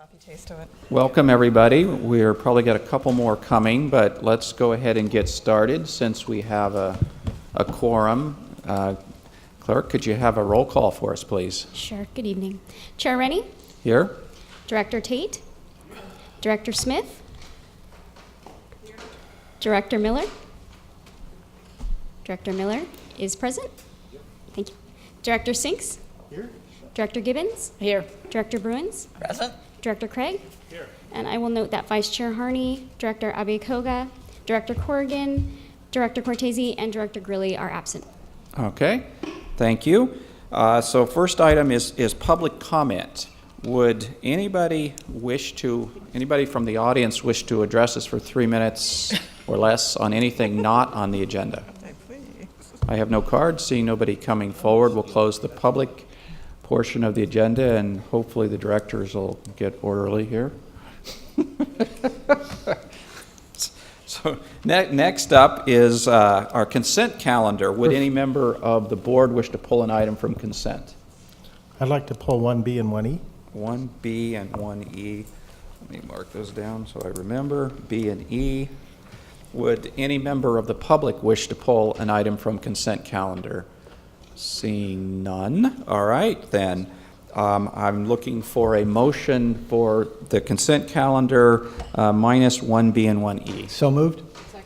Coffee taste to it. Welcome, everybody. We're probably got a couple more coming, but let's go ahead and get started since we have a quorum. Clerk, could you have a roll call for us, please? Sure. Good evening. Chair Rennie, Here? Director Tate, Director Smith, Director Miller. Director Miller is present. Thank you. Director Sinks. Here. Director Gibbons. Here. Director Bruins. Present. Director Craig. Here. And I will note that Vice Chair Harney, Director Abekoga, Director Corrigan, Director Cortese, and Director Grilly are absent. Okay, thank you. So first item is public comment. Would anybody from the audience wish to address us for 3 minutes or less on anything not on the agenda? I have no card. Seeing nobody coming forward, we'll close the public portion of the agenda, and hopefully the directors will get orderly here. So next up is our consent calendar. Would any member of the board wish to pull an item from consent? I'd like to pull 1B and 1E. 1B and 1E. Let me mark those down so I remember. B and E. Would any member of the public wish to pull an item from consent calendar? Seeing none. All right, then. I'm looking for a motion for the consent calendar minus 1B and 1E. So moved? Second.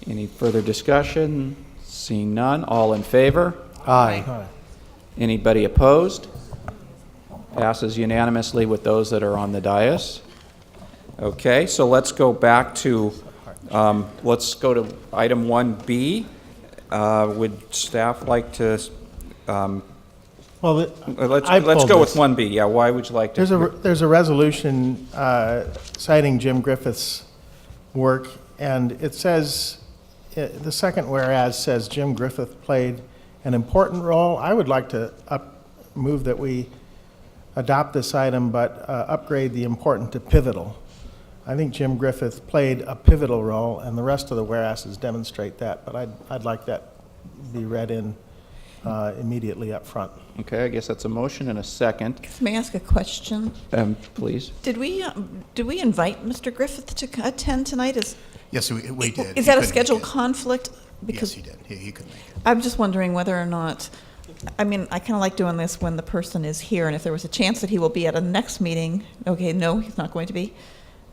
Any further discussion? Seeing none. All in favor? Aye. Anybody opposed? Passes unanimously with those that are on the dais. Okay, so let's go back to, let's go to item 1B. Would staff like to, Well, let's go with 1B. Yeah, why would you like to? There's a resolution citing Jim Griffith's work, and it says, the second whereas says Jim Griffith played an important role. I would like to move that we adopt this item, but upgrade the important to pivotal. I think Jim Griffith played a pivotal role, and the rest of the whereases demonstrate that, but I'd like that be read in immediately up front. Okay, I guess that's a motion and a second. May I ask a question? Please. Did we invite Mr. Griffith to attend tonight? Yes, we did. Is He that a couldn't scheduled make it. conflict? Yes, he did. He could make it. I'm just wondering whether or not, I mean, I kind of like doing this when the person is here, and if there was a chance that he will be at a next meeting, okay, no, he's not going to be?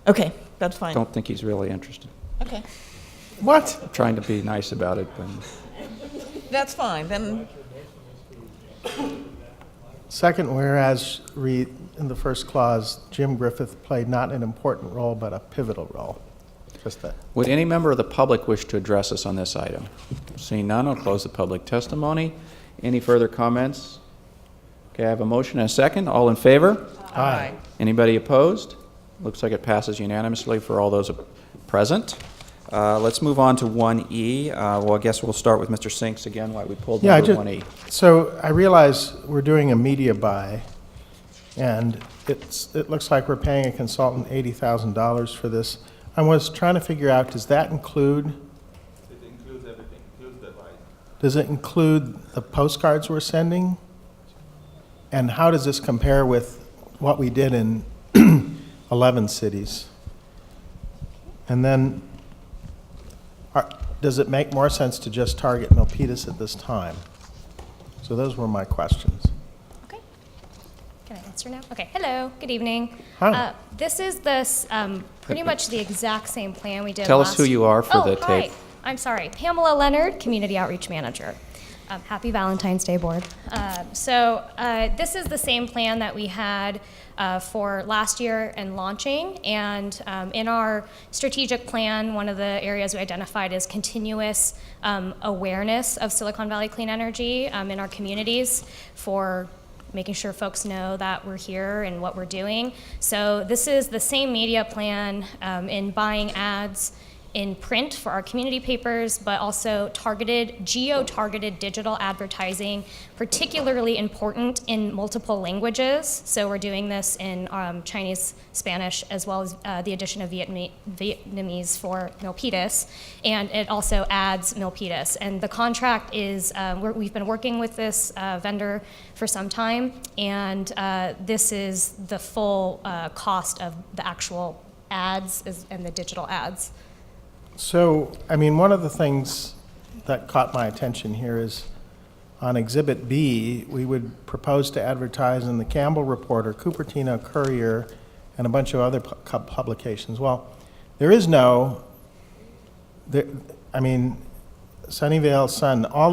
Okay, that's fine. Don't think he's really interested. Okay, What? I'm trying to be nice about it, but that's fine, then, Second whereas read in the first clause, Jim Griffith played not an important role, but a pivotal role. Just that. would any member of the public wish to address us on this item? Seeing none, I'll close the public testimony. Any further comments? Okay, I have a motion and a second. All in favor? Aye. Anybody opposed? Looks like it passes unanimously for all those present. Let's move on to 1E. Well, I guess we'll start with Mr. Sinks again, why we pulled Yeah, number 1E. So I realize we're doing a media buy, and it looks like we're paying a consultant $80,000 for this. I was trying to figure out, does that include? It includes everything, includes the buy. Does it include the postcards we're sending? And how does this compare with what we did in 11 cities? And then, does it make more sense to just target Milpitas at this time? So those were my questions. Okay. Can I answer now? Okay. Hello. Good evening. Hi. This is pretty much the exact same plan we did Tell last. us who you are for the hi. tape. I'm sorry. Pamela Leonard, Community Outreach Manager. Happy Valentine's Day, Board. This is the same plan that we had for last year and launching. And in our strategic plan, one of the areas we identified is continuous awareness of Silicon Valley clean energy in our communities for making sure folks know that we're here and what we're doing. So this is the same media plan in buying ads in print for our community papers, but also geo-targeted digital advertising, particularly important in multiple languages. So we're doing this in Chinese, Spanish, as well as the addition of Vietnamese for Milpitas, and it also adds Milpitas. And the contract is, we've been working with this vendor for some time, and this is the full cost of the actual ads and the digital ads. So, I mean, one of the things that caught my attention here is on Exhibit B, we would propose to advertise in the Campbell Reporter, Cupertino Courier, and a bunch of other publications. Well, there is no, Sunnyvale Sun, all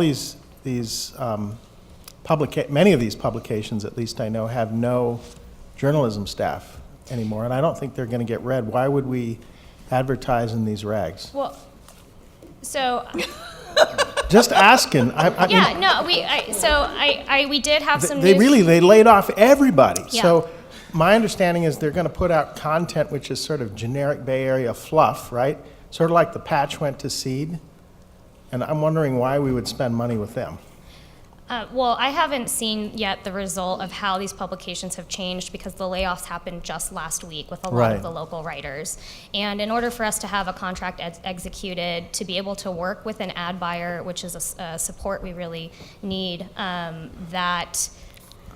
many of these publications, at least I know, have no journalism staff anymore, and I don't think they're going to get read. Why would we advertise in these rags? Well, so Just asking. yeah, no, we did have some They news. they laid off everybody. Yeah. So my understanding is they're going to put out content which is sort of generic Bay Area fluff, right? Sort of like the patch went to seed. And I'm wondering why we would spend money with them. Well, I haven't seen yet the result of how these publications have changed because the layoffs happened just last week with a lot Right. of the local writers. And in order for us to have a contract executed, to be able to work with an ad buyer, which is a support we really need, that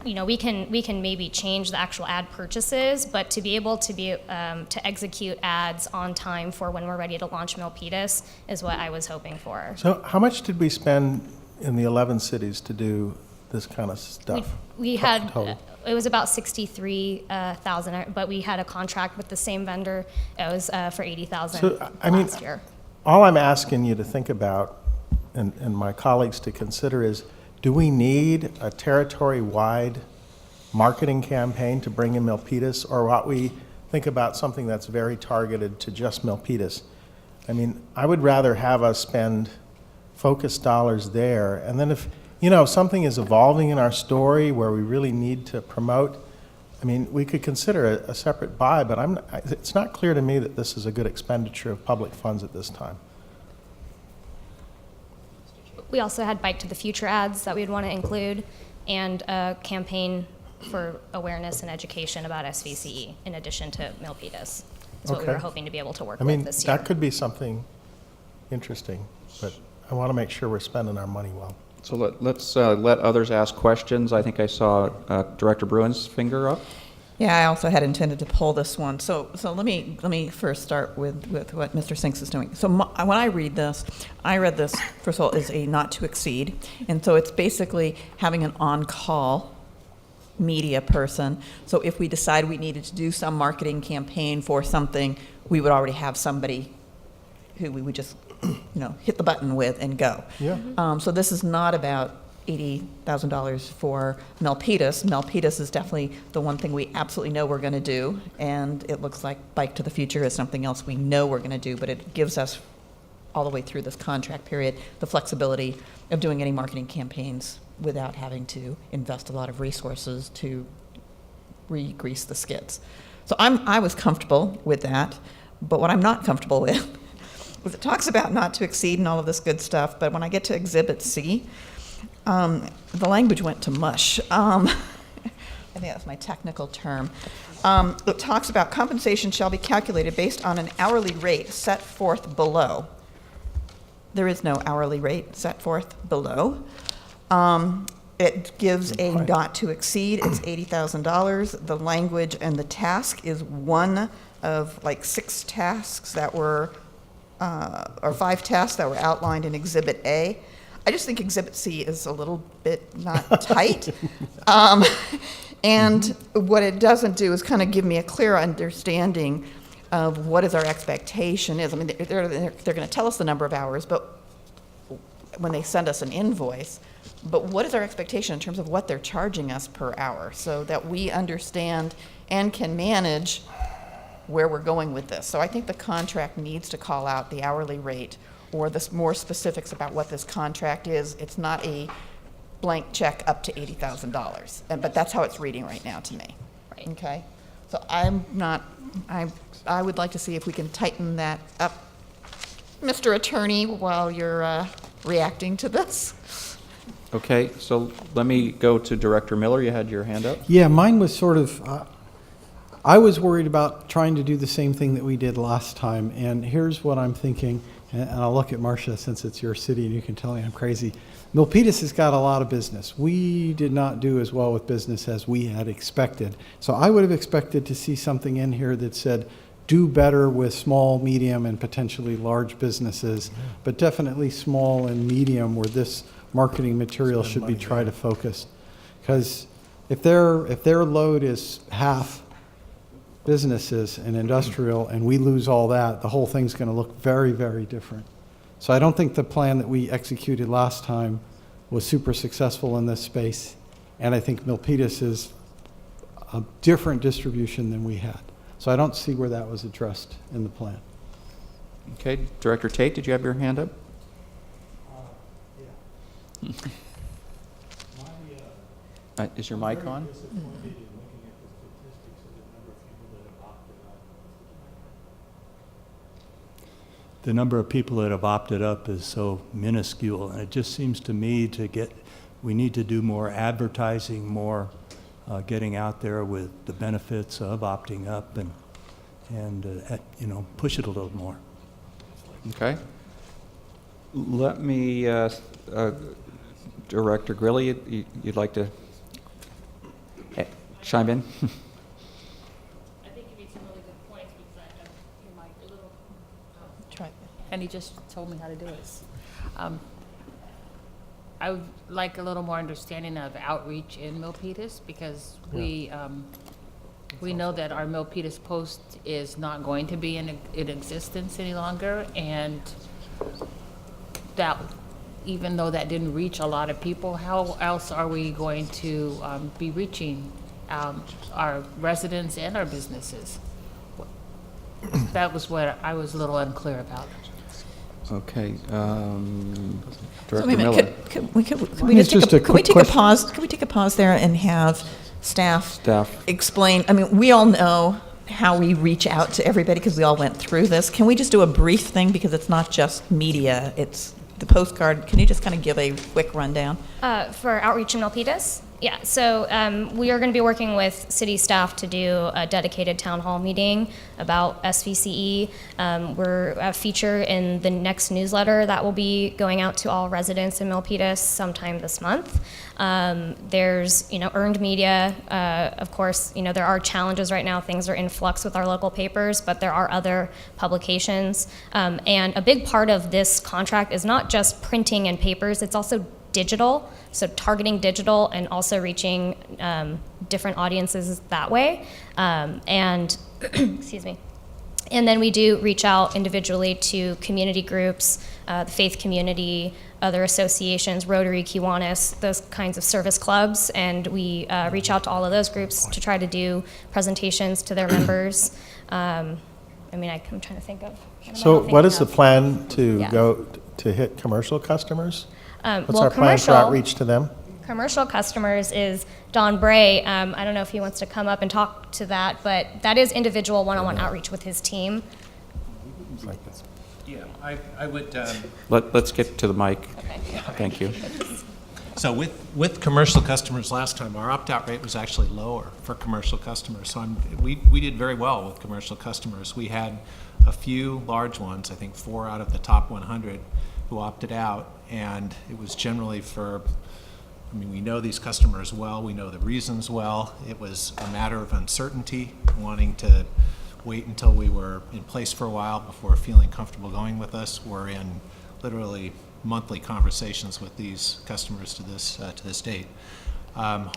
we can maybe change the actual ad purchases, but to be able to execute ads on time for when we're ready to launch Milpitas is what I was hoping for. So how much did we spend in the 11 cities to do this kind of stuff? We had, Total. it was about 63,000, but we had a contract with the same vendor. It was for 80,000 So, I mean, last year. all I'm asking you to think about, and my colleagues to consider, is do we need a territory-wide marketing campaign to bring in Milpitas, or ought we think about something that's very targeted to just Milpitas? I mean, I would rather have us spend focused dollars there, and then if something is evolving in our story where we really need to promote, I mean, we could consider a separate buy, but it's not clear to me that this is a good expenditure of public funds at this time. We also had Bike to the Future ads that we'd want to include, and a campaign for awareness and education about SVCE in addition to Milpitas. That's what we Okay. were hoping to be able to work I mean, with this year. that could be something interesting, but I want to make sure we're spending our money well. So let's let others ask questions. I think I saw Director Bruin's finger up. Yeah, I also had intended to pull this one. So let me first start with what Mr. Sinks is doing. So when I read this, first of all, is a not to exceed. And so it's basically having an on-call media person. So if we decide we needed to do some marketing campaign for something, we would already have somebody who we would just hit the button with and go. Yeah. So this is not about $80,000 for Milpitas. Milpitas is definitely the one thing we absolutely know we're going to do, and it looks like Bike to the Future is something else we know we're going to do, but it gives us, all the way through this contract period, the flexibility of doing any marketing campaigns without having to invest a lot of resources to re-grease the skids. So I was comfortable with that, but what I'm not comfortable with was it talks about not to exceed and all of this good stuff, but when I get to Exhibit C, the language went to mush. I think that's my technical term. It talks about compensation shall be calculated based on an hourly rate set forth below. There is no hourly rate set forth below. It gives a not to exceed. It's $80,000. The language and the task is one of like 6 tasks that were, or 5 tasks that were outlined in Exhibit A. I just think Exhibit C is a little bit not tight. And what it doesn't do is kind of give me a clear understanding of what is our expectation is. I mean, they're going to tell us the number of hours, but when they send us an invoice, but what is our expectation in terms of what they're charging us per hour so that we understand and can manage where we're going with this. So I think the contract needs to call out the hourly rate or the more specifics about what this contract is. It's not a blank check up to $80,000, but that's how it's reading right now to me. Right. Okay? So I would like to see if we can tighten that up Mr. Attorney, while you're reacting to this. Okay, so let me go to Director Miller. You had your hand up? Yeah, mine was sort of, I was worried about trying to do the same thing that we did last time, and here's what I'm thinking, and I'll look at Marcia since it's your city and you can tell me I'm crazy. Milpitas has got a lot of business. We did not do as well with business as we had expected. So I would have expected to see something in here that said, do better with small, medium, and potentially large businesses, but definitely small and medium where this marketing material should be tried to focus. Because if their load is half businesses and industrial and we lose all that, the whole thing's going to look very, very different. So I don't think the plan that we executed last time was super successful in this space. And I think Milpitas is a different distribution than we had. So I don't see where that was addressed in the plan. Okay, Director Tate, did you have your hand up? Is your mic on? The number of people that have opted up is so minuscule, and it just seems to me we need to do more advertising, more getting out there with the benefits of opting up, and push it a little more. Okay. Let me, Director Grilly, you'd like to chime in? I think you made some really good points because you're my little, Try. and he just told me how to do it. I would like a little more understanding of outreach in Milpitas because we know that our Milpitas Post is not going to be in existence any longer, and that even though that didn't reach a lot of people, how else are we going to be reaching our residents and our businesses? That was what I was a little unclear about. Okay, So Director wait a minute, Miller. Can we It's just a can we quick take a question. pause? Can we take a pause there and have staff Staff. explain? I mean, we all know how we reach out to everybody because we all went through this. Can we just do a brief thing because it's not just media, it's the postcard. Can you just kind of give a quick rundown? For outreach in Milpitas? Yeah, so we are going to be working with city staff to do a dedicated town hall meeting about SVCE. We're a feature in the next newsletter that will be going out to all residents in Milpitas sometime this month. There's, earned media. Of course, there are challenges right now. Things are in flux with our local papers, but there are other publications. And a big part of this contract is not just printing and papers, it's also digital, so targeting digital and also reaching different audiences that way. And excuse me. And then we do reach out individually to community groups, the faith community, other associations, Rotary, Kiwanis, those kinds of service clubs, and we reach out to all of those groups to try to do presentations to their members. I'm trying to think of. So what is the plan to Yeah. go to hit commercial customers? What's Well, our plan for commercial- outreach to them? Commercial customers is Don Bray. I don't know if he wants to come up and talk to that, but that is individual one-on-one outreach with his team. Yeah, I would, Let's get to the mic. Thank you. so with commercial customers last time, our opt-out rate was actually lower for commercial customers. So we did very well with commercial customers. We had a few large ones, I think 4 out of the top 100 who opted out, and it was generally we know these customers well, we know the reasons well. It was a matter of uncertainty, wanting to wait until we were in place for a while before feeling comfortable going with us. We're in literally monthly conversations with these customers to this date.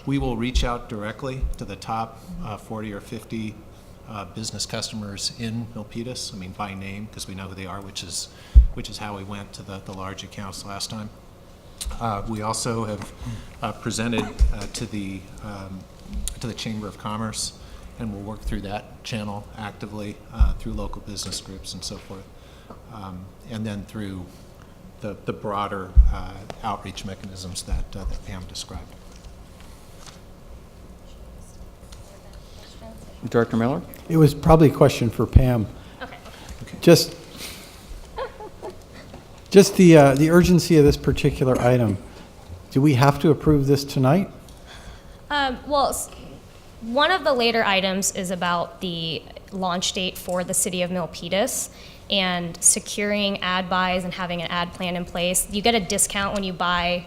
We will reach out directly to the top 40 or 50 business customers in Milpitas, by name, because we know who they are, which is how we went to the large accounts last time. We also have presented to the Chamber of Commerce, and we'll work through that channel actively through local business groups and so forth, and then through the broader outreach mechanisms that Pam described. Director Miller? It was probably a question for Pam. Okay. Just, Just the urgency of this particular item. Do we have to approve this tonight? Well, one of the later items is about the launch date for the city of Milpitas and securing ad buys and having an ad plan in place. You get a discount when you buy,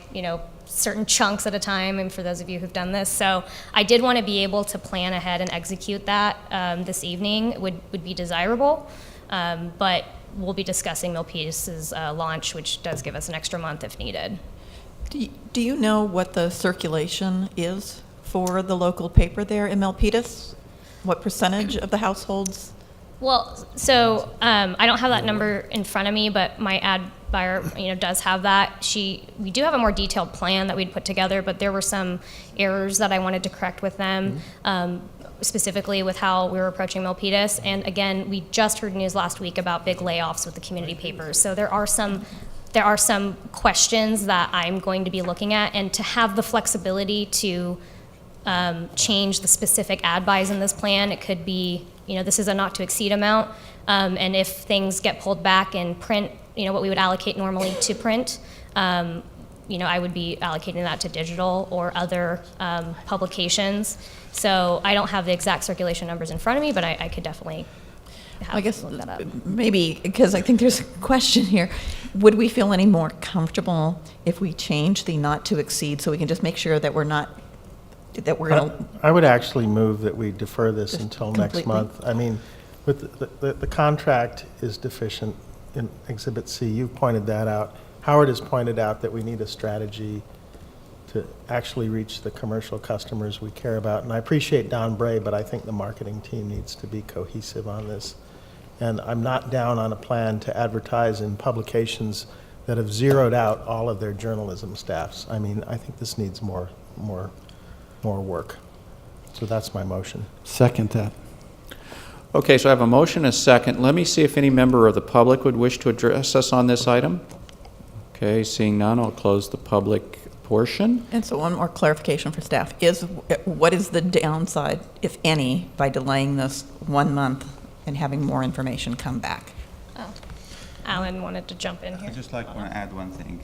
certain chunks at a time, and for those of you who've done this. So I did want to be able to plan ahead and execute that this evening would be desirable. But we'll be discussing Milpitas' launch, which does give us an extra month if needed. Do you know what the circulation is for the local paper there in Milpitas? What percentage of the households? Well, so I don't have that number in front of me, but my ad buyer, does have that. We do have a more detailed plan that we'd put together, but there were some errors that I wanted to correct with them, specifically with how we were approaching Milpitas. And again, we just heard news last week about big layoffs with the community papers. So there are some questions that I'm going to be looking at, and to have the flexibility to change the specific ad buys in this plan. It could be, this is a not to exceed amount, and if things get pulled back in print, what we would allocate normally to print, I would be allocating that to digital or other publications. So I don't have the exact circulation numbers in front of me, but I could definitely I guess look that up. maybe, because I think there's a question here, would we feel any more comfortable if we change the not to exceed so we can just make sure that we're going to, I would actually move that we defer this Just until next completely? month. I mean, with the contract is deficient in Exhibit C. You pointed that out. Howard has pointed out that we need a strategy to actually reach the commercial customers we care about. And I appreciate Don Bray, but I think the marketing team needs to be cohesive on this. And I'm not down on a plan to advertise in publications that have zeroed out all of their journalism staffs. I mean, I think this needs more work. So that's my motion. Second that. Okay, so I have a motion and a second. Let me see if any member of the public would wish to address us on this item. Okay, seeing none, I'll close the public portion. and so one more clarification for staff, what is the downside, if any, by delaying this 1 month and having more information come back? Alan wanted to jump in here. I just want to add one thing.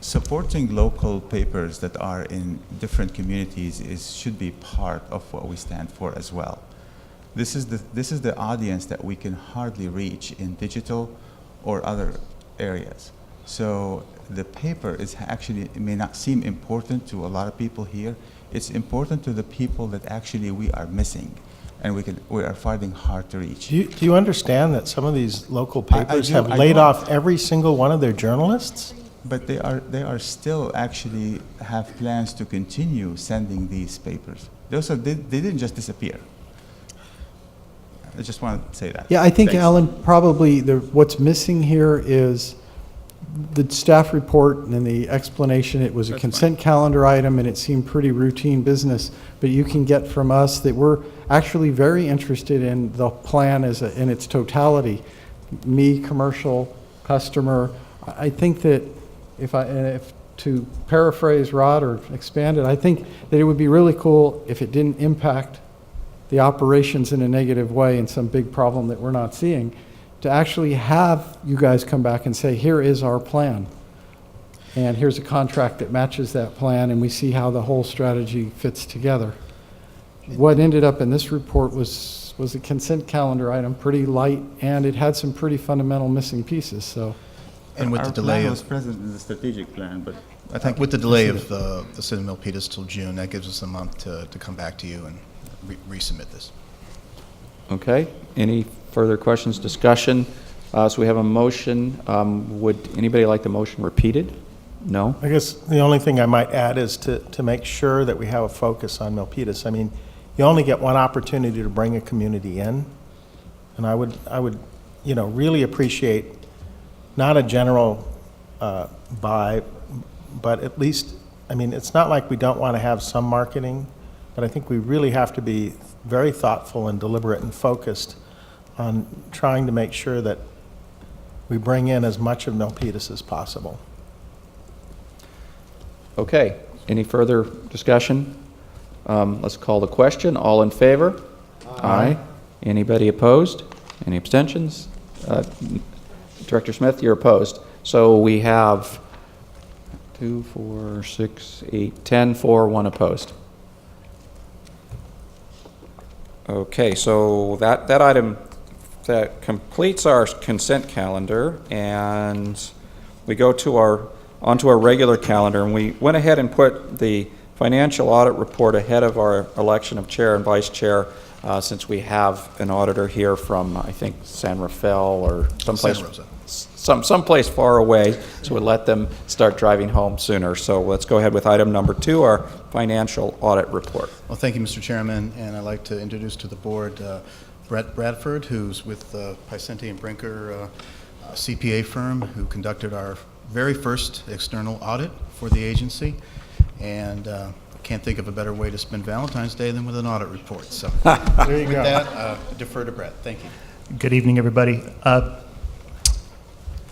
Supporting local papers that are in different communities should be part of what we stand for as well. This is the audience that we can hardly reach in digital or other areas. So the paper is actually, it may not seem important to a lot of people here. It's important to the people that actually we are missing, and we are finding hard to reach. Do you understand that some of these local papers do, have I laid don't. off every single one of their journalists? But they are still actually have plans to continue sending these papers. They didn't just disappear. I just want to say that. Yeah, I think, Thanks. Alan, probably what's missing here is the staff report and the explanation. It was a consent calendar item, and it seemed pretty routine business. But you can get from us that we're actually very interested in the plan in its totality. Me, commercial, customer. I think that if to paraphrase Rod or expand it, I think that it would be really cool if it didn't impact the operations in a negative way and some big problem that we're not seeing, to actually have you guys come back and say, here is our plan. And here's a contract that matches that plan, and we see how the whole strategy fits together. What ended up in this report was a consent calendar item, pretty light, and it had some pretty fundamental missing pieces, so. And with Our the delay plan of, was present in the strategic plan, but I think with the delay of the city of Milpitas till June, that gives us a month to come back to you and resubmit this. Okay, any further questions, discussion? So we have a motion. Would anybody like the motion repeated? No? I guess the only thing I might add is to make sure that we have a focus on Milpitas. I mean, you only get one opportunity to bring a community in, and I would really appreciate not a general buy, but at least, I mean, it's not like we don't want to have some marketing, but I think we really have to be very thoughtful and deliberate and focused on trying to make sure that we bring in as much of Milpitas as possible. Okay, any further discussion? Let's call the question. All in favor? Aye. Anybody opposed? Any abstentions? Director Smith, you're opposed. So we have 2, 4, 6, 8, 10 for, 1 opposed. Okay, so that item, that completes our consent calendar, and we go to onto our regular calendar, and we went ahead and put the financial audit report ahead of our election of chair and vice chair, since we have an auditor here from, I think, San Rafael or someplace. Santa Rosa. Someplace far away, so we'll let them start driving home sooner. So let's go ahead with item number 2, our financial audit report. Well, thank you, Mr. Chairman, and I'd like to introduce to the board Brett Bradford, who's with Picente and Brinker CPA firm, who conducted our very first external audit for the agency, and can't think of a better way to spend Valentine's Day than with an audit report. So There you with go. that, I defer to Brett. Thank you. Good evening, everybody.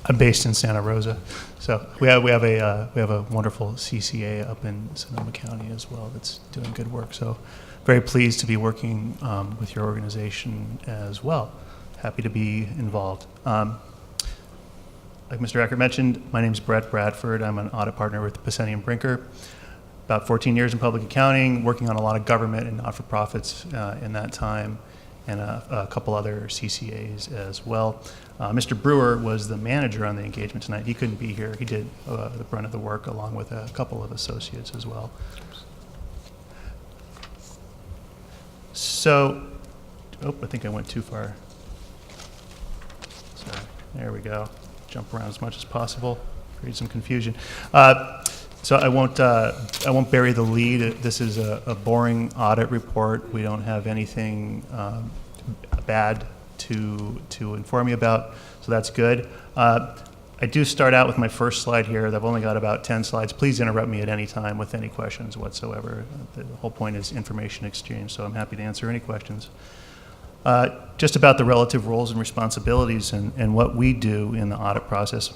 I'm based in Santa Rosa, so we have a wonderful CCA up in Sonoma County as well that's doing good work. So very pleased to be working with your organization as well. Happy to be involved. Like Mr. Eckert mentioned, my name is Brett Bradford. I'm an audit partner with Picente and Brinker. About 14 years in public accounting, working on a lot of government and not-for-profits in that time, and a couple other CCAs as well. Mr. Brewer was the manager on the engagement tonight. He couldn't be here. He did the brunt of the work along with a couple of associates as well. So, I think I went too far. Sorry, there we go. Jump around as much as possible, create some confusion. So I won't bury the lead. This is a boring audit report. We don't have anything bad to inform you about, so that's good. I do start out with my first slide here. I've only got about 10 slides. Please interrupt me at any time with any questions whatsoever. The whole point is information exchange, so I'm happy to answer any questions. Just about the relative roles and responsibilities and what we do in the audit process.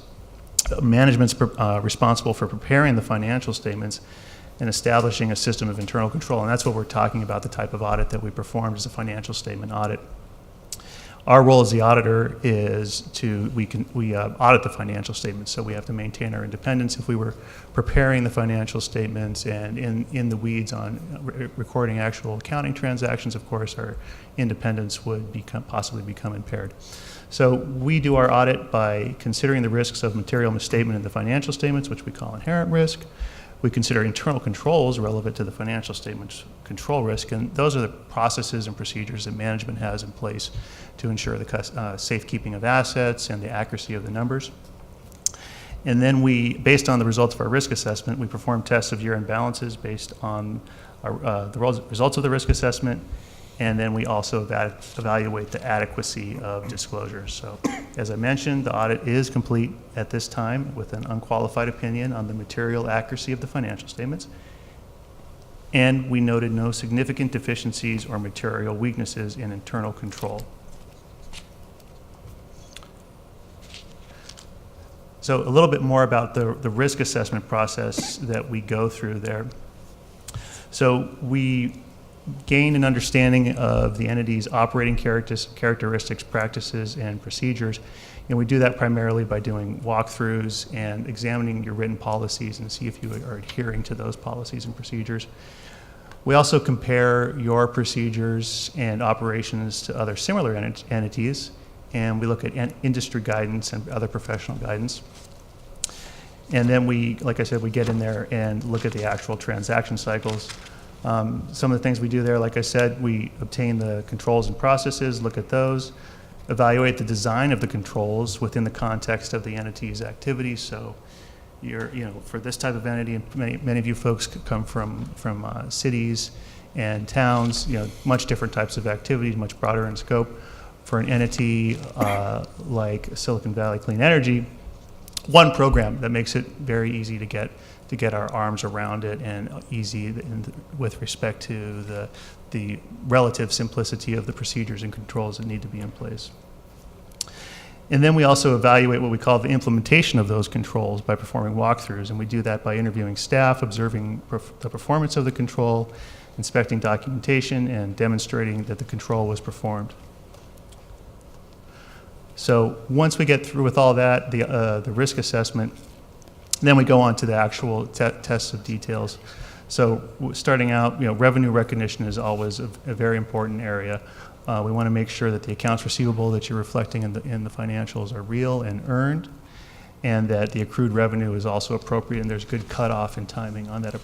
Management's responsible for preparing the financial statements and establishing a system of internal control, and that's what we're talking about. The type of audit that we performed is a financial statement audit. Our role as the auditor is we audit the financial statements, so we have to maintain our independence. If we were preparing the financial statements and in the weeds on recording actual accounting transactions, of course, our independence would possibly become impaired. So we do our audit by considering the risks of material misstatement in the financial statements, which we call inherent risk. We consider internal controls relevant to the financial statements control risk, and those are the processes and procedures that management has in place to ensure the safekeeping of assets and the accuracy of the numbers. And then based on the results of our risk assessment, we perform tests of year-end balances based on the results of the risk assessment, and then we also evaluate the adequacy of disclosures. So, as I mentioned, the audit is complete at this time with an unqualified opinion on the material accuracy of the financial statements, and we noted no significant deficiencies or material weaknesses in internal control. So a little bit more about the risk assessment process that we go through there. So we gain an understanding of the entity's operating characteristics, practices, and procedures. And we do that primarily by doing walkthroughs and examining your written policies and see if you are adhering to those policies and procedures. We also compare your procedures and operations to other similar entities, and we look at industry guidance and other professional guidance. And then like I said, we get in there and look at the actual transaction cycles. Some of the things we do there, like I said, we obtain the controls and processes, look at those, evaluate the design of the controls within the context of the entity's activities. So for this type of entity, and many of you folks come from cities and towns, much different types of activities, much broader in scope. For an entity like Silicon Valley Clean Energy, one program that makes it very easy to get our arms around it, and easy with respect to the relative simplicity of the procedures and controls that need to be in place. And then we also evaluate what we call the implementation of those controls by performing walkthroughs, and we do that by interviewing staff, observing the performance of the control, inspecting documentation, and demonstrating that the control was performed. So once we get through with all that, the risk assessment, then we go on to the actual tests of details. So starting out, revenue recognition is always a very important area. We want to make sure that the accounts receivable that you're reflecting in the financials are real and earned, and that the accrued revenue is also appropriate, and there's good cutoff in timing on that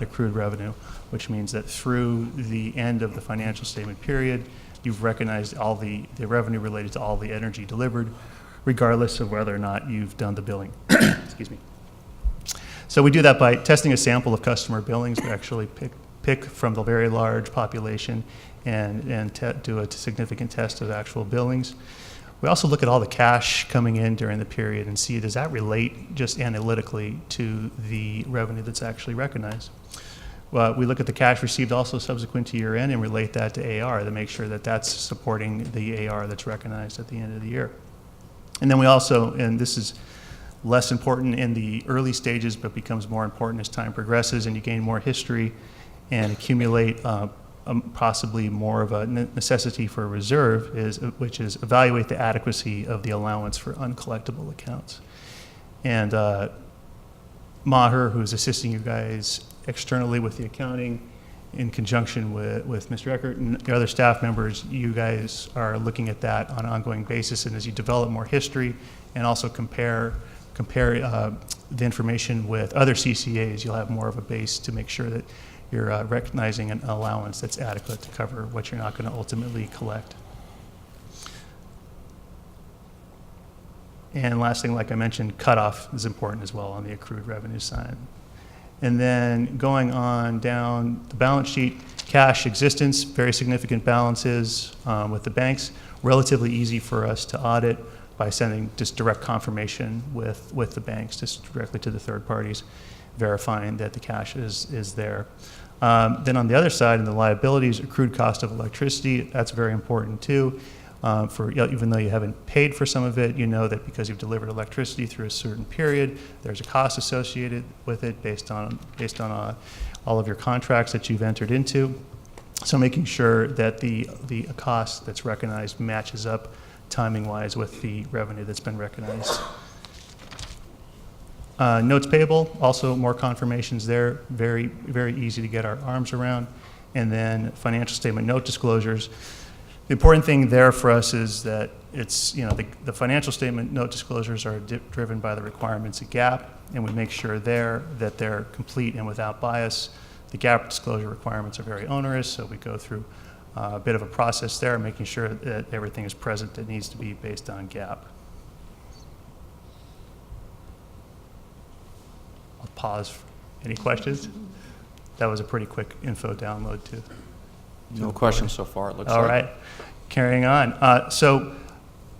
accrued revenue, which means that through the end of the financial statement period, you've recognized all the revenue related to all the energy delivered, regardless of whether or not you've done the billing. Excuse me. So we do that by testing a sample of customer billings. We actually pick from the very large population and do a significant test of actual billings. We also look at all the cash coming in during the period and see, does that relate just analytically to the revenue that's actually recognized? We look at the cash received also subsequent to year end and relate that to AR to make sure that that's supporting the AR that's recognized at the end of the year. And then we also, and this is less important in the early stages, but becomes more important as time progresses and you gain more history and accumulate possibly more of a necessity for a reserve, which is evaluate the adequacy of the allowance for uncollectible accounts. And Maher, who's assisting you guys externally with the accounting, in conjunction with Mr. Eckert and the other staff members, you guys are looking at that on an ongoing basis. And as you develop more history and also compare the information with other CCAs, you'll have more of a base to make sure that you're recognizing an allowance that's adequate to cover what you're not going to ultimately collect. And last thing, like I mentioned, cutoff is important as well on the accrued revenue side. And then going on down the balance sheet, cash existence, very significant balances with the banks, relatively easy for us to audit by sending just direct confirmation with the banks, just directly to the third parties, verifying that the cash is there. Then on the other side, in the liabilities, accrued cost of electricity, that's very important too. Even though you haven't paid for some of it, you know that because you've delivered electricity through a certain period, there's a cost associated with it based on all of your contracts that you've entered into. So making sure that the cost that's recognized matches up timing-wise with the revenue that's been recognized. Notes payable, also more confirmations there, very, very easy to get our arms around. And then financial statement note disclosures. The important thing there for us is that it's, the financial statement note disclosures are driven by the requirements of GAAP, and we make sure there that they're complete and without bias. The GAAP disclosure requirements are very onerous, so we go through a bit of a process there, making sure that everything is present that needs to be based on GAAP. I'll pause. Any questions? That was a pretty quick info download too. No questions so far, it looks All like. right, carrying on. So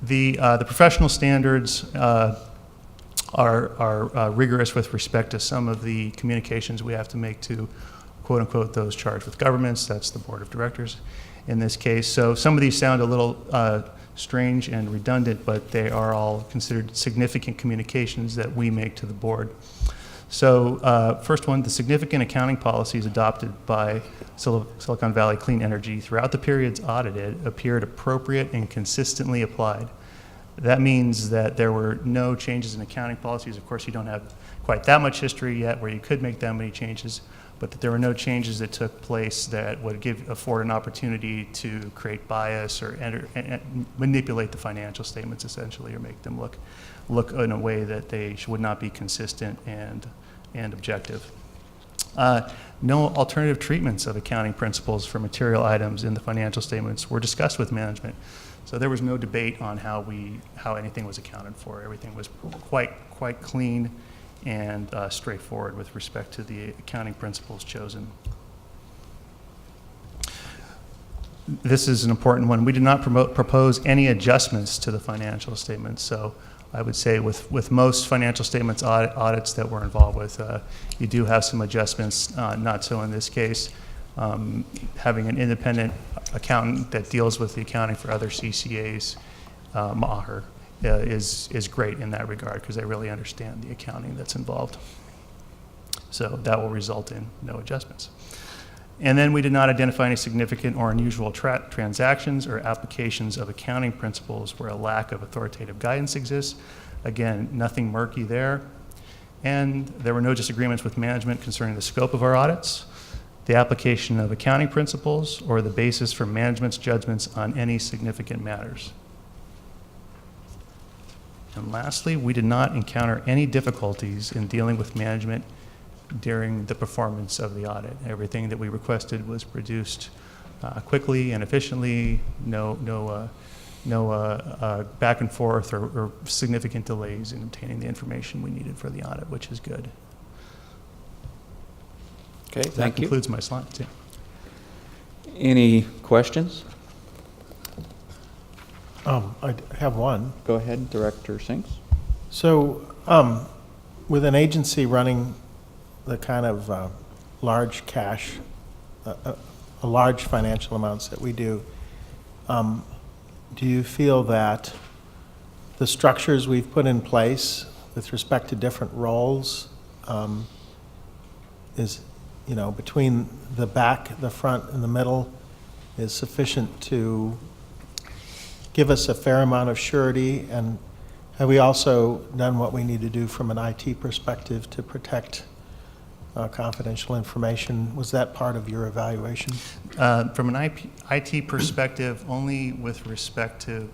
the professional standards are rigorous with respect to some of the communications we have to make to, quote unquote, those charged with governments. That's the board of directors in this case. So some of these sound a little strange and redundant, but they are all considered significant communications that we make to the board. So first one, the significant accounting policies adopted by Silicon Valley Clean Energy throughout the periods audited appeared appropriate and consistently applied. That means that there were no changes in accounting policies. Of course, you don't have quite that much history yet where you could make that many changes, but that there were no changes that took place that would afford an opportunity to create bias or manipulate the financial statements essentially, or make them look in a way that they would not be consistent and objective. No alternative treatments of accounting principles for material items in the financial statements were discussed with management. So there was no debate on how anything was accounted for. Everything was quite clean and straightforward with respect to the accounting principles chosen. This is an important one. We did not propose any adjustments to the financial statements. So I would say with most financial statements audits that we're involved with, you do have some adjustments, not so in this case. Having an independent accountant that deals with the accounting for other CCAs, Maher, is great in that regard because they really understand the accounting that's involved. So that will result in no adjustments. And then we did not identify any significant or unusual transactions or applications of accounting principles where a lack of authoritative guidance exists. Again, nothing murky there. And there were no disagreements with management concerning the scope of our audits, the application of accounting principles, or the basis for management's judgments on any significant matters. And lastly, we did not encounter any difficulties in dealing with management during the performance of the audit. Everything that we requested was produced quickly and efficiently, no back and forth or significant delays in obtaining the information we needed for the audit, which is good. Okay, That thank you. concludes my slides. Yeah. Any questions? I have one. Go ahead, Director Sinks. So, with an agency running the kind of large cash, large financial amounts that we do, do you feel that the structures we've put in place with respect to different roles is, between the back, the front, and the middle is sufficient to give us a fair amount of surety? And have we also done what we need to do from an IT perspective to protect confidential information? Was that part of your evaluation? From an IT perspective, only with respect to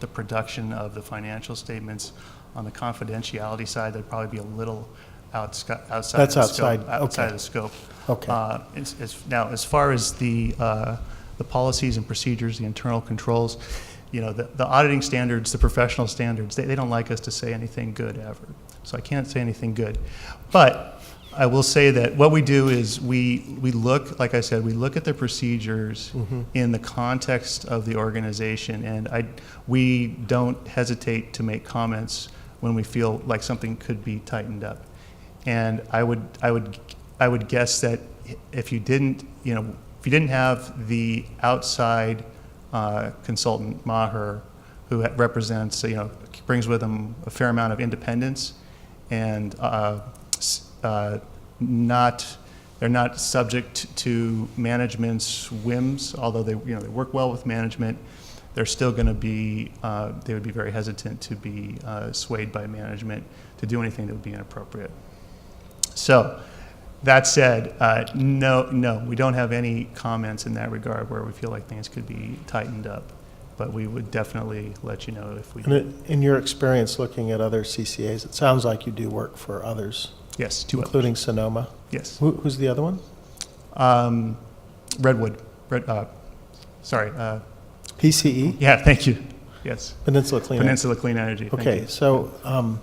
the production of the financial statements. On the confidentiality side, there'd probably be a little outside That's of the outside, scope. Outside okay. of the scope. Okay. Now, as far as the policies and procedures, the internal controls, the auditing standards, the professional standards, they don't like us to say anything good ever. So I can't say anything good. But I will say that what we do is we look, like I said, we look at the procedures in the context of the organization, and we don't hesitate to make comments when we feel like something could be tightened up. And I would guess that if you didn't have the outside consultant Maher, who represents, brings with him a fair amount of independence, and they're not subject to management's whims, although they work well with management. They're still going to be, they would be very hesitant to be swayed by management to do anything that would be inappropriate. So, that said, no, we don't have any comments in that regard where we feel like things could be tightened up, but we would definitely let you know if we do. And in your experience looking at other CCAs, it sounds like you do work for others. Yes, two including others. Sonoma. Yes. Who's the other one? Redwood. PCE? Yeah, thank you. Yes. Peninsula Clean Peninsula Clean Energy. Thank Okay, you. so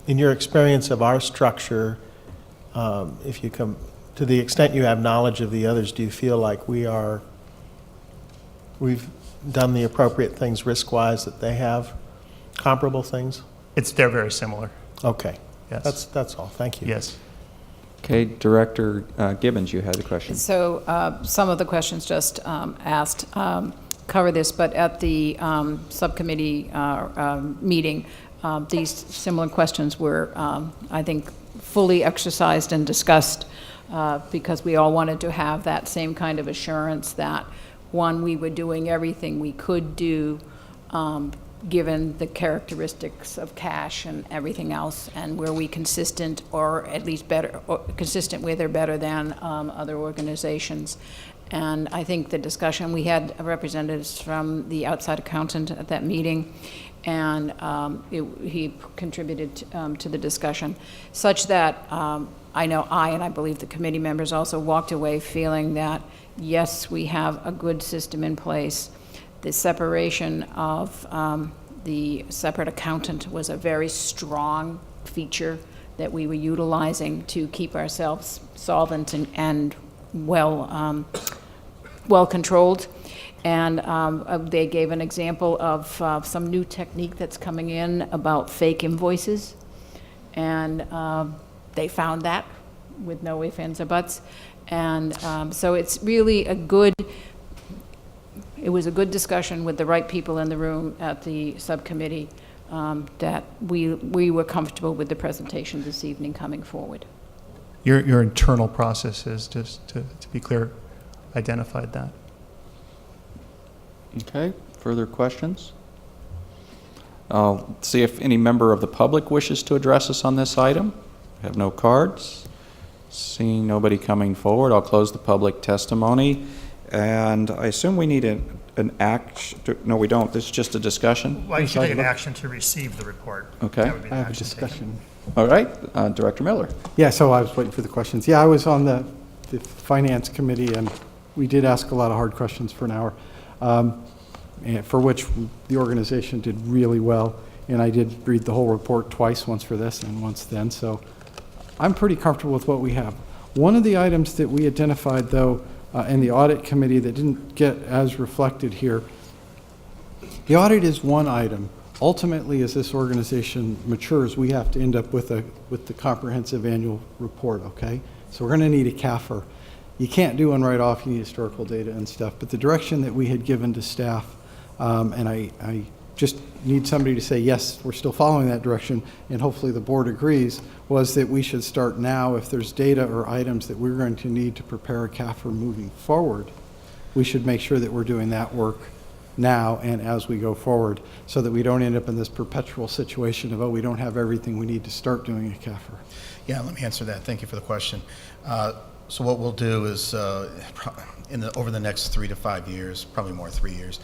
in your experience of our structure, if you come, to the extent you have knowledge of the others, do you feel like we've done the appropriate things risk-wise that they have? Comparable things? They're very similar. Okay. Yes. That's all. Thank you. Yes. Okay, Director Gibbons, you had a question. So some of the questions just asked cover this, but at the subcommittee meeting, these similar questions were, I think, fully exercised and discussed because we all wanted to have that same kind of assurance that, one, we were doing everything we could do given the characteristics of cash and everything else, and were we consistent or at least better, or consistent with or better than other organizations. And I think the discussion, we had representatives from the outside accountant at that meeting, and he contributed to the discussion, such that I know and I believe the committee members also walked away feeling that, yes, we have a good system in place. The separation of the separate accountant was a very strong feature that we were utilizing to keep ourselves solvent and well controlled. And they gave an example of some new technique that's coming in about fake invoices. And they found that with no ifs, ands, or buts. And so it's really it was a good discussion with the right people in the room at the subcommittee that we were comfortable with the presentation this evening coming forward. Your internal processes, just to be clear, identified that. Okay, further questions? I'll see if any member of the public wishes to address us on this item. We have no cards. Seeing nobody coming forward, I'll close the public testimony. And I assume we need an action. No, we don't. This is just a discussion. Well, you should take an action to receive the report. Okay. That would be the I have a action taken. discussion. All right, Director Miller. Yeah, so I was waiting for the questions. Yeah, I was on the Finance Committee, and we did ask a lot of hard questions for an hour, and for which the organization did really well. And I did read the whole report twice, once for this and once then, so I'm pretty comfortable with what we have. One of the items that we identified, though, in the Audit Committee that didn't get as reflected here, the audit is one item. Ultimately, as this organization matures, we have to end up with the comprehensive annual report, okay? So we're going to need a CAFR. You can't do one right off, you need historical data and stuff, but the direction that we had given to staff, and I just need somebody to say, yes, we're still following that direction, and hopefully the board agrees, was that we should start now. If there's data or items that we're going to need to prepare a CAFR moving forward, we should make sure that we're doing that work now and as we go forward, so that we don't end up in this perpetual situation of, oh, we don't have everything we need to start doing a CAFR. Yeah, let me answer that. Thank you for the question. So what we'll do is, over the next 3 to 5 years, probably more 3 years,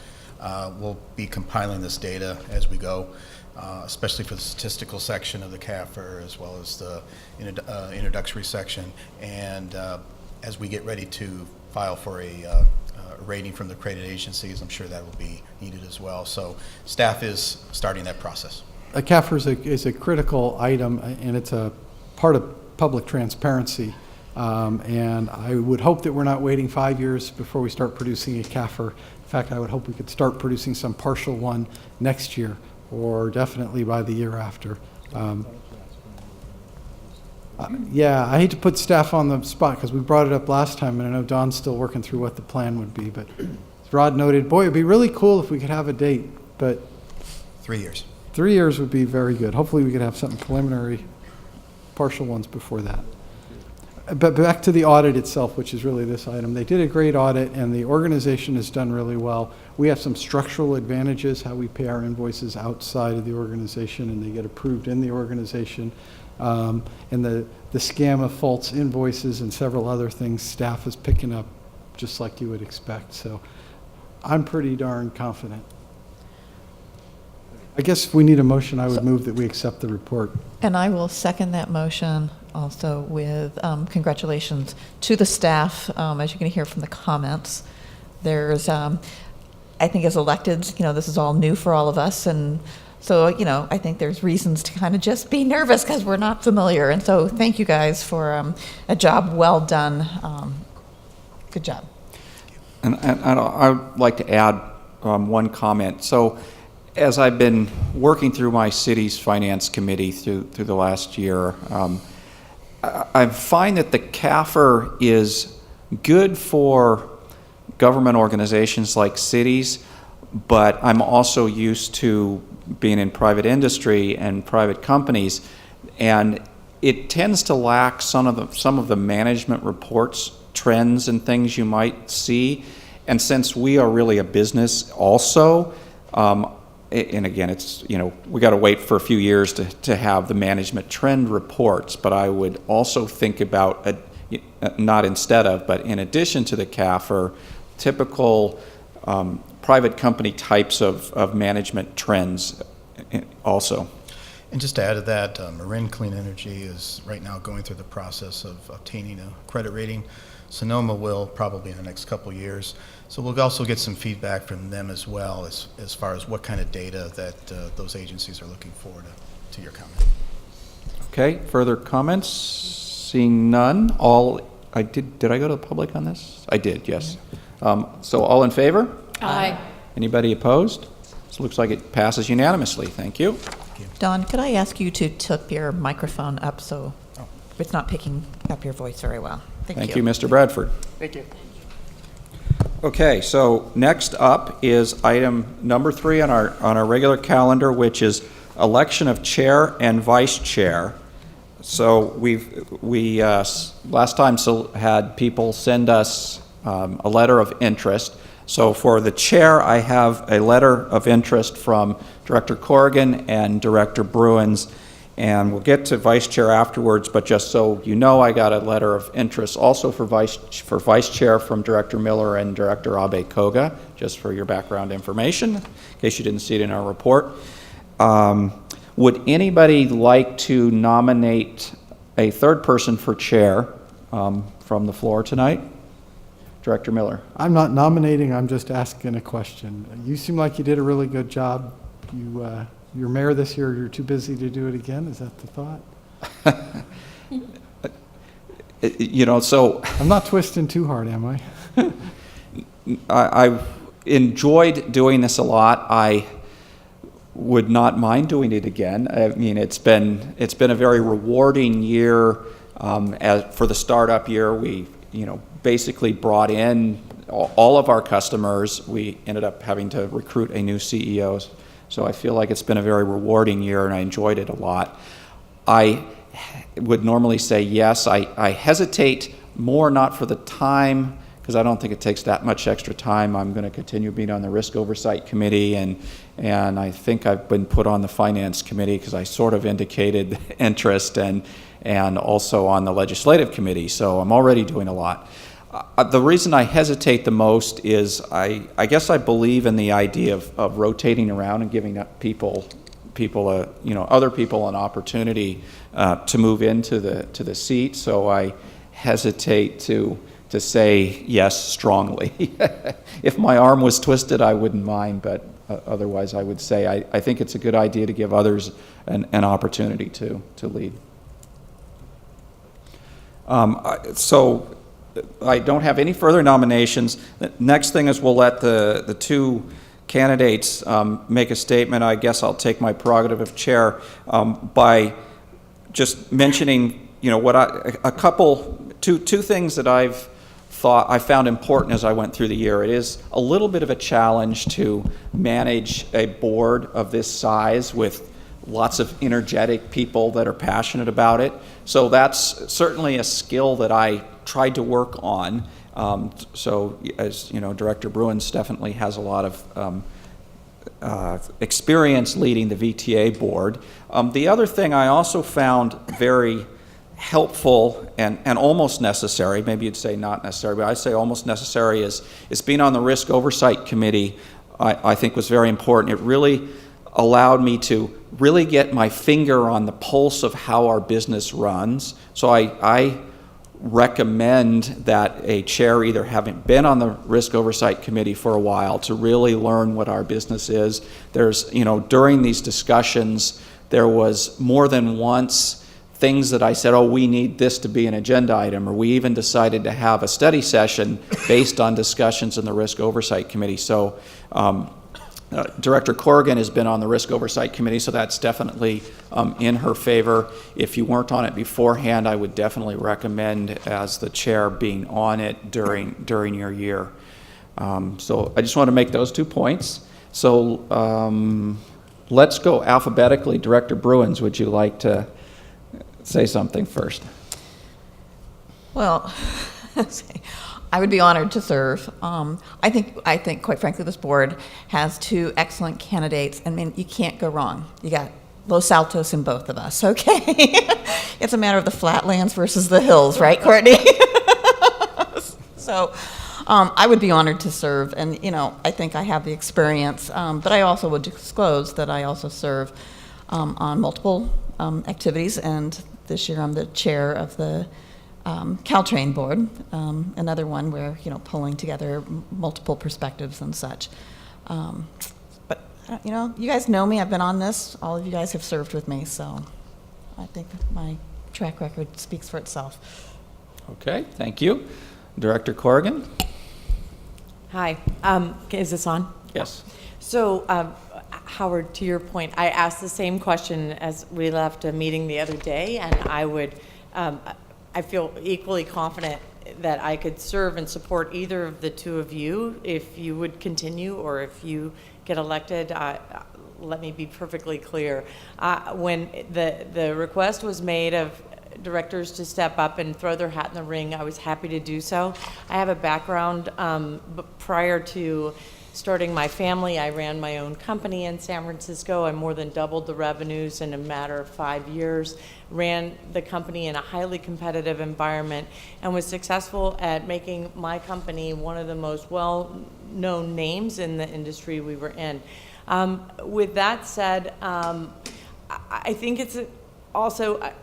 we'll be compiling this data as we go, especially for the statistical section of the CAFR, as well as the introductory section. And as we get ready to file for a rating from the accredited agencies, I'm sure that will be needed as well. So staff is starting that process. A CAFR is a critical item, and it's a part of public transparency. And I would hope that we're not waiting 5 years before we start producing a CAFR. In fact, I would hope we could start producing some partial one next year, or definitely by the year after. Yeah, I hate to put staff on the spot because we brought it up last time, and I know Don's still working through what the plan would be. But as Rod noted, boy, it'd be really cool if we could have a date, but 3 years. 3 years would be very good. Hopefully we could have something preliminary, partial ones before that. But back to the audit itself, which is really this item. They did a great audit, and the organization has done really well. We have some structural advantages, how we pay our invoices outside of the organization, and they get approved in the organization. And the scam of false invoices and several other things, staff is picking up just like you would expect. So I'm pretty darn confident. I guess if we need a motion, I would move that we accept the report. And I will second that motion also with congratulations to the staff. As you can hear from the comments, there's, I think as electeds, this is all new for all of us. And so, I think there's reasons to kind of just be nervous because we're not familiar. And so thank you guys for a job well done. Good job. And I'd like to add one comment. So as I've been working through my city's finance committee through the last year, I find that the CAFR is good for government organizations like cities, but I'm also used to being in private industry and private companies, and it tends to lack some of the management reports, trends and things you might see. And since we are really a business also, and again, it's, we got to wait for a few years to have the management trend reports, but I would also think about, not instead of, but in addition to the CAFR, typical private company types of management trends also. And just to add to that, Marin Clean Energy is right now going through the process of obtaining a credit rating. Sonoma will probably in the next couple of years. So we'll also get some feedback from them as well as far as what kind of data that those agencies are looking for to your comment. Okay, further comments? Seeing none, did I go to the public on this? I did, yes. So all in favor? Aye. Anybody opposed? This looks like it passes unanimously. Thank you. Don, could I ask you to tip your microphone up so it's not picking up your voice very well? Thank you, Mr. Bradford. Thank you. Okay, so next up is item number 3 on our regular calendar, which is election of chair and vice chair. So we last time had people send us a letter of interest. So for the chair, I have a letter of interest from Director Corrigan and Director Bruins, and we'll get to vice chair afterwards, but just so you know, I got a letter of interest also for vice chair from Director Miller and Director Abe Koga, just for your background information, in case you didn't see it in our report. Would anybody like to nominate a third person for chair from the floor tonight? Director Miller. I'm not nominating, I'm just asking a question. You seem like you did a really good job. You're mayor this year, you're too busy to do it again? Is that the thought? You know, so... I'm not twisting too hard, am I? I've enjoyed doing this a lot. I would not mind doing it again. I mean, it's been a very rewarding year. For the startup year, we basically brought in all of our customers. We ended up having to recruit a new CEO. So I feel like it's been a very rewarding year, and I enjoyed it a lot. I would normally say yes. I hesitate more, not for the time, because I don't think it takes that much extra time. I'm going to continue being on the Risk Oversight Committee, and I think I've been put on the Finance Committee because I sort of indicated interest, and also on the Legislative Committee, so I'm already doing a lot. The reason I hesitate the most is I guess I believe in the idea of rotating around and giving other people an opportunity to move into the seat. So I hesitate to say yes strongly. If my arm was twisted, I wouldn't mind, but otherwise I would say I think it's a good idea to give others an opportunity to lead. So I don't have any further nominations. The next thing is we'll let the two candidates make a statement. I guess I'll take my prerogative of chair by just mentioning, two things that I found important as I went through the year. It is a little bit of a challenge to manage a board of this size with lots of energetic people that are passionate about it. So that's certainly a skill that I tried to work on. So as you know, Director Bruins definitely has a lot of experience leading the VTA board. The other thing I also found very helpful and almost necessary, maybe you'd say not necessary, but I'd say almost necessary, is being on the Risk Oversight Committee. I think was very important. It really allowed me to really get my finger on the pulse of how our business runs. So I recommend that a chair, either having been on the Risk Oversight Committee for a while, to really learn what our business is. There's, during these discussions, there was more than once things that I said, oh, we need this to be an agenda item, or we even decided to have a study session based on discussions in the Risk Oversight Committee. So Director Corrigan has been on the Risk Oversight Committee, so that's definitely in her favor. If you weren't on it beforehand, I would definitely recommend, as the chair, being on it during your year. So I just want to make those 2 points. So let's go alphabetically. Director Bruins, would you like to say something first? Well, I would be honored to serve. I think, quite frankly, this board has 2 excellent candidates. I mean, you can't go wrong. You got Los Altos in both of us, okay? It's a matter of the flatlands versus the hills, right, Courtney? So I would be honored to serve, and, I think I have the experience, but I also would disclose that I also serve on multiple activities, and this year I'm the chair of the Caltrain board, another one where, pulling together multiple perspectives and such. But, you guys know me. I've been on this. All of you guys have served with me, so I think my track record speaks for itself. Okay, thank you. Director Corrigan? Hi. Is this on? Yes. So, Howard, to your point, I asked the same question as we left a meeting the other day, and I feel equally confident that I could serve and support either of the 2 of you if you would continue, or if you get elected. Let me be perfectly clear. When the request was made of directors to step up and throw their hat in the ring, I was happy to do so. I have a background, prior to starting my family, I ran my own company in San Francisco. I more than doubled the revenues in a matter of 5 years, ran the company in a highly competitive environment, and was successful at making my company one of the most well-known names in the industry we were in. With that said, I think it's also,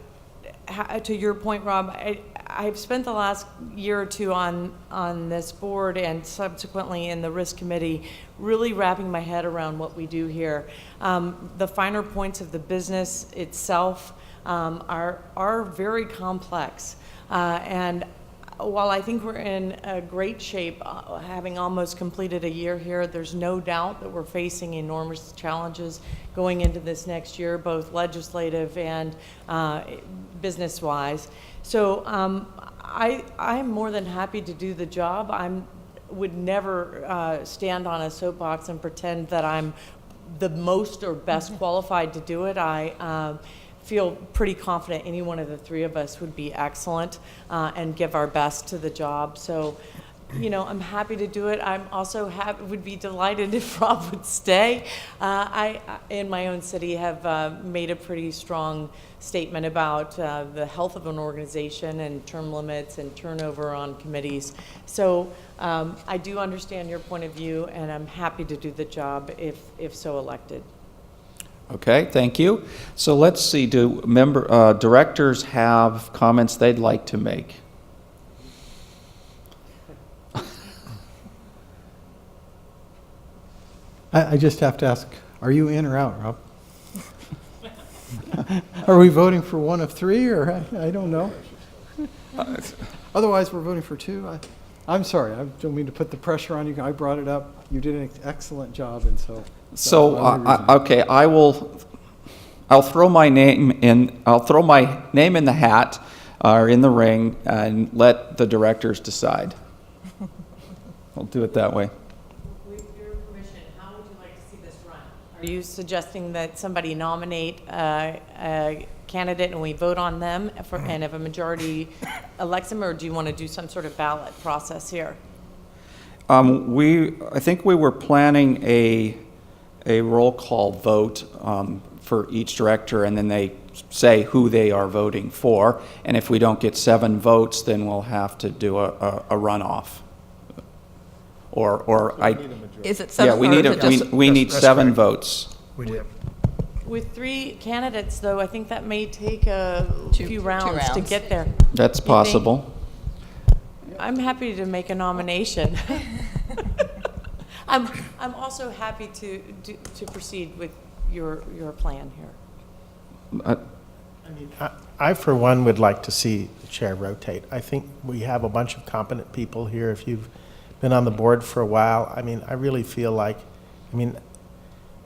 to your point, Rob, I've spent the last year or two on this board and subsequently in the risk committee, really wrapping my head around what we do here. The finer points of the business itself are very complex. And while I think we're in a great shape, having almost completed a year here, there's no doubt that we're facing enormous challenges going into this next year, both legislative and business-wise. So I'm more than happy to do the job. I would never stand on a soapbox and pretend that I'm the most or best qualified to do it. I feel pretty confident any one of the three of us would be excellent and give our best to the job. So, you know, I'm happy to do it. I'm also would be delighted if Rob would stay. I, in my own city, have made a pretty strong statement about the health of an organization and term limits and turnover on committees. So I do understand your point of view, and I'm happy to do the job if so elected. Okay, thank you. So let's see, do directors have comments they'd like to make? I just have to ask, are you in or out, Rob? Are we voting for one of three, or I don't know? Otherwise, we're voting for two. I'm sorry, I don't mean to put the pressure on you. I brought it up. You did an excellent job, and so. Okay, I'll throw my name in. I'll throw my name in the hat or in the ring, and let the directors decide. I'll do it that way. With your permission, how would you like to see this run? Are you suggesting that somebody nominate a candidate and we vote on them, and if a majority elects them, or do you want to do some sort of ballot process here? I think we were planning a roll call vote for each director, and then they say who they are voting for. And if we don't get 7 votes, then we'll have to do a runoff. Is it 7? Yeah, we need 7 votes. We do. With 3 candidates, though, I think that may take a few rounds to get there. That's possible. I'm happy to make a nomination. I'm also happy to proceed with your plan here. I, for one, would like to see the chair rotate. I think we have a bunch of competent people here. If you've been on the board for a while, I mean, I really feel like,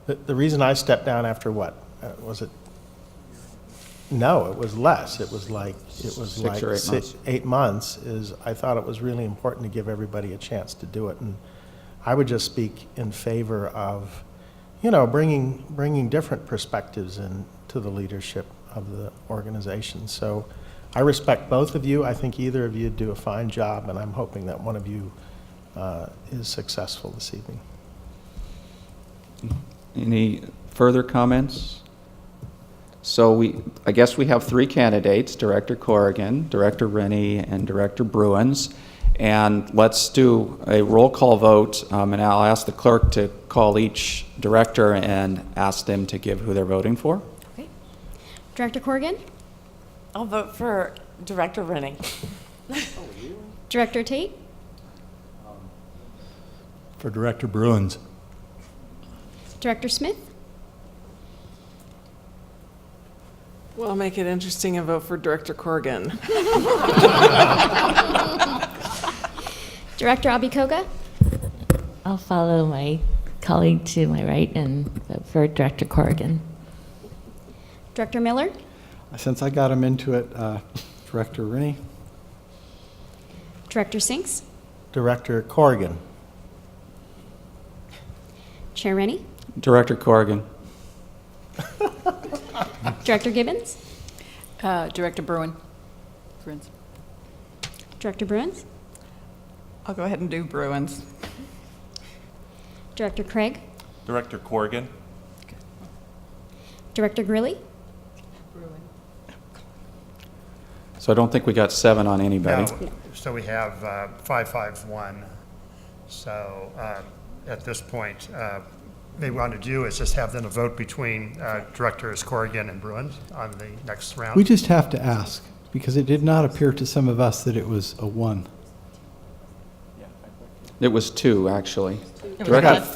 the reason I stepped down after what? Was it? No, it was less. It was like 6 or 8 months. 8 months. Is I thought it was really important to give everybody a chance to do it, and I would just speak in favor of, bringing different perspectives into the leadership of the organization. So I respect both of you. I think either of you do a fine job, and I'm hoping that one of you is successful this evening. Any further comments? So I guess we have 3 candidates, Director Corrigan, Director Rennie, and Director Bruins. And let's do a roll call vote, and I'll ask the clerk to call each director and ask them to give who they're voting for. Okay. Director Corrigan? I'll vote for Director Rennie. Director Tate? For Director Bruins. Director Smith? Well, I'll make it interesting and vote for Director Corrigan. Director Abikoga? I'll follow my colleague to my right and vote for Director Corrigan. Director Miller? Since I got him into it, Director Rennie. Director Sinks? Director Corrigan. Chair Rennie? Director Corrigan. Director Gibbons? Director Bruin. Bruins. Director Bruins, I'll go ahead and do Bruins. Director Craig, Director Corrigan. Director Grilly, So I don't think we got 7 on anybody. No, so we have 551. So at this point, they want to do is just have them a vote between Directors Corrigan and Bruins on the next round. We just have to ask, because it did not appear to some of us that it was a 1. It was 2, actually. was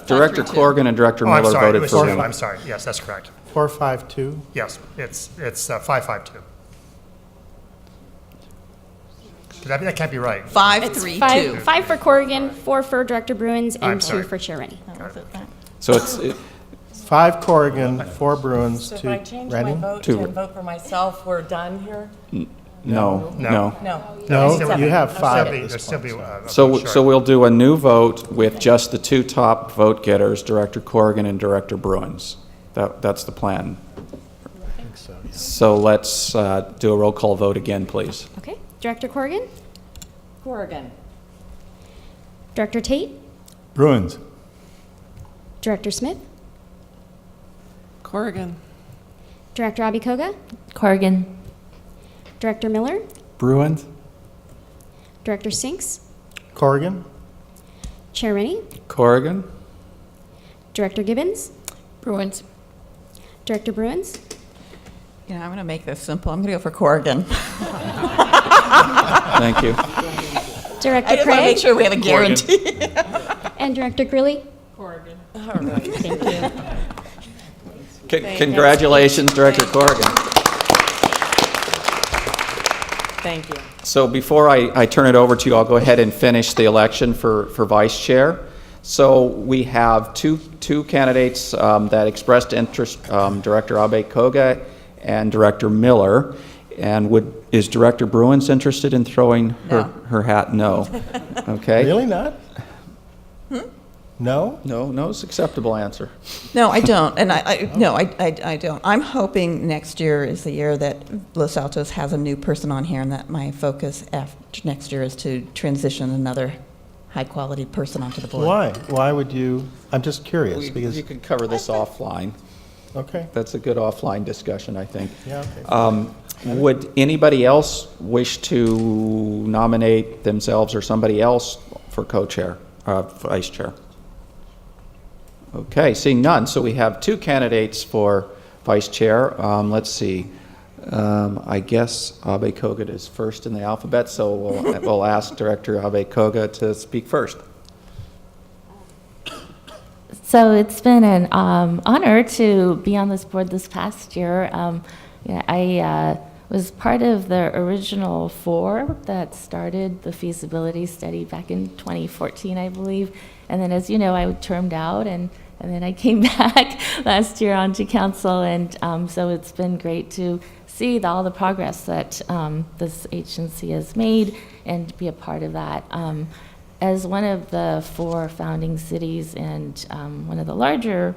Director 5-3-2. Corrigan and Director Oh, I'm Miller sorry, it voted was for 2. him. I'm sorry, yes, that's correct. 452? Yes, it's 552. That can't be right. 5-3-2. 5 for Corrigan, 4 for Director Bruins, I'm and 2 sorry. for Chair Rennie. So it's, 5 Corrigan, 4 Bruins, So if 2 I change my Reading? vote Two. to vote for myself, we're done here? no. No. No, Seven. you have 5 There'll at this still be point. a So, vote so short. we'll do a new vote with just the 2 top vote getters, Director Corrigan and Director Bruins. That's the plan. I think so, yeah. So let's do a roll call vote again, please. Okay. Director Corrigan, Corrigan. Director Tate, Bruins. Director Smith, Corrigan. Director Abikoga, Corrigan. Director Miller, Bruins? Director Sinks, Corrigan? Chair Rennie, Corrigan? Director Gibbons, Bruins. Director Bruins, You know, I'm going to make this simple. I'm going to go for Corrigan. Thank you. Director I just want to make Craig, sure we have a guarantee. and Director Grilly. Corrigan. All right, thank you. Congratulations, Director Corrigan. Thank you. So before I turn it over to you, I'll go ahead and finish the election for vice chair. So we have two candidates that expressed interest, Director Abikoga and Director Miller. And is Director Bruins interested in throwing her hat? No. Okay. Really not? No? No is acceptable answer. No, I don't, and I don't. I'm hoping next year is the year that Los Altos has a new person on here, and that my focus after next year is to transition another high-quality person onto the board. Why? Why would you? I'm just curious, because, You can cover this offline. okay, That's a good offline discussion, I think. yeah, okay. Would anybody else wish to nominate themselves or somebody else for co-chair, vice chair? Okay, seeing none, so we have 2 candidates for vice chair. Let's see. I guess Abikoga is first in the alphabet, so we'll ask Director Abikoga to speak first. So it's been an honor to be on this board this past year. I was part of the original 4 that started the feasibility study back in 2014, I believe. And then, as you know, I termed out, and then I came back last year onto council. And so it's been great to see all the progress that this agency has made and be a part of that. As one of the 4 founding cities and one of the larger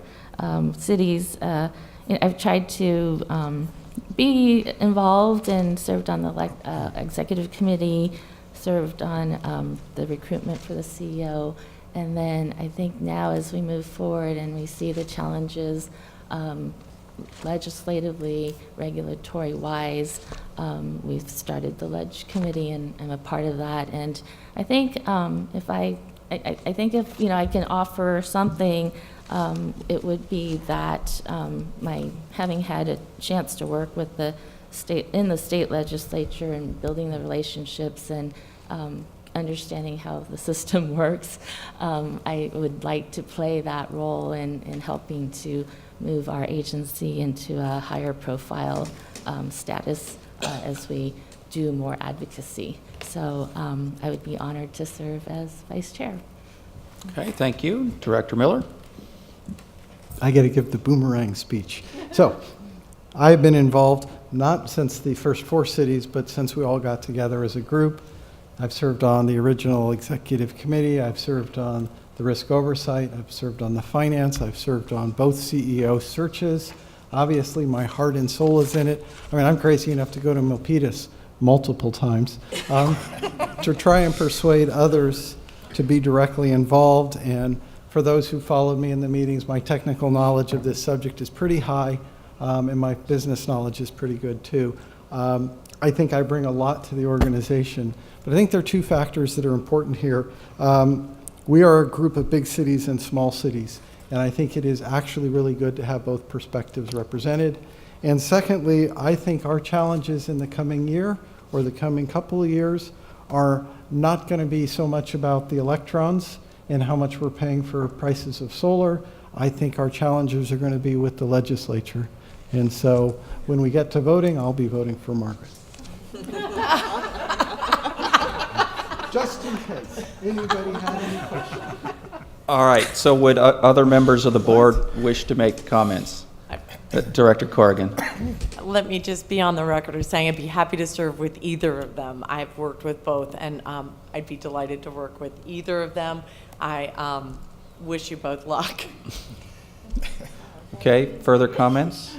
cities, I've tried to be involved and served on the executive committee, served on the recruitment for the CEO, and then I think now as we move forward and we see the challenges legislatively, regulatory-wise, we've started the Ledge Committee, and I'm a part of that. And I think if I think if I can offer something, it would be that my having had a chance to work with the state legislature and building the relationships and understanding how the system works, I would like to play that role in helping to move our agency into a higher profile status as we do more advocacy. So I would be honored to serve as vice chair. Okay, thank you. Director Miller? I got to give the boomerang speech. So I've been involved not since the first 4 cities, but since we all got together as a group. I've served on the original executive committee. I've served on the risk oversight. I've served on the finance. I've served on both CEO searches. Obviously, my heart and soul is in it. I mean, I'm crazy enough to go to Milpitas multiple times, to try and persuade others to be directly involved. And for those who followed me in the meetings, my technical knowledge of this subject is pretty high, and my business knowledge is pretty good too. I think I bring a lot to the organization, but I think there are two factors that are important here. We are a group of big cities and small cities, and I think it is actually really good to have both perspectives represented. And secondly, I think our challenges in the coming year or the coming couple of years are not going to be so much about the electrons and how much we're paying for prices of solar. I think our challenges are going to be with the legislature. And so when we get to voting, I'll be voting for Margaret. Just in case anybody had any questions. All right, so would other members of the board wish to make comments? Director Corrigan. Let me just be on the record of saying I'd be happy to serve with either of them. I've worked with both, and I'd be delighted to work with either of them. I wish you both luck. Okay, further comments?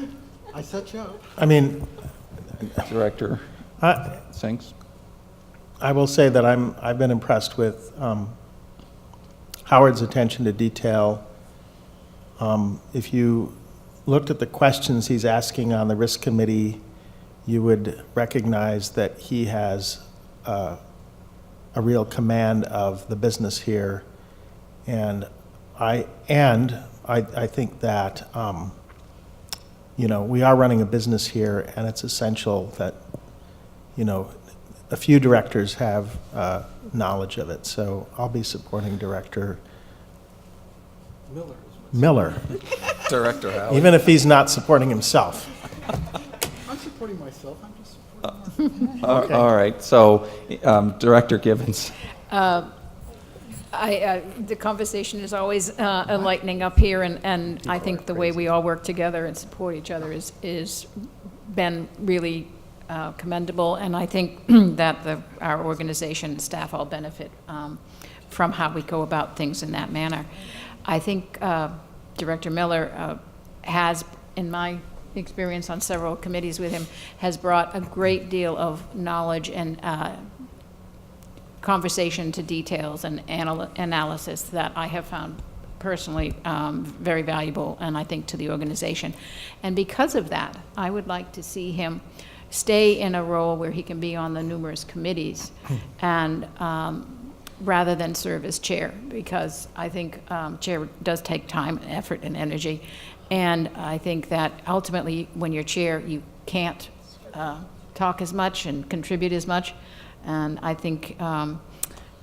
I set you up. I mean, Director Sinks? I will say that I've been impressed with Howard's attention to detail. If you looked at the questions he's asking on the risk committee, you would recognize that he has a real command of the business here. And I think that, we are running a business here, and it's essential that, a few directors have knowledge of it. So I'll be supporting Director Miller. Director Howard. Even if he's not supporting himself. I'm supporting myself. I'm just supporting Okay. All right, so Director Gibbons. The conversation is always enlightening up here, and I think the way we all work together and support each other is been really commendable, and I think that our organization and staff all benefit from how we go about things in that manner. I think Director Miller has, in my experience on several committees with him, has brought a great deal of knowledge and conversation to details and analysis that I have found personally very valuable, and I think to the organization. And because of that, I would like to see him stay in a role where he can be on the numerous committees and rather than serve as chair, because I think chair does take time, effort, and energy. And I think that ultimately, when you're chair, you can't talk as much and contribute as much. And I think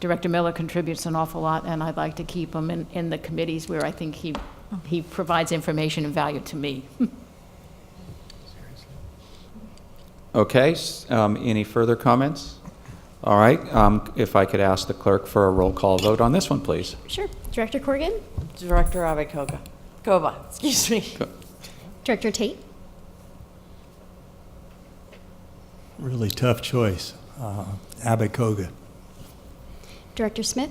Director Miller contributes an awful lot, and I'd like to keep him in the committees where I think he provides information and value to me. Okay, any further comments? All right, if I could ask the clerk for a roll call vote on this one, please. Sure. Director Corrigan? Director Abe Kova, excuse me. Director Tate? Really tough choice. Abakoga. Director Smith?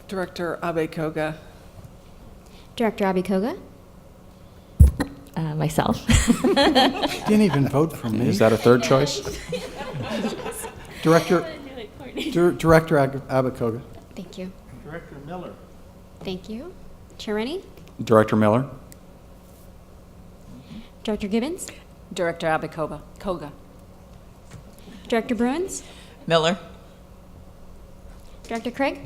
Director Abe Koga. Director Abikoga? Myself. Didn't even vote for me. Is that a third choice? Director Abakoga. Thank you. Director Miller. Thank you. Chair Rennie? Director Miller? Director Gibbons? Director Abikoga. Koga. Director Bruins? Miller. Director Craig?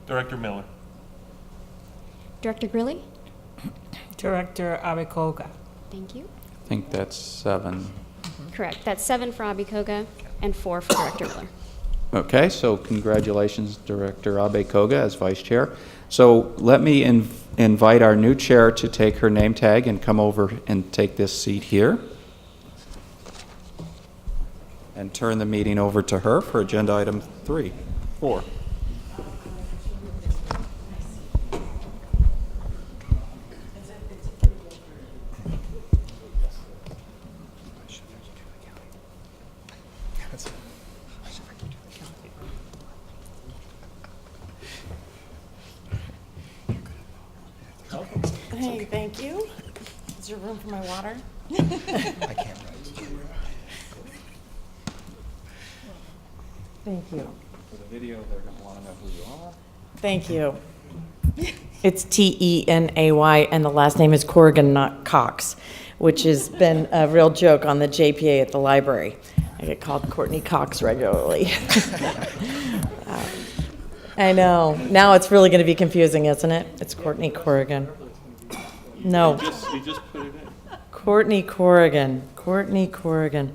Director Miller. Director Grilly? Director Abe Koga. Thank you. I think that's 7. Correct. That's 7 for Abikoga and 4 for Director Miller. Okay, so congratulations, Director Abe-Koga as Vice Chair. So let me invite our new chair to take her name tag and come over and take this seat here. And turn the meeting over to her for agenda item 4. Hey, thank you. Is there room for my water? I can't write. Thank you. For the video, they're going to want to know who you are. Thank you. It's Tenay, and the last name is Corrigan, not Cox, which has been a real joke on the JPA at the library. I get called Courtney Cox regularly. I know. Now it's really going to be confusing, isn't it? It's Courtney Corrigan. No. We just put it in. Courtney Corrigan. Courtney Corrigan.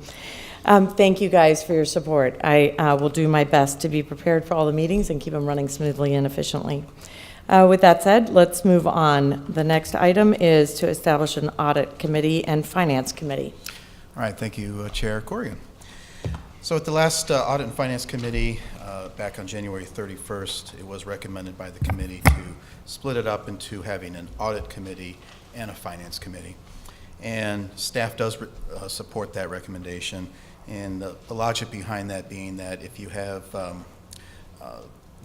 Thank you guys for your support. I will do my best to be prepared for all the meetings and keep them running smoothly and efficiently. With that said, let's move on. The next item is to establish an audit committee and finance committee. All right, thank you, Chair Corrigan. So at the last Audit and Finance Committee, back on January 31st, it was recommended by the committee to split it up into having an audit committee and a finance committee. And staff does support that recommendation. And the logic behind that being that if you have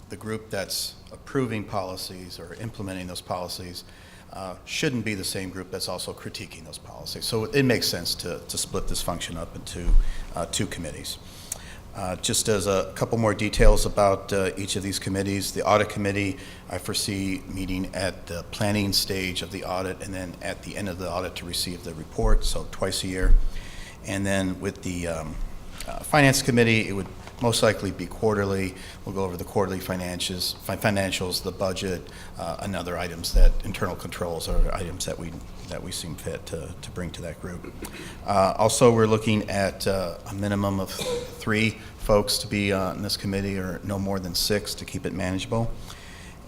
the group that's approving policies or implementing those policies shouldn't be the same group that's also critiquing those policies. So it makes sense to split this function up into two committees. Just as a couple more details about each of these committees, the audit committee, I foresee meeting at the planning stage of the audit and then at the end of the audit to receive the report, so twice a year. And then with the finance committee, it would most likely be quarterly. We'll go over the quarterly financials, the budget, and other items that internal controls are items that we seem fit to bring to that group. Also, we're looking at a minimum of 3 folks to be on this committee, or no more than 6 to keep it manageable.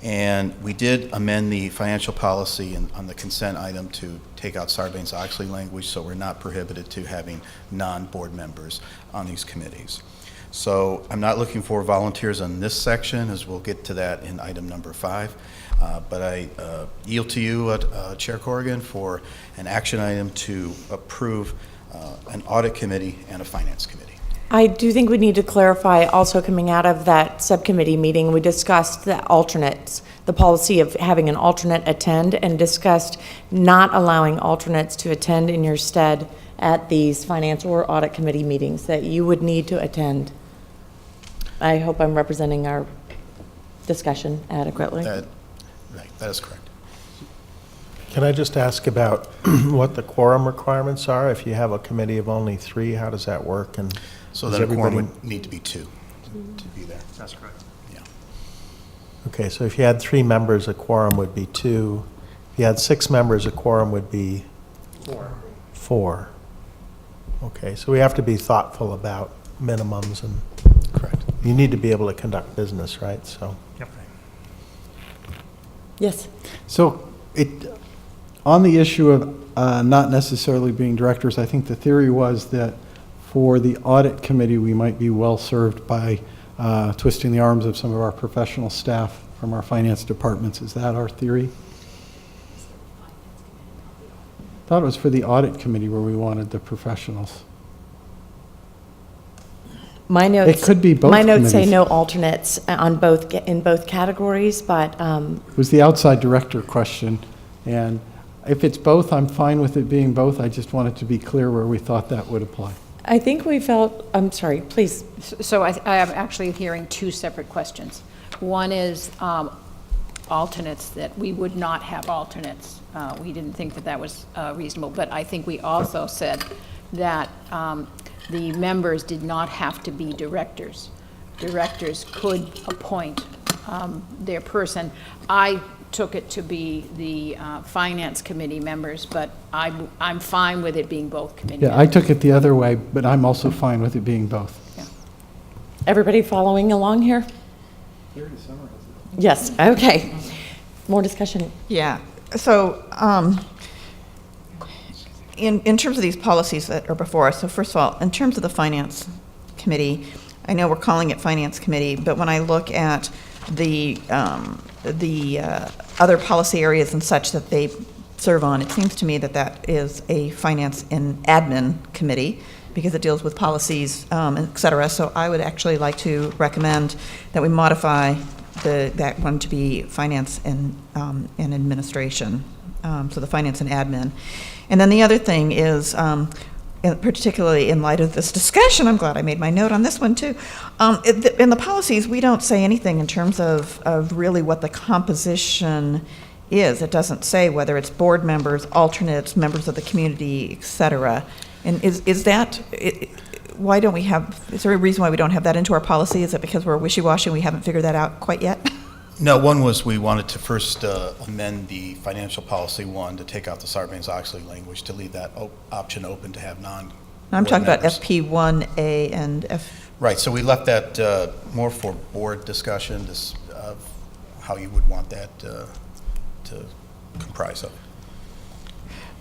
And we did amend the financial policy on the consent item to take out Sarbanes-Oxley language, so we're not prohibited to having non-board members on these committees. So I'm not looking for volunteers on this section, as we'll get to that in item number 5. But I yield to you, Chair Corrigan, for an action item to approve an audit committee and a finance committee. I do think we need to clarify, also coming out of that subcommittee meeting, we discussed the alternates, the policy of having an alternate attend, and discussed not allowing alternates to attend in your stead at these finance or audit committee meetings that you would need to attend. I hope I'm representing our discussion adequately. Right, that is correct. Can I just ask about what the quorum requirements are? If you have a committee of only 3, how does that work? And so then a quorum would need to be 2 to be there. That's correct. Yeah. Okay, so if you had 3 members, a quorum would be 2. If you had 6 members, a quorum would be 4. Okay, so we have to be thoughtful about minimums, and correct. You need to be able to conduct business, right? So. Yep. Yes. So on the issue of not necessarily being directors, I think the theory was that for the audit committee, we might be well served by twisting the arms of some of our professional staff from our finance departments. Is that our theory? I thought it was for the audit committee where we wanted the professionals. My notes, It could be both my notes say committees. no alternates in both categories, but It was the outside director question, and if it's both, I'm fine with it being both. I just wanted to be clear where we thought that would apply. I think we felt, I'm sorry, please. So I am actually hearing 2 separate questions. One is alternates, that we would not have alternates. We didn't think that that was reasonable, but I think we also said that the members did not have to be directors. Directors could appoint their person. I took it to be the finance committee members, but I'm fine with it being both committee Yeah, I members. took it the other way, but I'm also fine with it being both. Everybody following along here? Yes, okay. More discussion. Yeah, so in terms of these policies that are before us, so first of all, in terms of the finance committee, I know we're calling it finance committee, but when I look at the other policy areas and such that they serve on, it seems to me that that is a finance and admin committee because it deals with policies, et cetera. So I would actually like to recommend that we modify that one to be finance and administration, so the finance and admin. And then the other thing is and particularly in light of this discussion, I'm glad I made my note on this one too. In the policies, we don't say anything in terms of really what the composition is. It doesn't say whether it's board members, alternates, members of the community, et cetera. And is that, why don't we have, is there a reason why we don't have that into our policy? Is it because we're wishy-washy and we haven't figured that out quite yet? No, one was we wanted to first amend the financial policy one to take out the Sarbanes-Oxley language, to leave that option open to have non. I'm talking about FP1A and F. Right, so we left that more for board discussion, of how you would want that to comprise of.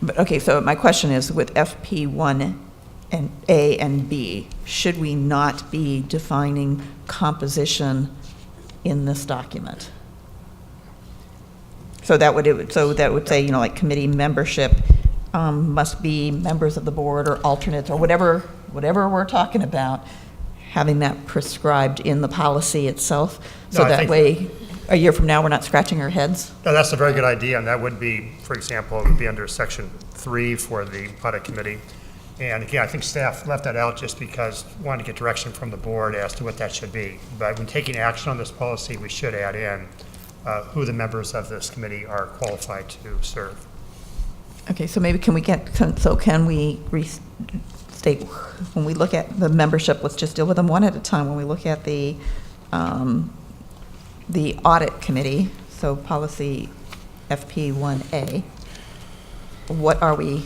But, okay, so my question is, with FP1 and A and B, should we not be defining composition in this document? So that would say, like committee membership must be members of the board or alternates or whatever we're talking about, having that prescribed in the policy itself. So No, I that think way, a year from now, we're not scratching our heads. No, that's a very good idea, and that would be, for example, it would be under section 3 for the audit committee. And again, I think staff left that out just because we wanted to get direction from the board as to what that should be. But when taking action on this policy, we should add in who the members of this committee are qualified to serve. Okay, so maybe can we restate, when we look at the membership, let's just deal with them one at a time. When we look at the audit committee, so policy FP1A, what are we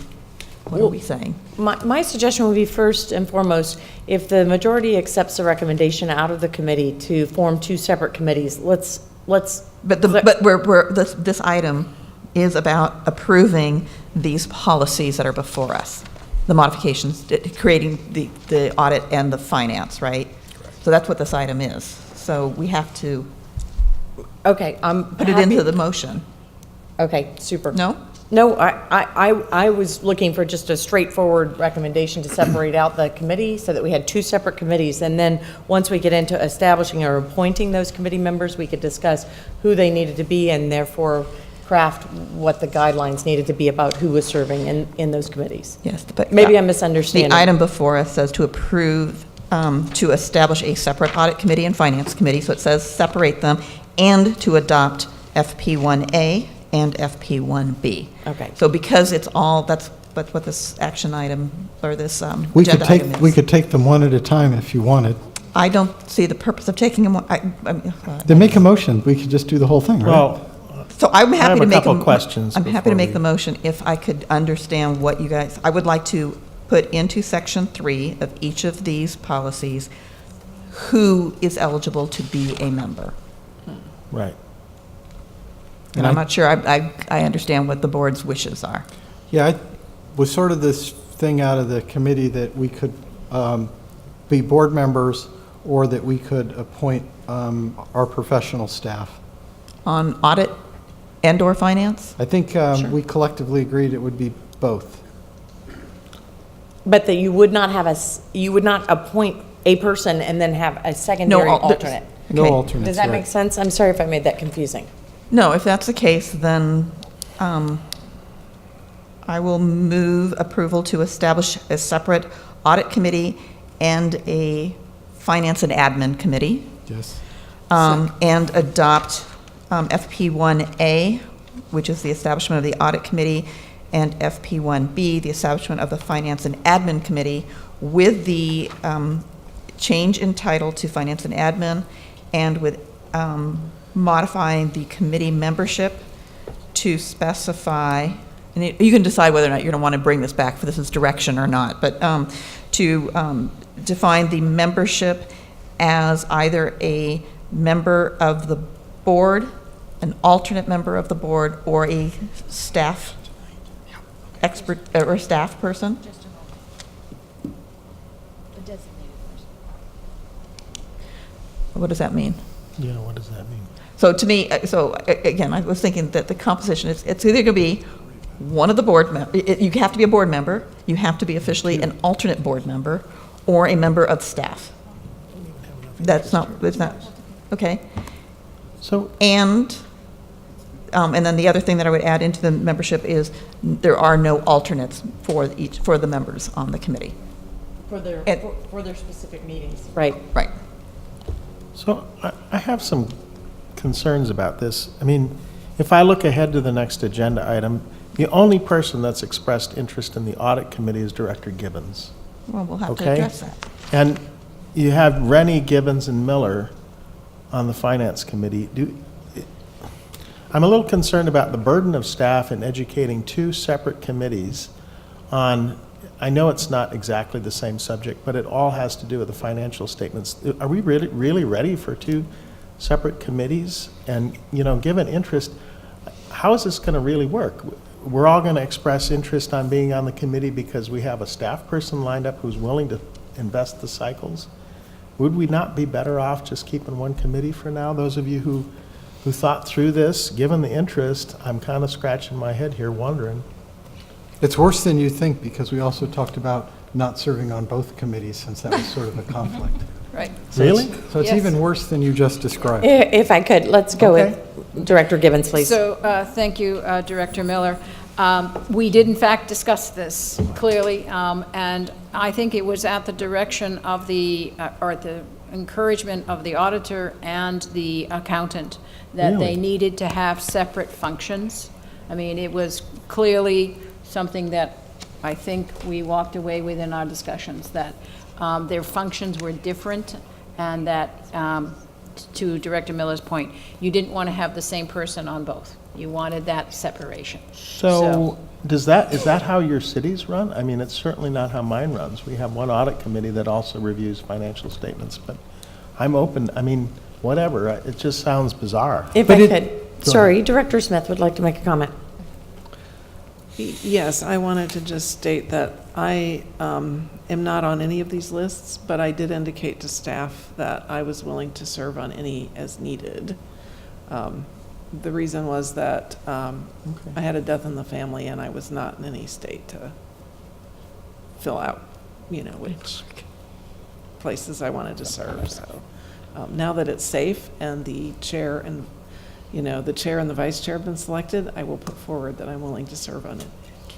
saying? My suggestion would be, first and foremost, if the majority accepts the recommendation out of the committee to form 2 separate committees, let's. But this item is about approving these policies that are before us, the modifications, creating the audit and the finance, right? Correct. So that's what this item is. So we have to. Okay, put it into the motion. Okay, super. No? No, I was looking for just a straightforward recommendation to separate out the committee so that we had 2 separate committees. And then once we get into establishing or appointing those committee members, we could discuss who they needed to be and therefore craft what the guidelines needed to be about who was serving in those committees. Yes, but maybe I'm misunderstanding. The item before us says to approve, to establish a separate audit committee and finance committee. So it says separate them, and to adopt FP1A and FP1B. Okay. So because it's all, that's what this action item, or this We agenda item is. we could take them one at a time if you wanted. I don't see the purpose of taking them, Then make a motion. We could just do the whole thing, right? Well, so I'm happy to make I have a couple questions. I'm happy to before make we- the motion if I could understand what you guys, I would like to put into section 3 of each of these policies who is eligible to be a member. Right. And I'm not sure I understand what the board's wishes are. Yeah, I was sort of this thing out of the committee that we could be board members or that we could appoint our professional staff. On audit and/or finance? I think we collectively agreed it would be both. But that you would not appoint a person and then have a secondary alternate. No alternates. Does that right. make sense? I'm sorry if I made that confusing. No, if that's the case, then I will move approval to establish a separate audit committee and a finance and admin committee. Yes. And adopt FP1A, which is the establishment of the audit committee, and FP1B, the establishment of the finance and admin committee, with the change in title to finance and admin, and with modifying the committee membership to specify, and you can decide whether or not you're going to want to bring this back for this as direction or not, but to define the membership as either a member of the board, an alternate member of the board, or a staff expert or staff person. What does that mean? Yeah, what does that mean? So to me, again, I was thinking that the composition it's either going to be one of the board members. You have to be a board member. You have to be officially an alternate board member, or a member of staff. It's not okay. So and and then the other thing that I would add into the membership is there are no alternates for the members on the committee. For their, And- for their specific meetings. Right. Right. So I have some concerns about this. I mean, if I look ahead to the next agenda item, the only person that's expressed interest in the audit committee is Director Gibbons. Well, we'll have to Okay? address that. And you have Rennie, Gibbons, and Miller on the finance committee. I'm a little concerned about the burden of staff in educating two separate committees on, I know it's not exactly the same subject, but it all has to do with the financial statements. Are we really ready for two separate committees? And, given interest, how is this going to really work? We're all going to express interest on being on the committee because we have a staff person lined up who's willing to invest the cycles. Would we not be better off just keeping one committee for now? Those of you who thought through this, given the interest, I'm kind of scratching my head here wondering. It's worse than you think, because we also talked about not serving on both committees, since that was sort of a conflict. Right. Really? So it's Yes. even worse than you just described. If I could, let's go Okay. with Director Gibbons, please. So, thank you, Director Miller. We did in fact discuss this clearly, and I think it was at the direction of or at the encouragement of the auditor and the accountant that they Really? needed to have separate functions. I mean, it was clearly something that I think we walked away with in our discussions, that their functions were different, and that, to Director Miller's point, you didn't want to have the same person on both. You wanted that separation. So is that how your cities run? I mean, it's certainly not how mine runs. We have one audit committee that also reviews financial statements, but I'm open, I mean, whatever. It just sounds bizarre. If I could, sorry, Director Smith would like to make a comment. Yes, I wanted to just state that I am not on any of these lists, but I did indicate to staff that I was willing to serve on any as needed. The reason was that I had a death in the family and I was not in any state to fill out, which places I wanted to serve. So now that it's safe and the chair and the chair and the vice chair have been selected, I will put forward that I'm willing to serve on it.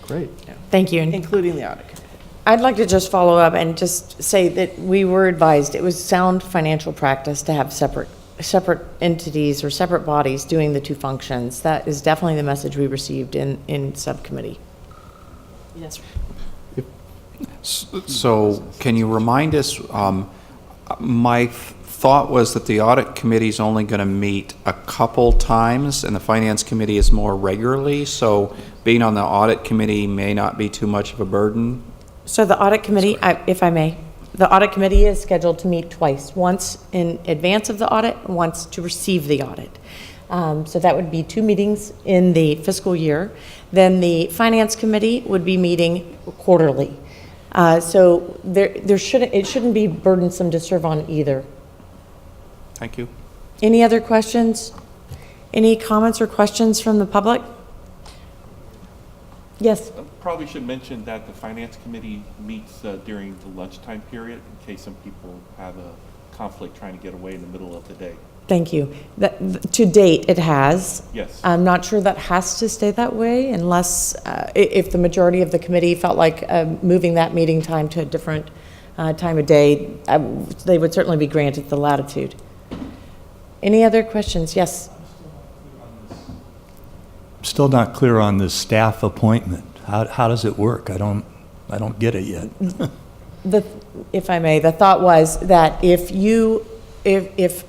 Great. Thank you. Including the audit committee. I'd like to just follow up and just say that we were advised, it was sound financial practice to have separate entities or separate bodies doing the two functions. That is definitely the message we received in subcommittee. Yes. So can you remind us, my thought was that the audit committee is only going to meet a couple times and the finance committee is more regularly, so being on the audit committee may not be too much of a burden? So the audit committee, if I may, the audit committee is scheduled to meet twice, once in advance of the audit, and once to receive the audit. So that would be 2 meetings in the fiscal year. Then the finance committee would be meeting quarterly. So it shouldn't be burdensome to serve on either. Thank you. Any other questions? Any comments or questions from the public? Yes. Probably should mention that the finance committee meets during the lunchtime period in case some people have a conflict trying to get away in the middle of the day. Thank you. To date, it has. Yes. I'm not sure that has to stay that way unless, if the majority of the committee felt like moving that meeting time to a different time of day, they would certainly be granted the latitude. Any other questions? Yes. Still not clear on the staff appointment. How does it work? I don't get it yet. If I may, the thought was that if,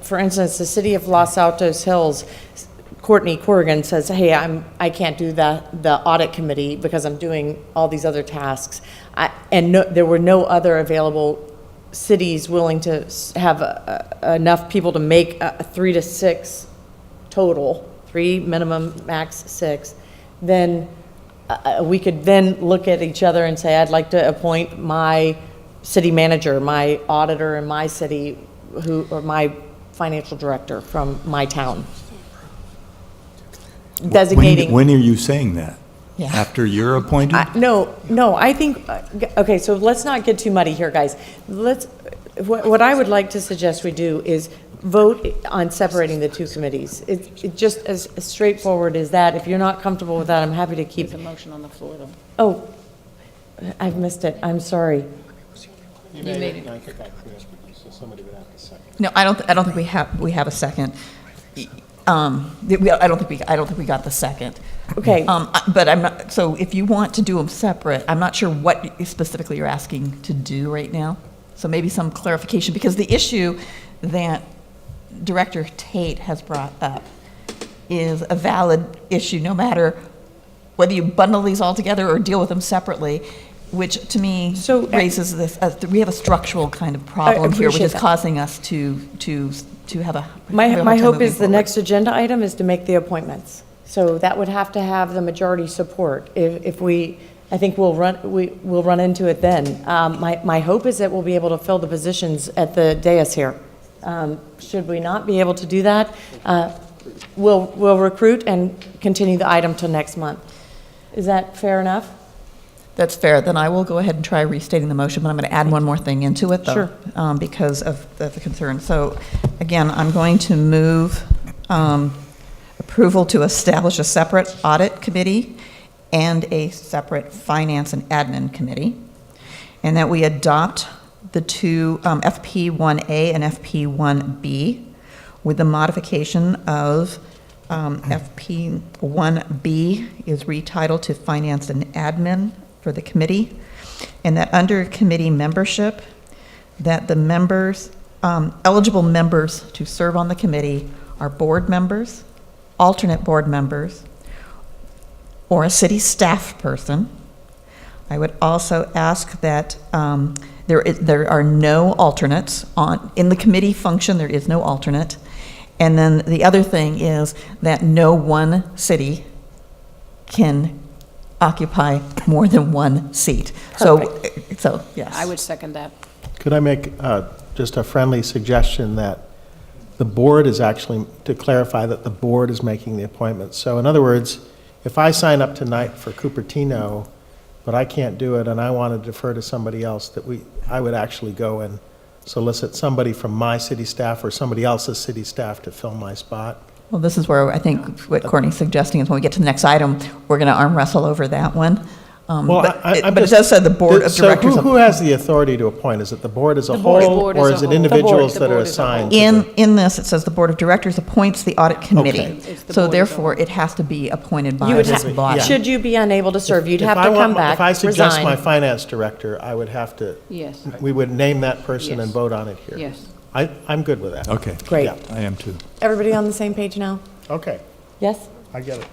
for instance, the city of Los Altos Hills, Courtney Corrigan says, hey, I can't do the audit committee because I'm doing all these other tasks, there were no other available cities willing to have enough people to make a 3 to 6 total, 3 minimum, max 6, then we could then look at each other and say, I'd like to appoint my city manager, my auditor in my city, or my financial director from my town. Designating. When are you saying that? Yeah. After you're appointed? No, I think, okay, so let's not get too muddy here, guys. What I would like to suggest we do is vote on separating the two committees. It just as straightforward as that. If you're not comfortable with that, I'm happy to keep. There's a motion on the floor, though. Oh, I've missed it. I'm sorry. You made it. I think I could, so somebody would have to second. No, I don't think we have a second. I don't think we got the second. Okay. But I'm not, so if you want to do them separate, I'm not sure what specifically you're asking to do right now. So maybe some clarification, because the issue that Director Tate has brought up is a valid issue, no matter whether you bundle these all together or deal with them separately, which to me raises this, we have a structural kind of problem here, which is causing us to have a. My hope is the next agenda item is to make the appointments. So that would have to have the majority support. If we, I think we'll run into it then. My hope is that we'll be able to fill the positions at the dais here. Should we not be able to do that, we'll recruit and continue the item till next month. Is that fair enough? That's fair. Then I will go ahead and try restating the motion, but I'm going to add one more thing into it, though, because of the concern. So, again, I'm going to move approval to establish a separate audit committee and a separate finance and admin committee, and that we adopt the two FP1A and FP1B with the modification of FP1B is retitled to finance and admin for the committee, and that under committee membership, that the members, eligible members to serve on the committee are board members, alternate board members, or a city staff person. I would also ask that there are no alternates in the committee function. There is no alternate. And then the other thing is that no one city can occupy more than one seat. So yes. I would second that. Could I make just a friendly suggestion that the board is actually, to clarify that the board is making the appointment. So in other words, if I sign up tonight for Cupertino, but I can't do it and I want to defer to somebody else, I would actually go and solicit somebody from my city staff or somebody else's city staff to fill my spot. Well, this is where I think what Courtney's suggesting is when we get to the next item, we're going to arm wrestle over that one. But it does say the board of directors. So who has the authority to appoint? Is it the board as a whole, or is it individuals that are assigned? In this, it says the board of directors appoints the audit committee. So therefore, it has to be appointed by this body. Should you be unable to serve, you'd have to come back, If I suggest resign. my finance director, I would have to. Yes. We would name that person and vote on it here. Yes. I'm good with that. Okay. Great. Yeah. I am too. Everybody on the same page now? Okay, Yes? I get it.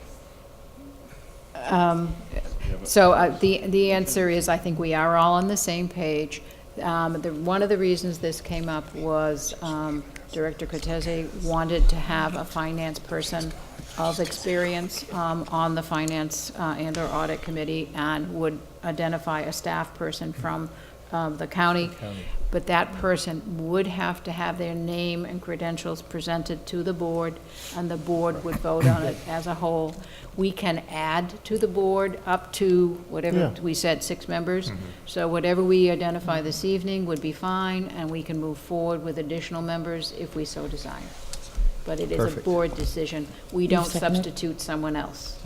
So the answer is, I think we are all on the same page. One of the reasons this came up was Director Cortese wanted to have a finance person of experience on the finance and or audit committee, and would identify a staff person from the county. But that person would have to have their name and credentials presented to the board, and the board would vote on it as a whole. We can add to the board up to whatever we said, 6 members. So whatever we identify this evening would be fine, and we can move forward with additional members if we so desire. But it is a board decision. We don't substitute someone else.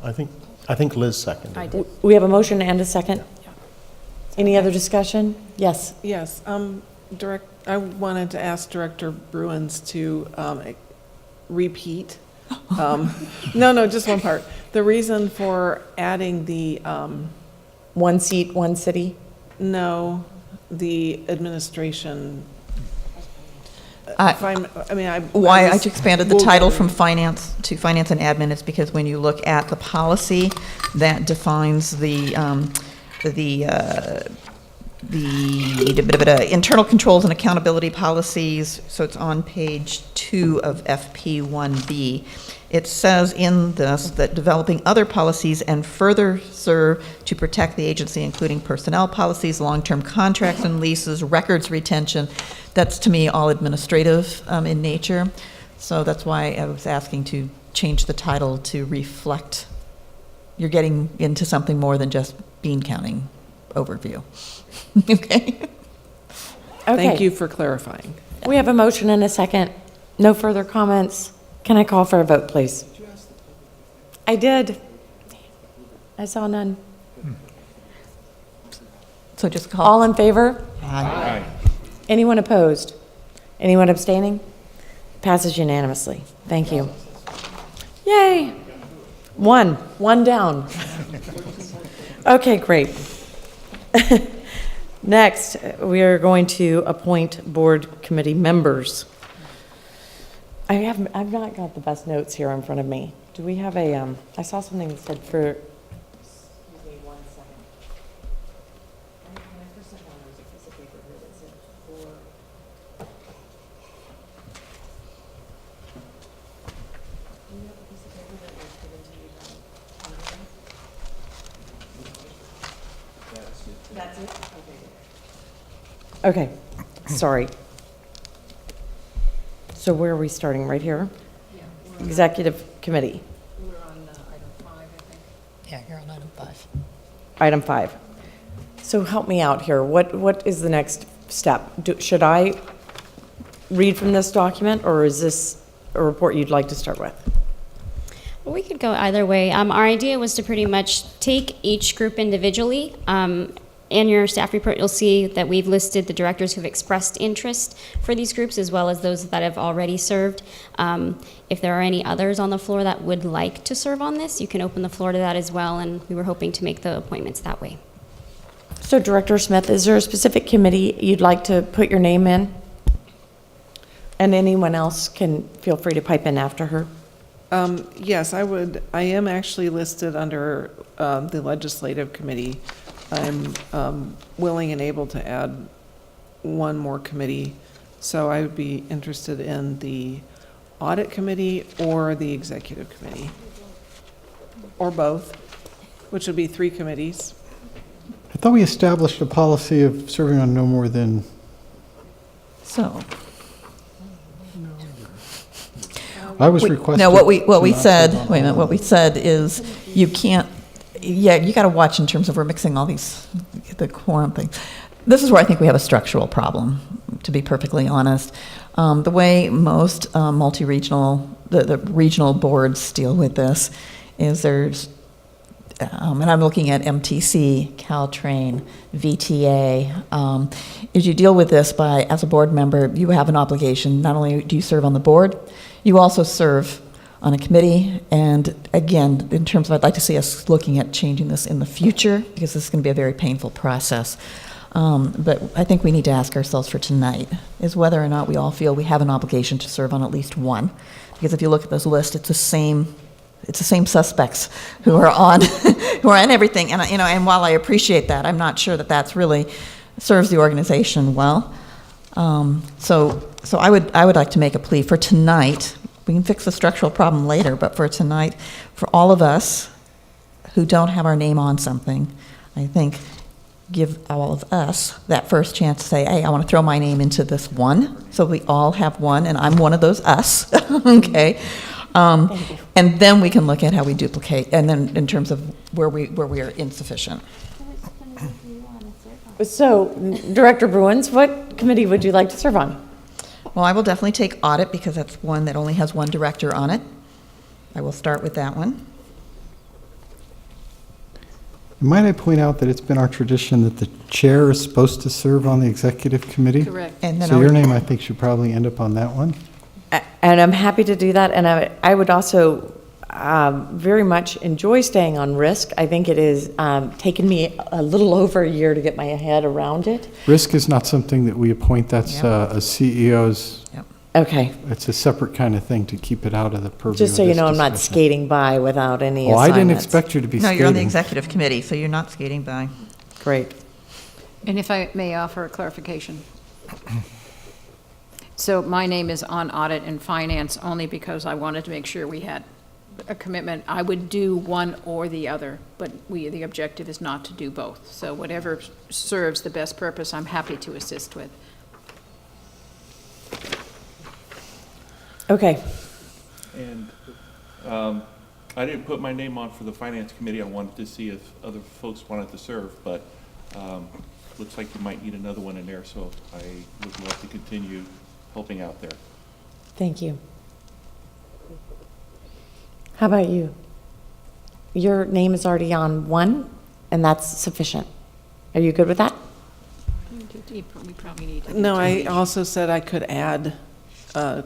I think Liz seconded. I did. We have a motion and a second. Any other discussion? Yes. Yes, I wanted to ask Director Bruins to repeat. No, just one part. The reason for adding the. One seat, one city? No, the administration. Why I expanded the title from finance to finance and admin is because when you look at the policy that defines the internal controls and accountability policies, so it's on page 2 of FP1B. It says in this that developing other policies and further serve to protect the agency, including personnel policies, long-term contracts and leases, records retention. That's, to me, all administrative in nature. So that's why I was asking to change the title to reflect you're getting into something more than just bean counting overview. Okay. Thank you for clarifying. We have a motion and a second. No further comments. Can I call for a vote, please? I did. I saw none. So just call. All in favor? Aye. Anyone opposed? Anyone abstaining? Passes unanimously. Thank you. Yay. One down. Okay, great. Next, we are going to appoint board committee members. I've not got the best notes here in front of me. Do we have a, I saw something that said for, excuse me 1 second. When I first sat down, there was a piece of paper here that said for. Do you have a piece of paper that was given to you by? That's it? Okay. Okay, sorry. So where are we starting, right here? Yeah. Executive committee. We're on item 5, I think. Yeah, you're on item 5. Item 5. So help me out here. What is the next step? Should I read from this document, or is this a report you'd like to start with? Well, we could go either way. Our idea was to pretty much take each group individually. In your staff report, you'll see that we've listed the directors who've expressed interest for these groups, as well as those that have already served. If there are any others on the floor that would like to serve on this, you can open the floor to that as well, and we were hoping to make the appointments that way. So Director Smith, is there a specific committee you'd like to put your name in? And anyone else can feel free to pipe in after her. Yes, I would. I am actually listed under the legislative committee. I'm willing and able to add one more committee, so I would be interested in the audit committee or the executive committee, or both, which would be 3 committees. I thought we established a policy of serving on no more than. So. I was requested. No, what we to not said, serve on wait a minute, all what of we them. said is you can't, yeah, you got to watch in terms of we're mixing all these, the quorum thing. This is where I think we have a structural problem, to be perfectly honest. The way most multi-regional, the regional boards deal with this is there's, and I'm looking at MTC, Caltrain, VTA, is you deal with this by, as a board member, you have an obligation. Not only do you serve on the board, you also serve on a committee. And again, in terms of, I'd like to see us looking at changing this in the future, because this is going to be a very painful process. But I think we need to ask ourselves for tonight is whether or not we all feel we have an obligation to serve on at least one. Because if you look at this list, it's the same suspects who are on, who are in everything. And, you know, and while I appreciate that, I'm not sure that that's really serves the organization well. So I would like to make a plea for tonight. We can fix the structural problem later, but for tonight, for all of us who don't have our name on something, I think give all of us that first chance to say, hey, I want to throw my name into this one, so we all have one, and I'm one of those us, okay? And then we can look at how we duplicate, and then in terms of where we are insufficient. So, Director Bruins, what committee would you like to serve on? Well, I will definitely take audit, because that's one that only has one director on it. I will start with that one. Might I point out that it's been our tradition that the chair is supposed to serve on the executive committee? Correct. And then So your name, I think, should probably end up on that one. And I'm happy to do that, and I would also very much enjoy staying on risk. I think it is taken me a little over a year to get my head around it. Risk is not something that we appoint. That's a CEO's. Yep. Okay. It's a separate kind of thing to keep it out of the purview. Just so of you this know, I'm not discussion. skating by without any Oh, I assignments. didn't expect you to be No, skating. you're on the executive committee, so you're not skating by. Great. And if I may offer a clarification. So my name is on audit and finance only because I wanted to make sure we had a commitment. I would do one or the other, but the objective is not to do both. So whatever serves the best purpose, I'm happy to assist with. Okay. And I didn't put my name on for the finance committee. I wanted to see if other folks wanted to serve, but looks like you might need another one in there, so I would love to continue helping out there. Thank you. How about you? Your name is already on one, and that's sufficient. Are you good with that? We probably need to. No, I also said I could add a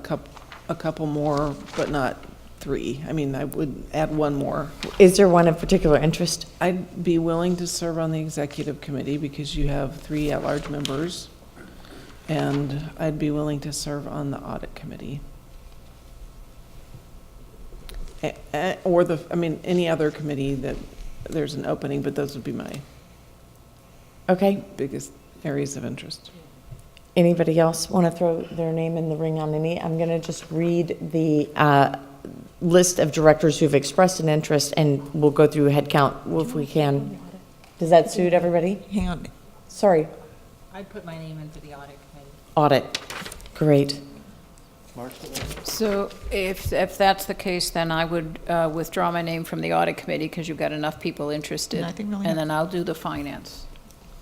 couple more, but not 3. I mean, I would add one more. Is there one of particular interest? I'd be willing to serve on the executive committee because you have 3 at-large members. And I'd be willing to serve on the audit committee. Or any other committee that there's an opening, but those would be my biggest areas of interest. Anybody else want to throw their name in the ring on any? I'm going to just read the list of directors who've expressed an interest, and we'll go through head count if we can. Does that suit everybody? Hang on. Sorry. I'd put my name in for the audit committee. Audit. Great. So if that's the case, then I would withdraw my name from the audit committee because you've got enough people interested. And I think we only And have- then I'll do the finance.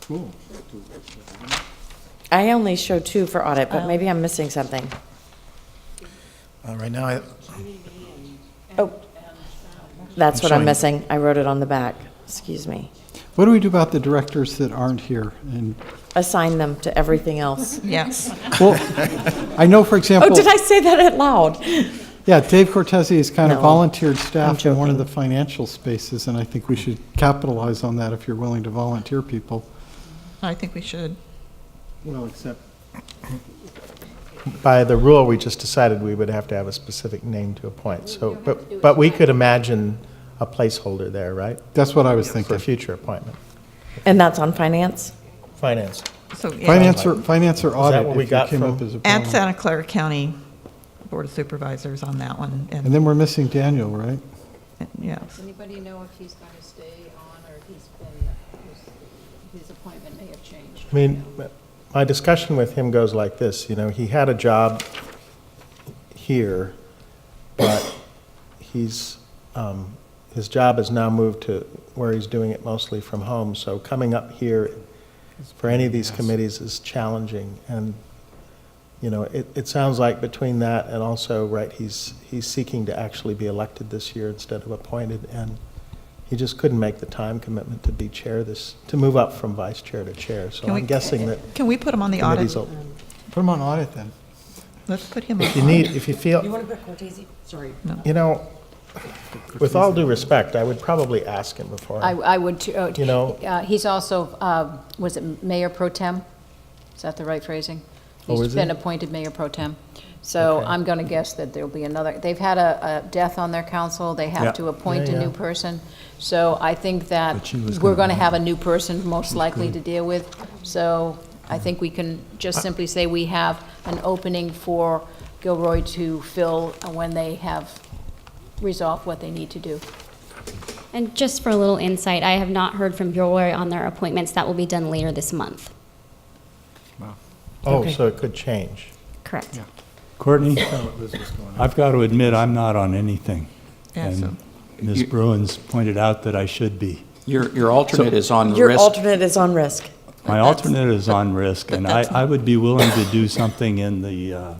Cool. I only show 2 for audit, but maybe I'm missing something. Right now, Oh, that's I'm what I'm showing- missing. I wrote it on the back. Excuse me. What do we do about the directors that aren't here? And, Assign them to everything else. Yes. well, I know, for example. Oh, did I say that out loud? Yeah, Dave Cortese has kind of No, volunteered staff I'm in one of joking. the financial spaces, and I think we should capitalize on that if you're willing to volunteer people. I think we should. Well, except by the rule, we just decided we would have to have a specific name to appoint. So, but we could imagine a placeholder there, right? That's what I was For thinking. future appointment. And that's on finance? Finance. So, yeah. Finance or audit, what we if you got came from- up as a Add problem. Santa Clara County Board of Supervisors on that one. And then we're missing Daniel, right? Yes. Does anybody know if he's going to stay on or if his appointment may have changed? I mean, my discussion with him goes like this, he had a job here, but his job has now moved to where he's doing it mostly from home, so coming up here for any of these committees is challenging, and, it sounds like between that and also, right, he's seeking to actually be elected this year instead of appointed, and he just couldn't make the time commitment to be chair to move up from vice chair to chair, so Can we- I'm guessing that. Can we put him on the audit? committees will- Put him on audit then. Let's put him on. If you feel, want to put Cortese? Sorry. with all due respect, I would probably ask him before. I would, too. He's also, was it Mayor Pro Tem? Is that the right phrasing? Oh, He's is been he? appointed Mayor Pro Tem. So Okay. I'm going to guess that there'll be another, they've had a death on their council, they Yeah. have to appoint Yeah, a new yeah. person. So I think that But she was we're gonna going to run. have a new person most likely to deal with. So I think we can just simply say we have an opening for Gilroy to fill when they have resolved what they need to do. And just for a little insight, I have not heard from Gilroy on their appointments. That will be done later this month. Oh, Okay. so it could change. Correct. Courtney, I've got to admit, I'm not on anything. Yeah, so- And Ms. Bruins pointed out that I should be. Your alternate is on Your risk. alternate is on risk. My alternate is on risk, and I would be willing to do something in the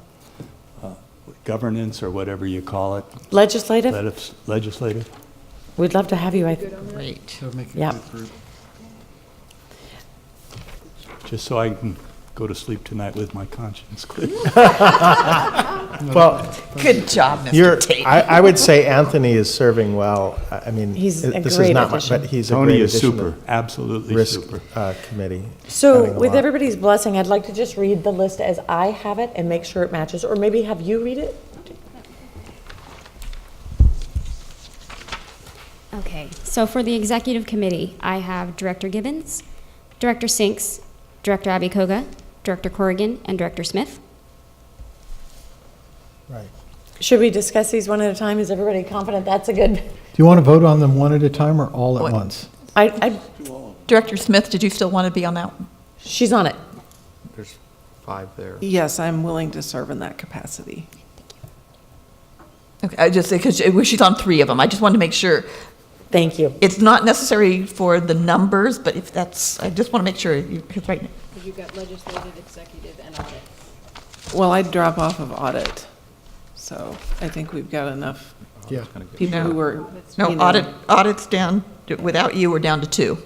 governance or whatever you call it. Legislative? Legislative. We'd love to have you. Great. Yeah. Just so I can go to sleep tonight with my conscience clear. Well, Good job, Mr. Tate. I would say Anthony is serving well. I mean, He's a this is great not much, addition. but he's a Tony great is addition to super, absolutely Risk super. Committee. So Having a with lot. everybody's blessing, I'd like to just read the list as I have it and make sure it matches, or maybe have you read it? Okay, so for the executive committee, I have Director Gibbons, Director Sinks, Director Abby Koga, Director Corrigan, and Director Smith. Right. Should we discuss these one at a time? Is everybody confident that's a good? Do you want to vote on them one at a time or all at What? once? Director Smith, did you still want to be on that one? She's on it. There's 5 there. Yes, I'm willing to serve in that capacity. Okay, I just, because she's on 3 of them, I just wanted to make sure. Thank you. It's not necessary for the numbers, but if that's, I just want to make sure, because right now, You've got legislative, executive, and audit. Well, I'd drop off of audit. So I think we've got enough Yeah. people who were, No, you know, audit's down, without you, we're down to 2.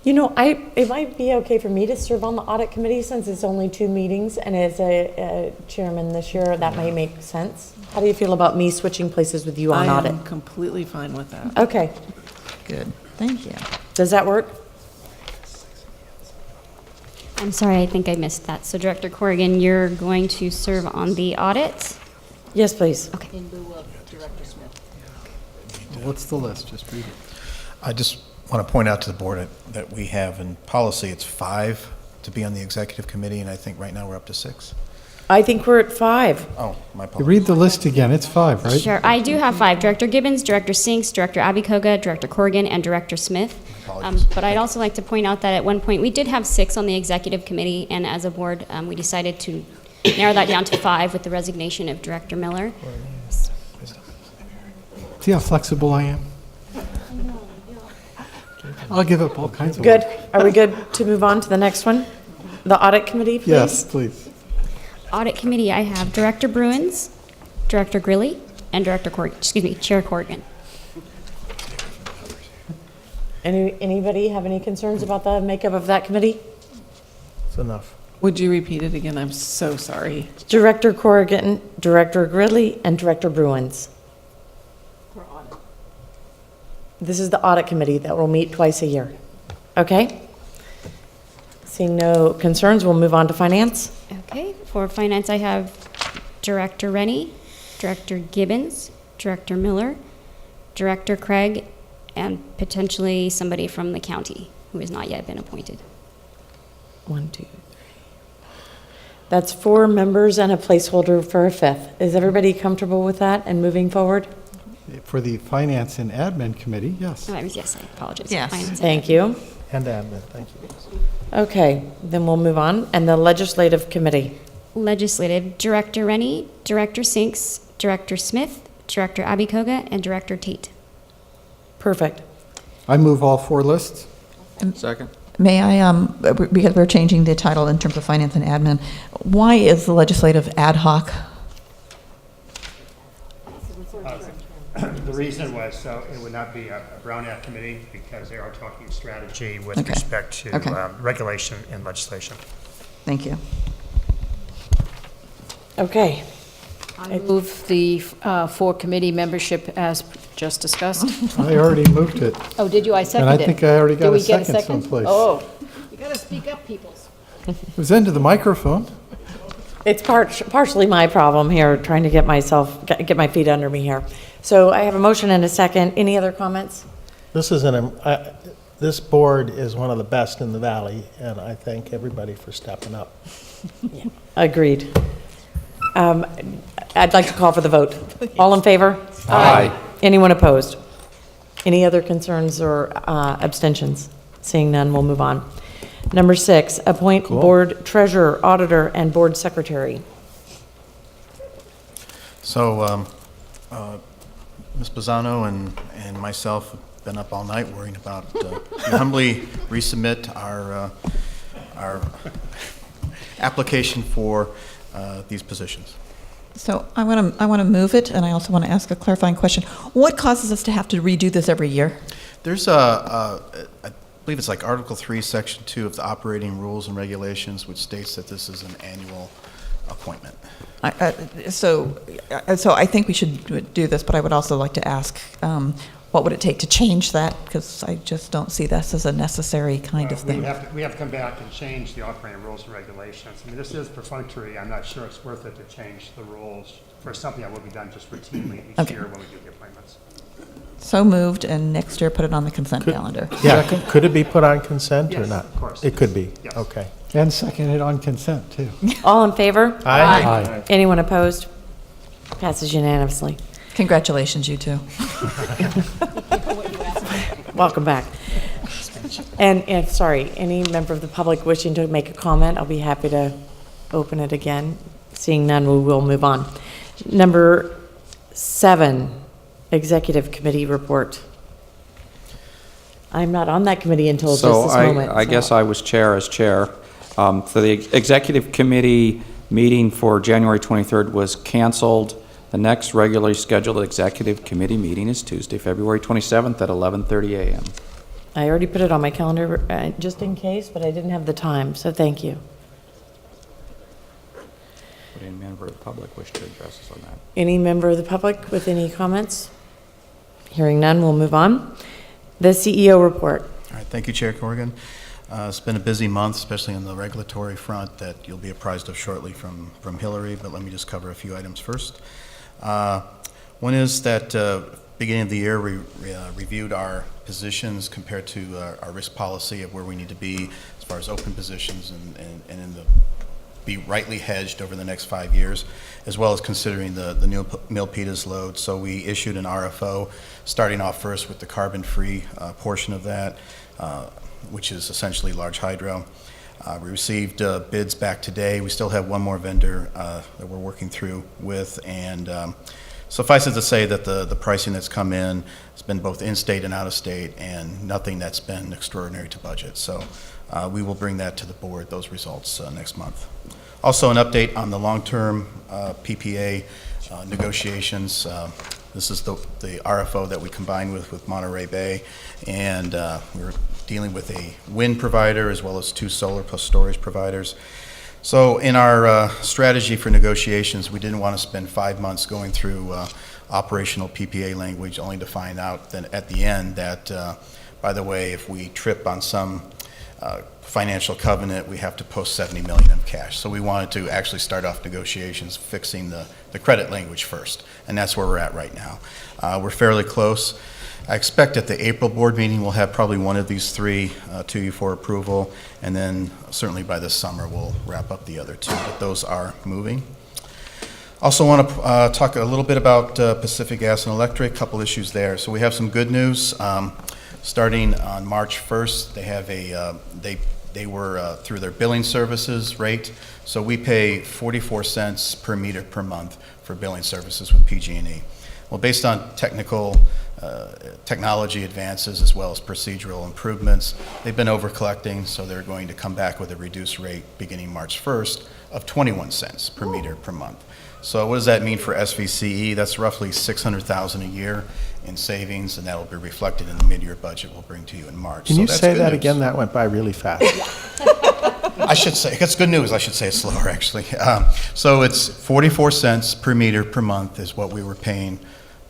You know, it might be okay for me to serve on the audit committee since it's only 2 meetings, and as a chairman this year, that might make sense. How do you feel about me switching places with you on I audit? am completely fine with that. Okay, Good, thank you. does that work? I'm sorry, I think I missed that. So Director Corrigan, you're going to serve on the audit? Yes, please. Okay. In lieu of Director Smith. What's the list? Just read it. I just want to point out to the board that we have in policy, it's 5 to be on the executive committee, and I think right now we're up to 6. I think we're at 5. Oh, my apologies. Read the list again. It's 5, right? Sure, I do have 5. Director Gibbons, Director Sinks, Director Abikoga, Director Corrigan, and Director Smith. Apologies. But I'd also like to point out that at one point, we did have 6 on the executive committee, and as a board, we decided to narrow that down to 5 with the resignation of Director Miller. See how flexible I am? I'll give up all kinds of Good. work. Are we good to move on to the next one? The audit committee, please? Yes, please. Audit committee, I have Director Bruins, Director Grilly, and Chair Corrigan. Anybody have any concerns about the makeup of that committee? It's enough. Would you repeat it again? I'm so sorry. Director Corrigan, Director Gridley, and Director Bruins. This is the audit committee that will meet twice a year. Okay? Seeing no concerns, we'll move on to finance. Okay, for finance, I have Director Rennie, Director Gibbons, Director Miller, Director Craig, and potentially somebody from the county who has not yet been appointed. 1, 2, 3. That's 4 members and a placeholder for a 5th. Is everybody comfortable with that and moving forward? For the Finance and Admin Committee, yes. Oh, yes, I apologize. Yes. Finance and Thank you. And admin, thank you. Okay, then we'll move on. And the legislative committee. Legislative, Director Rennie, Director Sinks, Director Smith, Director Abikoga, and Director Tate. Perfect. I move all 4 lists. Second. May I, because we're changing the title in terms of finance and admin, why is the legislative ad hoc? The reason was so it would not be a Brown Act committee because they are talking strategy with Okay. respect to Okay. regulation and legislation. Thank you. Okay. I move the 4 committee membership as just discussed. I already moved it. Oh, did you? I And seconded I it. think I already got Did a we get second someplace. Oh, you got to speak up, peoples. It was into the microphone. It's partially my problem here, trying to get get my feet under me here. So I have a motion and a second. Any other comments? This board is one of the best in the valley, and I thank everybody for stepping up. Agreed. I'd like to call for the vote. All in favor? Aye. Anyone opposed? Any other concerns or abstentions? Seeing none, we'll move on. Number 6, appoint board treasurer, auditor, and board secretary. So, Ms. Bazzano and myself have been up all night worrying about, we humbly resubmit our application for these positions. So I want to move it, and I also want to ask a clarifying question. What causes us to have to redo this every year? There's I believe it's like Article 3, Section 2 of the Operating Rules and Regulations, which states that this is an annual appointment. So I think we should do this, but I would also like to ask, what would it take to change that? Because I just don't see this as a necessary kind of thing. We have to come back and change the operating rules and regulations. I mean, this is perfunctory. I'm not sure it's worth it to change the rules for something that will be done just routinely each year when we do the appointments. So moved, and next year put it on the consent calendar. Yeah, could it be put on consent or Yes, not? of course. It could be, Yes. okay. And seconded on consent, too. All in favor? Aye. Aye. Anyone opposed? Passes unanimously. Congratulations, you two. Welcome back. And sorry, any member of the public wishing to make a comment, I'll be happy to open it again. Seeing none, we will move on. Number 7, executive committee report. I'm not on that committee until just this moment. I guess I was chair as chair. For the executive committee, meeting for January 23rd was canceled. The next regularly scheduled executive committee meeting is Tuesday, February 27th at 11:30 a.m. I already put it on my calendar just in case, but I didn't have the time, so thank you. Would any member of the public wish to address us on that? Any member of the public with any comments? Hearing none, we'll move on. The CEO report. All right, thank you, Chair Corrigan. It's been a busy month, especially on the regulatory front that you'll be apprised of shortly from Hillary, but let me just cover a few items first. One is that beginning of the year, we reviewed our positions compared to our risk policy of where we need to be as far as open positions and in the be rightly hedged over the next 5 years, as well as considering the new Milpitas load. So we issued an RFO, starting off first with the carbon-free portion of that, which is essentially large hydro. We received bids back today. We still have one more vendor that we're working through with, and suffice it to say that the pricing that's come in has been both in-state and out-of-state, and nothing that's been extraordinary to budget. So we will bring that to the board, those results, next month. Also, an update on the long-term PPA negotiations. This is the RFO that we combined with Monterey Bay, and we're dealing with a wind provider as well as 2 solar plus storage providers. So in our strategy for negotiations, we didn't want to spend 5 months going through operational PPA language only to find out that at the end that, by the way, if we trip on some financial covenant, we have to post $70 million in cash. So we wanted to actually start off negotiations fixing the credit language first, and that's where we're at right now. We're fairly close. I expect at the April board meeting we'll have probably one of these 3 to you for approval, and then certainly by this summer we'll wrap up the other 2, but those are moving. Also want to talk a little bit about Pacific Gas and Electric, couple issues there. So we have some good news. Starting on March 1st, they have they were through their billing services rate, so we pay 44 cents per meter per month for billing services with PG&E. Well, based on technology advances as well as procedural improvements, they've been over collecting, so they're going to come back with a reduced rate beginning March 1st of 21 cents per meter per month. So what does that mean for SVCE? That's roughly $600,000 a year in savings, and that will be reflected in the mid-year budget we'll bring to you in March. Can So you that's say good that news. again? That went by really fast. I should say, that's good news. I should say it slower, actually. So it's 44 cents per meter per month is what we were paying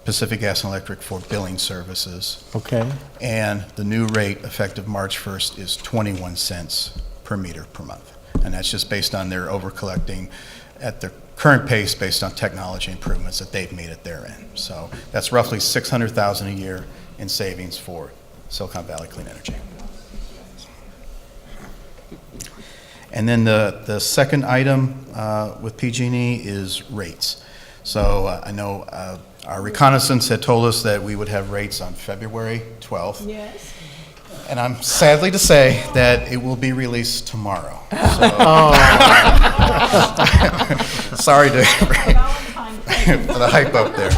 Pacific Gas and Electric for billing services. Okay. And the new rate effective March 1st is 21 cents per meter per month. And that's just based on their over-collecting at their current pace based on technology improvements that they've made at their end. So that's roughly $600,000 a year in savings for Silicon Valley Clean Energy. And then the second item with PG&E is rates. So I know our reconnaissance had told us that we would have rates on February 12th. Yes. And I'm sadly to say that it will be released tomorrow. So, sorry to for the hype up there.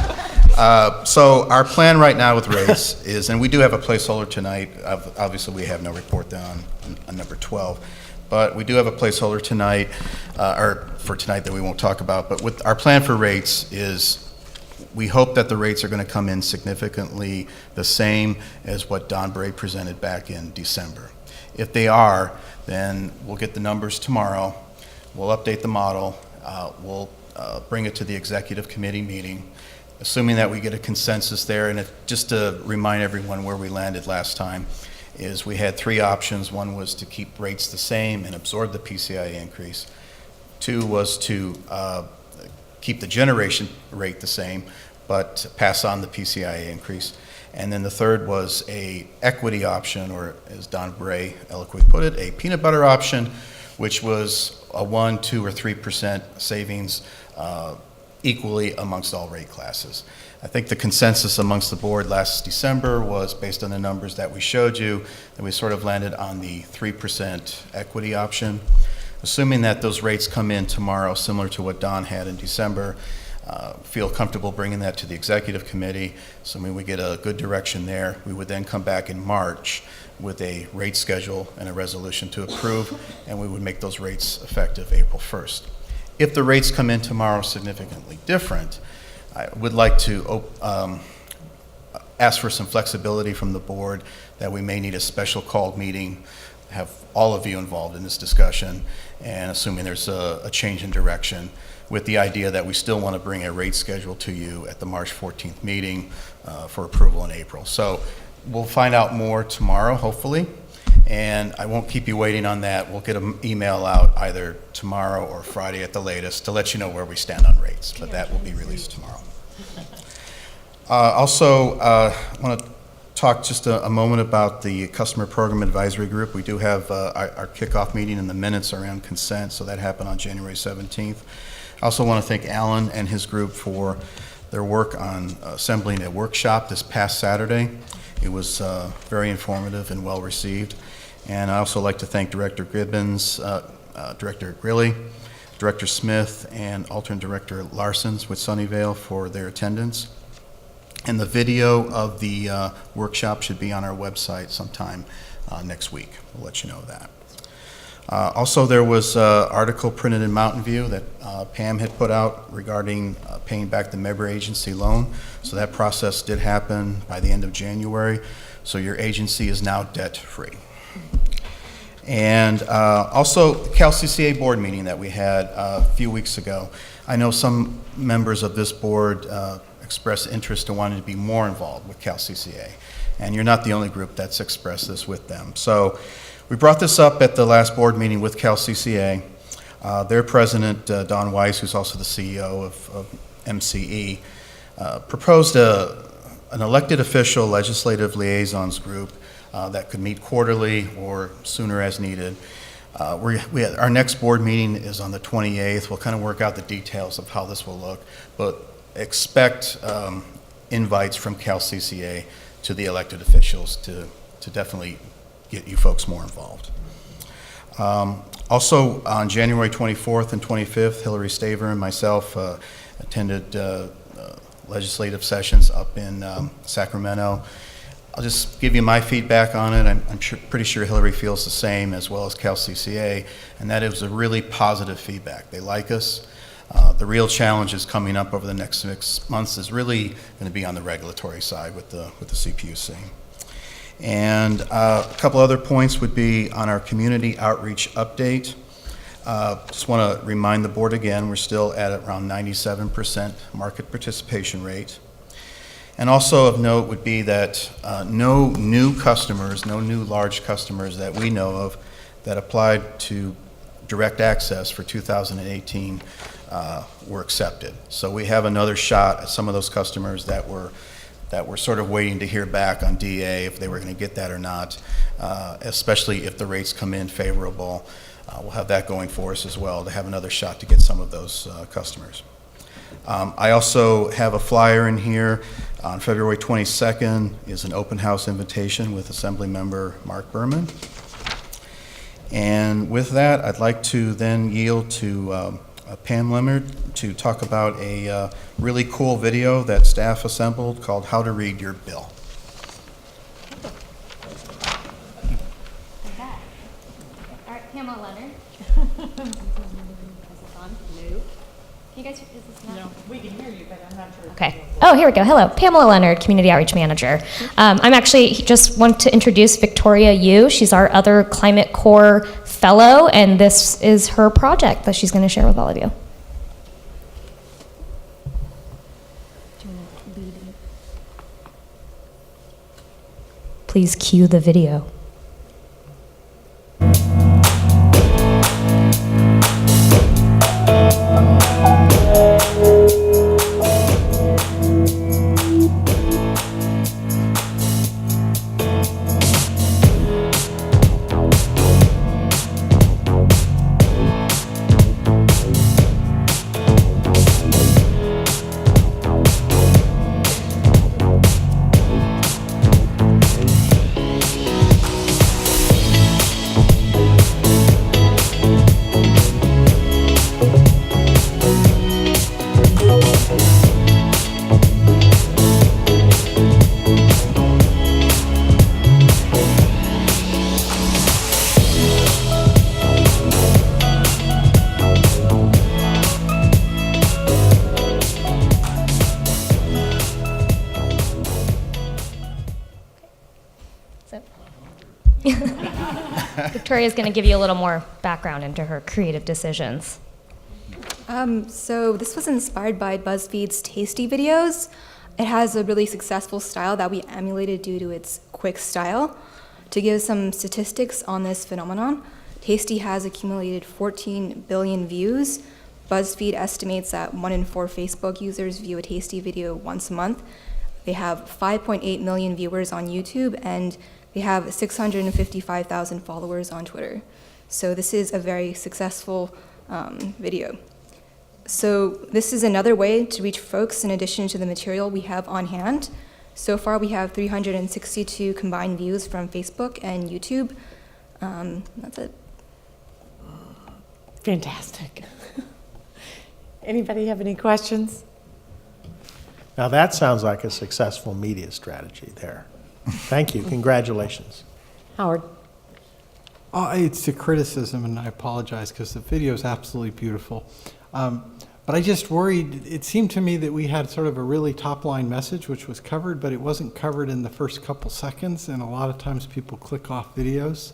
So our plan right now with rates is, and we do have a placeholder tonight. Obviously, we have no report on number 12, but we do have a placeholder tonight, or for tonight that we won't talk about. But with our plan for rates is, we hope that the rates are going to come in significantly the same as what Don Bray presented back in December. If they are, then we'll get the numbers tomorrow. We'll update the model. We'll bring it to the executive committee meeting, assuming that we get a consensus there. And just to remind everyone where we landed last time, is we had 3 options. One was to keep rates the same and absorb the PCI increase. 2 was to keep the generation rate the same, but pass on the PCI increase. And then the third was a equity option, or as Don Bray eloquently put it, a peanut butter option, which was a 1, 2, or 3% savings equally amongst all rate classes. I think the consensus amongst the board last December was, based on the numbers that we showed you, that we sort of landed on the 3% equity option. Assuming that those rates come in tomorrow, similar to what Don had in December, feel comfortable bringing that to the executive committee. Assuming we get a good direction there, we would then come back in March with a rate schedule and a resolution to approve, and we would make those rates effective April 1st. if the rates come in tomorrow significantly different, I would like to ask for some flexibility from the board that we may need a special called meeting, have all of you involved in this discussion, and assuming there's a change in direction, with the idea that we still want to bring a rate schedule to you at the March 14th meeting for approval in April. So we'll find out more tomorrow, hopefully, and I won't keep you waiting on that. We'll get an email out either tomorrow or Friday at the latest to let you know where we stand on rates, but that will be released tomorrow. Also, I want to talk just a moment about the Customer Program Advisory Group. We do have our kickoff meeting, and the minutes are on consent, so that happened on January 17th. I also want to thank Alan and his group for their work on assembling a workshop this past Saturday. It was very informative and well received. And I also like to thank Director Gibbons, Director Grilly, Director Smith, and Alternate Director Larsons with Sunnyvale for their attendance. And the video of the workshop should be on our website sometime next week. We'll let you know that. Also, there was an article printed in Mountain View that Pam had put out regarding paying back the member agency loan. So that process did happen by the end of January. So your agency is now debt-free. And also, the CalCCA board meeting that we had a few weeks ago. I know some members of this board expressed interest in wanting to be more involved with CalCCA. And you're not the only group that's expressed this with them. So we brought this up at the last board meeting with CalCCA. Their president, Don Weiss, who's also the CEO of MCE, proposed an elected official legislative liaisons group that could meet quarterly or sooner as needed. Our next board meeting is on the 28th. We'll kind of work out the details of how this will look, but expect invites from CalCCA to the elected officials to definitely get you folks more involved. Also, on January 24th and 25th, Hillary Staver and myself attended legislative sessions up in Sacramento. I'll just give you my feedback on it. I'm pretty sure Hillary feels the same, as well as CalCCA, and that it was a really positive feedback. They like us. The real challenge is coming up over the next 6 months is really going to be on the regulatory side with the CPUC. And a couple other points would be on our community outreach update. Just want to remind the board again, we're still at around 97% market participation rate. And also of note would be that no new customers, no new large customers that we know of that applied to direct access for 2018 were accepted. So we have another shot at some of those customers that were sort of waiting to hear back on DA if they were going to get that or not, especially if the rates come in favorable. We'll have that going for us as well, to have another shot to get some of those customers. I also have a flyer in here. On February 22nd is an open house invitation with Assembly Member Mark Berman. And with that, I'd like to then yield to Pam Leonard to talk about a really cool video that staff assembled called How to Read Your Bill. All right, Pamela Leonard. Is this on? No. Can you guys, is this not? No, we can hear you, but I'm not sure. Okay. Oh, here we go. Hello, Pamela Leonard, Community Outreach Manager. I'm actually just want to introduce Victoria Yu. She's our other Climate Corps Fellow, and this is her project that she's going to share with all of you. Please cue the video. Victoria's going to give you a little more background into her creative decisions. So this was inspired by BuzzFeed's Tasty videos. It has a really successful style that we emulated due to its quick style. To give some statistics on this phenomenon, Tasty has accumulated 14 billion views. BuzzFeed estimates that 1 in 4 Facebook users view a Tasty video once a month. They have 5.8 million viewers on YouTube, and they have 655,000 followers on Twitter. So this is a very successful video. So this is another way to reach folks in addition to the material we have on hand. So far we have 362 combined views from Facebook and YouTube. That's it. Fantastic. Anybody have any questions? Now that sounds like a successful media strategy there. Thank you. Congratulations. Howard? It's a criticism, and I apologize because the video is absolutely beautiful. But I just worried, it seemed to me that we had sort of a really top-line message which was covered, but it wasn't covered in the first couple seconds, and a lot of times people click off videos.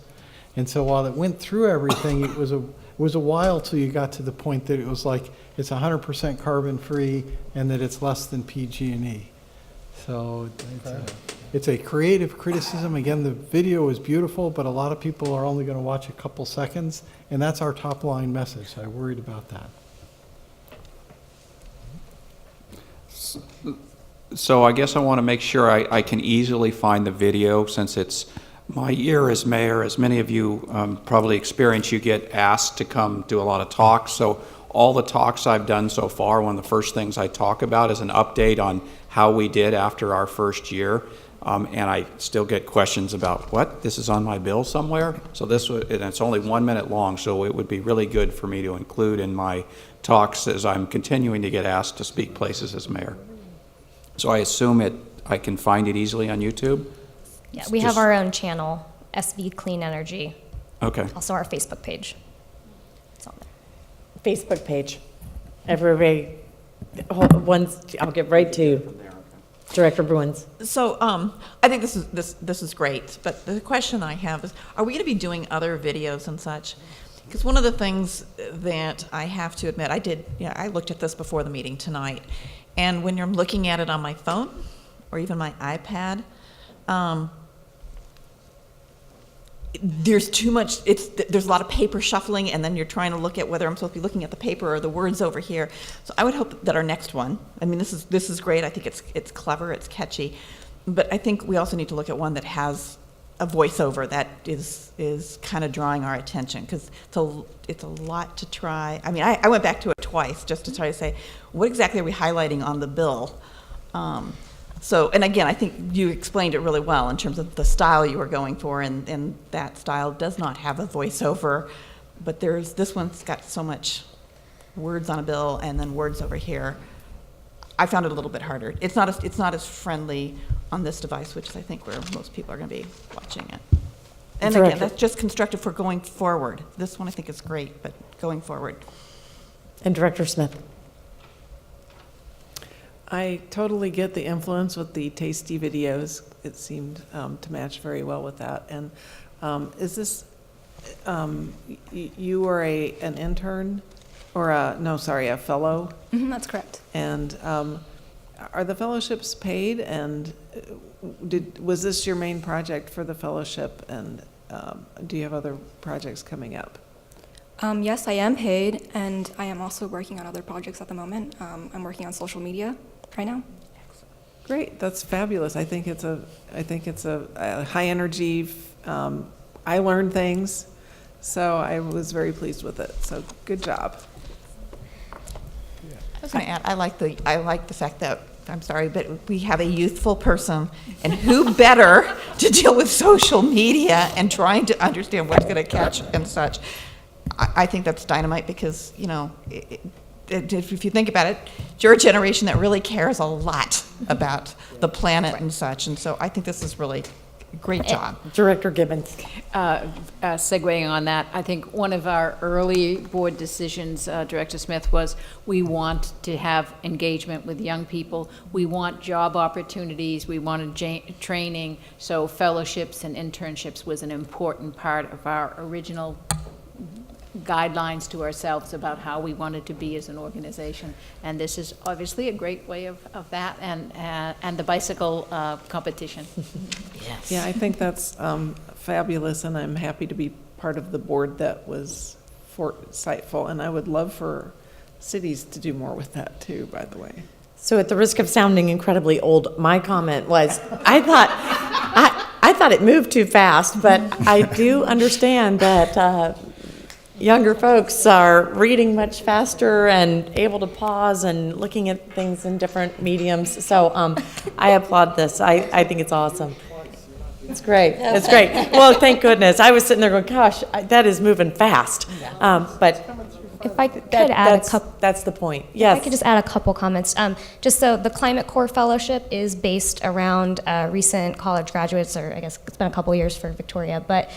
And so while it went through everything, it was a while till you got to the point that it was like it's 100% carbon-free and that it's less than PG&E. So it's a creative criticism. Again, the video is beautiful, but a lot of people are only going to watch a couple seconds, and that's our top-line message. I worried about that. So I guess I want to make sure I can easily find the video, since it's my year as mayor. As many of you probably experience, you get asked to come do a lot of talks. So all the talks I've done so far, one of the first things I talk about is an update on how we did after our first year. And I still get questions about, what, this is on my bill somewhere? So and it's only 1 minute long, so it would be really good for me to include in my talks as I'm continuing to get asked to speak places as mayor. So I assume I can find it easily on YouTube? Yeah, we have our own channel, SV Clean Energy. Okay. Also our Facebook page. It's on there. Facebook page. Everybody, I'll get right to Director Bruins. So I think this is great, but the question I have is, are we going to be doing other videos and such? Because one of the things that I have to admit, I looked at this before the meeting tonight, and when you're looking at it on my phone or even my iPad, there's too much, there's a lot of paper shuffling, and then you're trying to look at whether I'm supposed to be looking at the paper or the words over here. So I would hope that our next one, I mean, this is great. I think it's clever, it's catchy, but I think we also need to look at one that has a voiceover that is kind of drawing our attention, because it's a lot to try. I mean, I went back to it twice just to try to say, what exactly are we highlighting on the bill? So, and again, I think you explained it really well in terms of the style you were going for, and that style does not have a voiceover, but this one's got so much words on a bill and then words over here. I found it a little bit harder. It's not as friendly on this device, which is I think where most people are going to be watching it. And again, that's just constructive for going forward. This one I think is great, but going forward. And Director Smith. I totally get the influence with the Tasty videos. It seemed to match very well with that. And is this, you were an intern or a fellow? That's correct. And are the fellowships paid? And was this your main project for the fellowship? And do you have other projects coming up? Yes, I am paid, and I am also working on other projects at the moment. I'm working on social media right now. Great, that's fabulous. I think it's a high energy. I learned things, so I was very pleased with it. So good job. I was going to add, I like the fact that, I'm sorry, but we have a youthful person, and who better to deal with social media and trying to understand what's going to catch and such. I think that's dynamite, because, you know, if you think about it, you're a generation that really cares a lot about the planet and such, and so I think this is really Great job. Director Gibbons. Segueing on that, I think one of our early board decisions, Director Smith, was we want to have engagement with young people. We want job opportunities. We wanted training. So fellowships and internships was an important part of our original guidelines to ourselves about how we wanted to be as an organization. And this is obviously a great way of that, and the bicycle competition. Yes. Yeah, I think that's fabulous, and I'm happy to be part of the board that was foresightful, and I would love for cities to do more with that too, by the way. So at the risk of sounding incredibly old, my comment was, I thought it moved too fast, but I do understand that younger folks are reading much faster and able to pause and looking at things in different mediums. So I applaud this. I think it's awesome. It's great. It's great. Well, thank goodness. I was sitting there going, gosh, that is moving fast. But If I could add a couple. That's the point. Yes. If I could just add a couple comments. Just so the Climate Corps Fellowship is based around recent college graduates, or I guess it's been a couple years for Victoria, but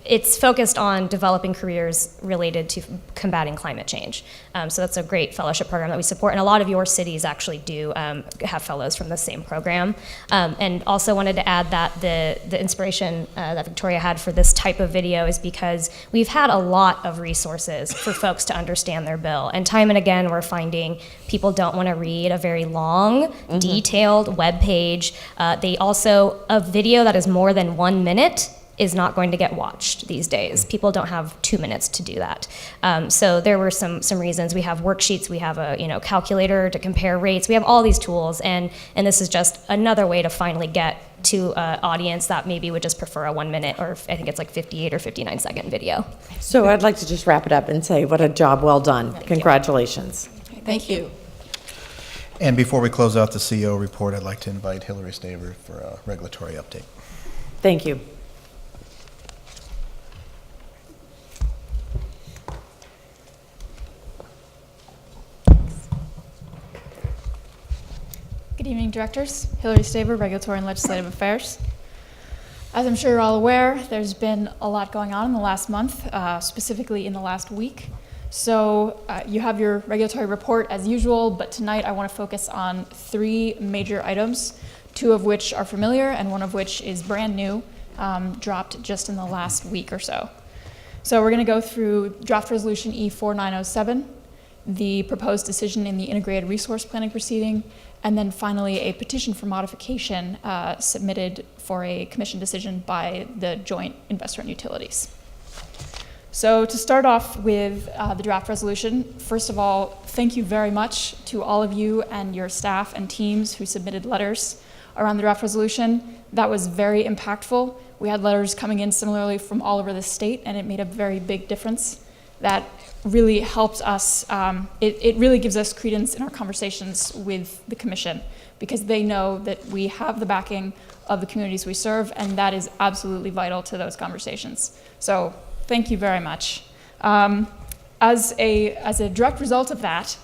it's focused on developing careers related to combating climate change. So that's a great fellowship program that we support, and a lot of your cities actually do have fellows from the same program. And also wanted to add that the inspiration that Victoria had for this type of video is because we've had a lot of resources for folks to understand their bill, and time and again we're finding people don't want to read a very long, detailed web page. They also, a video that is more than 1 minute is not going to get watched these days. People don't have 2 minutes to do that. So there were some reasons. We have worksheets, we have a calculator to compare rates, we have all these tools, and this is just another way to finally get to an audience that maybe would just prefer a 1 minute, or I think it's like 58 or 59 second video. So I'd like to just wrap it up and say what a job well done. Congratulations. Thank you. And before we close out the CEO report, I'd like to invite Hillary Staver for a regulatory update. Thank you. Good evening, directors. Hillary Staver, Regulatory and Legislative Affairs. As I'm sure you're all aware, there's been a lot going on in the last month, specifically in the last week. So you have your regulatory report as usual, but tonight I want to focus on 3 major items, 2 of which are familiar and 1 of which is brand new, dropped just in the last week or so. So we're going to go through Draft Resolution E4907, the proposed decision in the Integrated Resource Planning proceeding, and then finally a petition for modification submitted for a commission decision by the Joint Investor and Utilities. So to start off with the draft resolution, first of all, thank you very much to all of you and your staff and teams who submitted letters around the draft resolution. That was very impactful. We had letters coming in similarly from all over the state, and it made a very big difference. That really helped us, it really gives us credence in our conversations with the commission, because they know that we have the backing of the communities we serve, and that is absolutely vital to those conversations. So thank you very much. As a direct result of that,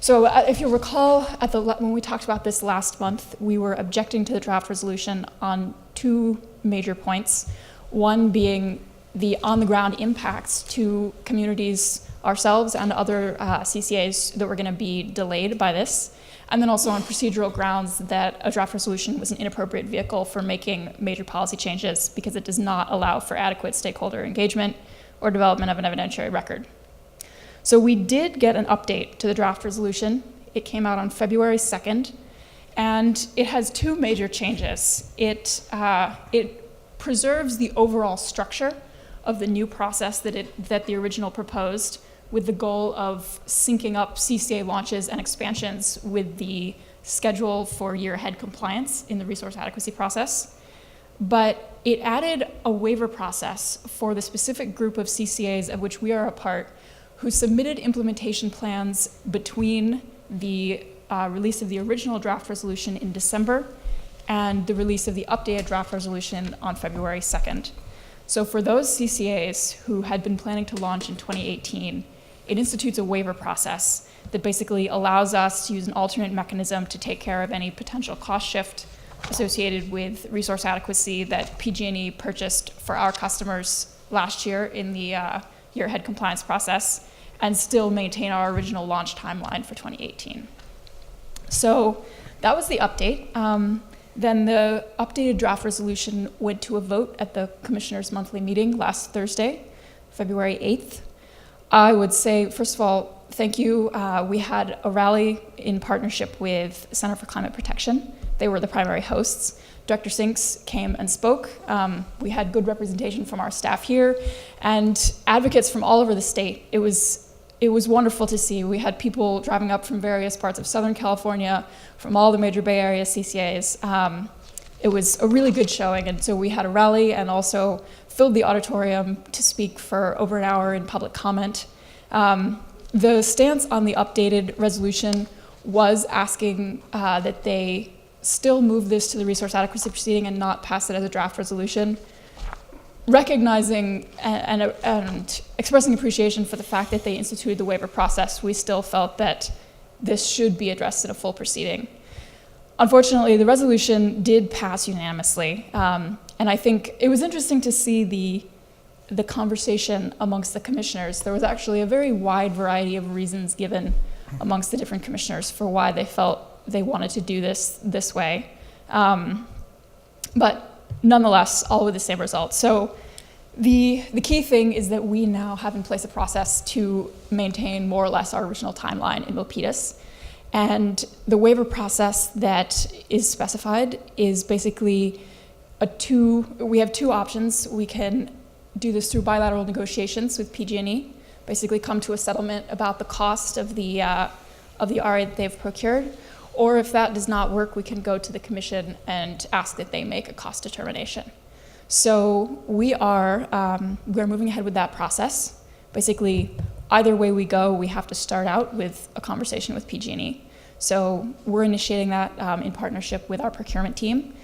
so if you'll recall, when we talked about this last month, we were objecting to the draft resolution on 2 major points. One being the on-the-ground impacts to communities, ourselves, and other CCAs that were going to be delayed by this. And then also on procedural grounds that a draft resolution was an inappropriate vehicle for making major policy changes because it does not allow for adequate stakeholder engagement or development of an evidentiary record. So we did get an update to the draft resolution. It came out on February 2nd, and it has 2 major changes. It preserves the overall structure of the new process that the original proposed, with the goal of syncing up CCA launches and expansions with the schedule for year-ahead compliance in the resource adequacy process. But it added a waiver process for the specific group of CCAs of which we are a part, who submitted implementation plans between the release of the original draft resolution in December and the release of the updated draft resolution on February 2nd. So for those CCAs who had been planning to launch in 2018, it institutes a waiver process that basically allows us to use an alternate mechanism to take care of any potential cost shift associated with resource adequacy that PG&E purchased for our customers last year in the year-ahead compliance process, and still maintain our original launch timeline for 2018. So that was the update. Then the updated draft resolution went to a vote at the Commissioners' monthly meeting last Thursday, February 8th. I would say, first of all, thank you. We had a rally in partnership with Center for Climate Protection. They were the primary hosts. Director Sinks came and spoke. We had good representation from our staff here and advocates from all over the state. It was wonderful to see. We had people driving up from various parts of Southern California, from all the major Bay Area CCAs. It was a really good showing, and so we had a rally and also filled the auditorium to speak for over an hour in public comment. The stance on the updated resolution was asking that they still move this to the resource adequacy proceeding and not pass it as a draft resolution, recognizing and expressing appreciation for the fact that they instituted the waiver process. We still felt that this should be addressed in a full proceeding. Unfortunately, the resolution did pass unanimously, and I think it was interesting to see the conversation amongst the commissioners. There was actually a very wide variety of reasons given amongst the different commissioners for why they felt they wanted to do this way. But nonetheless, all with the same result. So the key thing is that we now have in place a process to maintain more or less our original timeline in Milpitas. And the waiver process that is specified is basically we have two options. We can do this through bilateral negotiations with PG&E, basically come to a settlement about the cost of the RA that they've procured. Or if that does not work, we can go to the commission and ask that they make a cost determination. So we're moving ahead with that process. Basically, either way we go, we have to start out with a conversation with PG&E. So we're initiating that in partnership with our procurement team.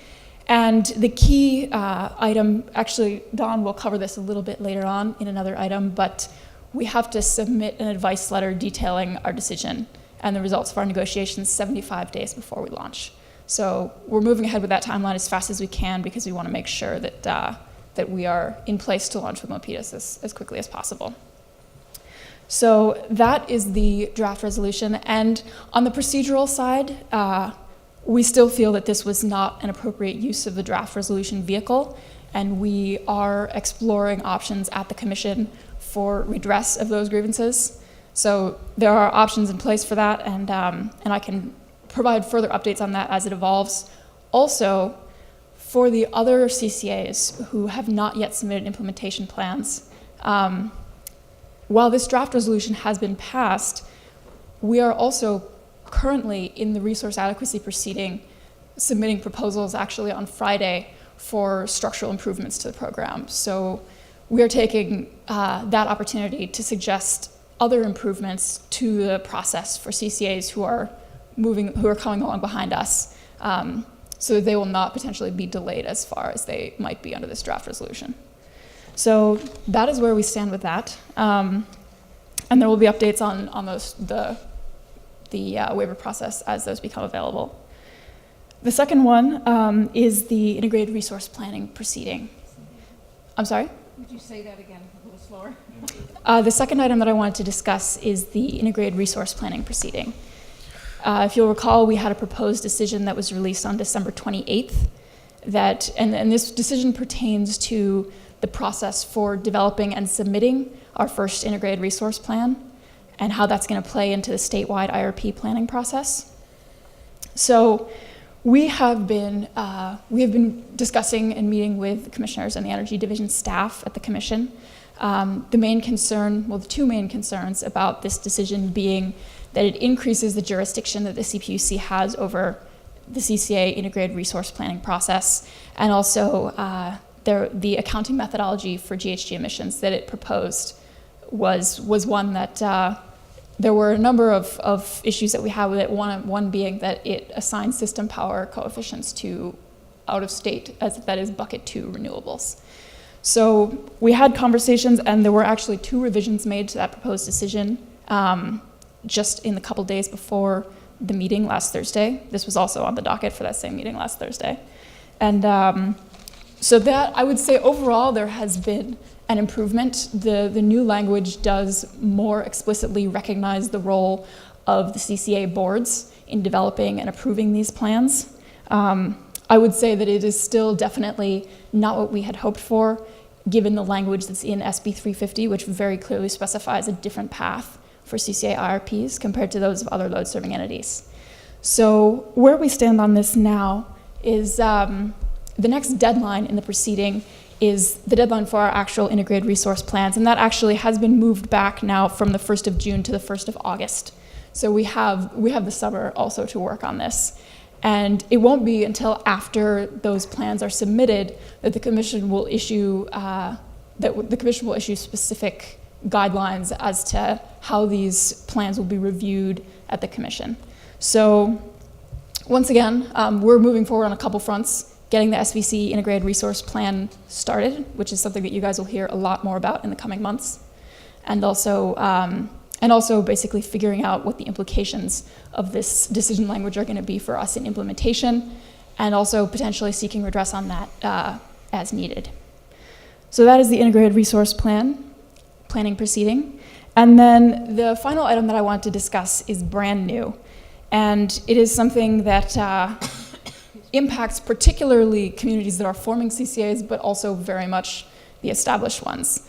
And the key item, actually, Don will cover this a little bit later on in another item, but we have to submit an advice letter detailing our decision and the results of our negotiations 75 days before we launch. So we're moving ahead with that timeline as fast as we can because we want to make sure that we are in place to launch with Milpitas as quickly as possible. So that is the draft resolution. And on the procedural side, we still feel that this was not an appropriate use of the draft resolution vehicle, and we are exploring options at the commission for redress of those grievances. So there are options in place for that, and I can provide further updates on that as it evolves. Also, for the other CCAs who have not yet submitted implementation plans, while this draft resolution has been passed, we are also currently in the resource adequacy proceeding submitting proposals actually on Friday for structural improvements to the program. So we are taking that opportunity to suggest other improvements to the process for CCAs who are coming along behind us, so that they will not potentially be delayed as far as they might be under this draft resolution. So that is where we stand with that. And there will be updates on the waiver process as those become available. The second one is the integrated resource planning proceeding. I'm sorry? Would you say that again a little slower? The second item that I wanted to discuss is the integrated resource planning proceeding. If you'll recall, we had a proposed decision that was released on December 28th and this decision pertains to the process for developing and submitting our first integrated resource plan and how that's going to play into the statewide IRP planning process. So we have been discussing and meeting with the commissioners and the Energy Division staff at the commission. The two main concerns about this decision being that it increases the jurisdiction that the CPUC has over the CCA integrated resource planning process, and also the accounting methodology for GHG emissions that it proposed was one that there were a number of issues that we had with it, one being that it assigns system power coefficients to out-of-state, that is bucket 2 renewables. So we had conversations, and there were actually 2 revisions made to that proposed decision just in the couple days before the meeting last Thursday. This was also on the docket for that same meeting last Thursday. And so that, I would say overall, there has been an improvement. The new language does more explicitly recognize the role of the CCA boards in developing and approving these plans. I would say that it is still definitely not what we had hoped for, given the language that's in SB 350, which very clearly specifies a different path for CCA IRPs compared to those of other load-serving entities. So where we stand on this now is the next deadline in the proceeding is the deadline for our actual integrated resource plans, and that actually has been moved back now from the 1st of June to the 1st of August. So we have the summer also to work on this. And it won't be until after those plans are submitted that the Commission will issue specific guidelines as to how these plans will be reviewed at the Commission. So once again, we're moving forward on a couple fronts, getting the SVCE Integrated Resource Plan started, which is something that you guys will hear a lot more about in the coming months, and also basically figuring out what the implications of this decision language are going to be for us in implementation, and also potentially seeking redress on that as needed. So that is the Integrated Resource planning proceeding. And then the final item that I want to discuss is brand new. And it is something that impacts particularly communities that are forming CCAs, but also very much the established ones.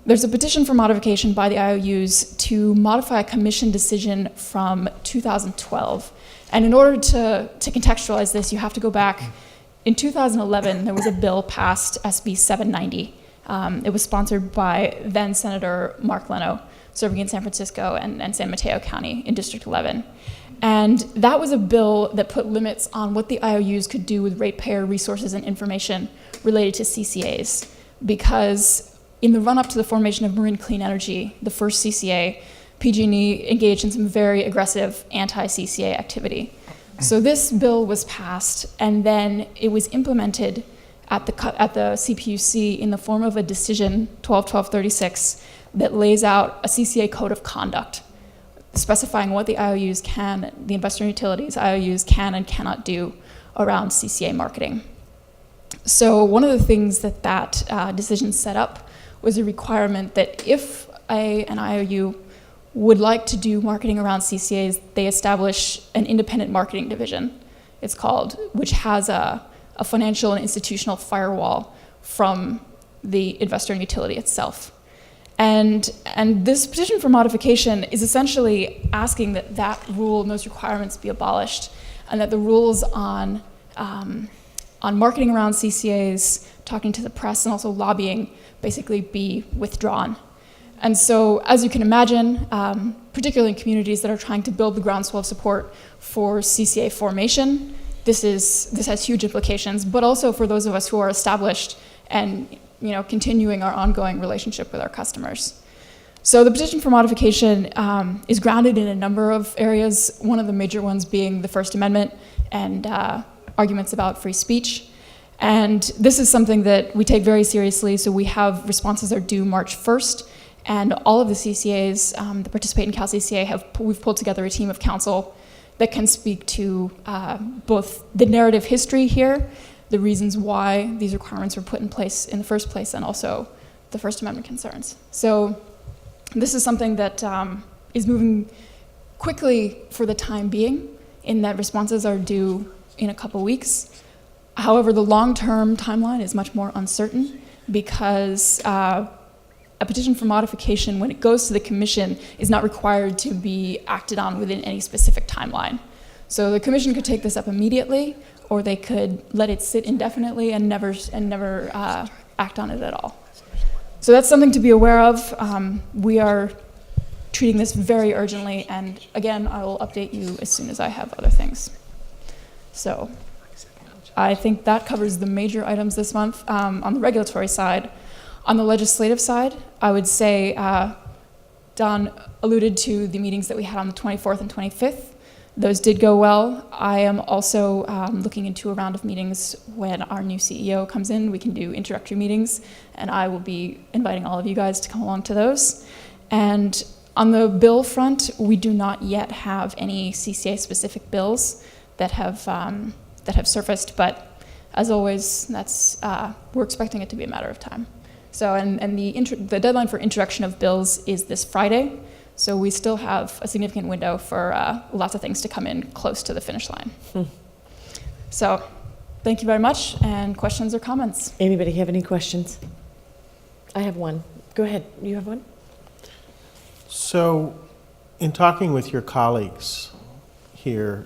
There's a petition for modification by the IOUs to modify a commission decision from 2012. And in order to contextualize this, you have to go back. In 2011, there was a bill passed, SB 790. It was sponsored by then Senator Mark Leno, serving in San Francisco and San Mateo County in District 11. And that was a bill that put limits on what the IOUs could do with ratepayer resources and information related to CCAs, because in the run-up to the formation of Marin Clean Energy, the first CCA, PG&E engaged in some very aggressive anti-CCA activity. So this bill was passed, and then it was implemented at the CPUC in the form of a decision, 12-1236, that lays out a CCA code of conduct, specifying what the IOUs can, the investor utilities, IOUs can and cannot do around CCA marketing. So one of the things that decision set up was a requirement that if an IOU would like to do marketing around CCAs, they establish an independent marketing division, it's called, which has a financial and institutional firewall from the investor and utility itself. And this petition for modification is essentially asking that that rule and those requirements be abolished, and that the rules on marketing around CCAs, talking to the press, and also lobbying basically be withdrawn. And so, as you can imagine, particularly in communities that are trying to build the groundswell of support for CCA formation, this has huge implications, but also for those of us who are established and continuing our ongoing relationship with our customers. So the petition for modification is grounded in a number of areas, one of the major ones being the First Amendment and arguments about free speech. And this is something that we take very seriously, so we have responses are due March 1st, and all of the CCAs that participate in CalCCA we've pulled together a team of counsel that can speak to both the narrative history here, the reasons why these requirements were put in place in the first place, and also the First Amendment concerns. So this is something that is moving quickly for the time being, in that responses are due in a couple weeks. However, the long-term timeline is much more uncertain, because a petition for modification, when it goes to the Commission, is not required to be acted on within any specific timeline. So the Commission could take this up immediately, or they could let it sit indefinitely and never act on it at all. So that's something to be aware of. We are treating this very urgently, and again, I will update you as soon as I have other things. So I think that covers the major items this month. On the regulatory side, on the legislative side, I would say Don alluded to the meetings that we had on the 24th and 25th. Those did go well. I am also looking into a round of meetings when our new CEO comes in. We can do introductory meetings, and I will be inviting all of you guys to come along to those. And On the bill front, we do not yet have any CCA-specific bills that have surfaced, but as always, we're expecting it to be a matter of time. So, and the deadline for introduction of bills is this Friday, so we still have a significant window for lots of things to come in close to the finish line. So, thank you very much, and questions or comments? Anybody have any questions? I have one. Go ahead. You have one? So, in talking with your colleagues here,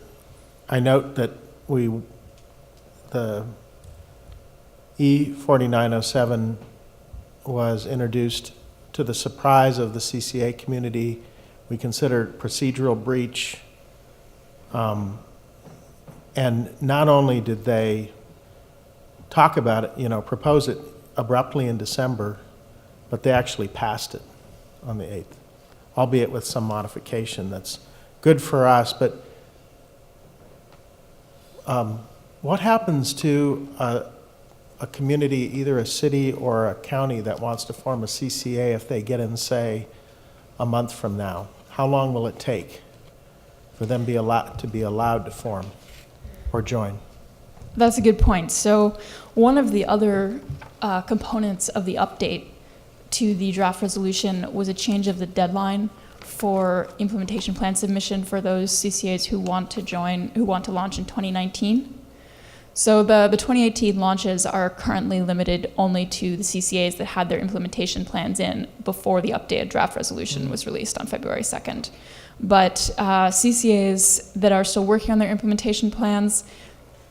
I note that the E4907 was introduced to the surprise of the CCA community. We considered procedural breach, and not only did they talk about it, propose it abruptly in December, but they actually passed it on the 8th, albeit with some modification. That's good for us, but what happens to a community, either a city or a county, that wants to form a CCA if they get in, say, a month from now? How long will it take for them to be allowed to form or join? That's a good point. So one of the other components of the update to the draft resolution was a change of the deadline for implementation plan submission for those CCAs who want to launch in 2019. So the 2018 launches are currently limited only to the CCAs that had their implementation plans in before the updated draft resolution was released on February 2nd. But CCAs that are still working on their implementation plans,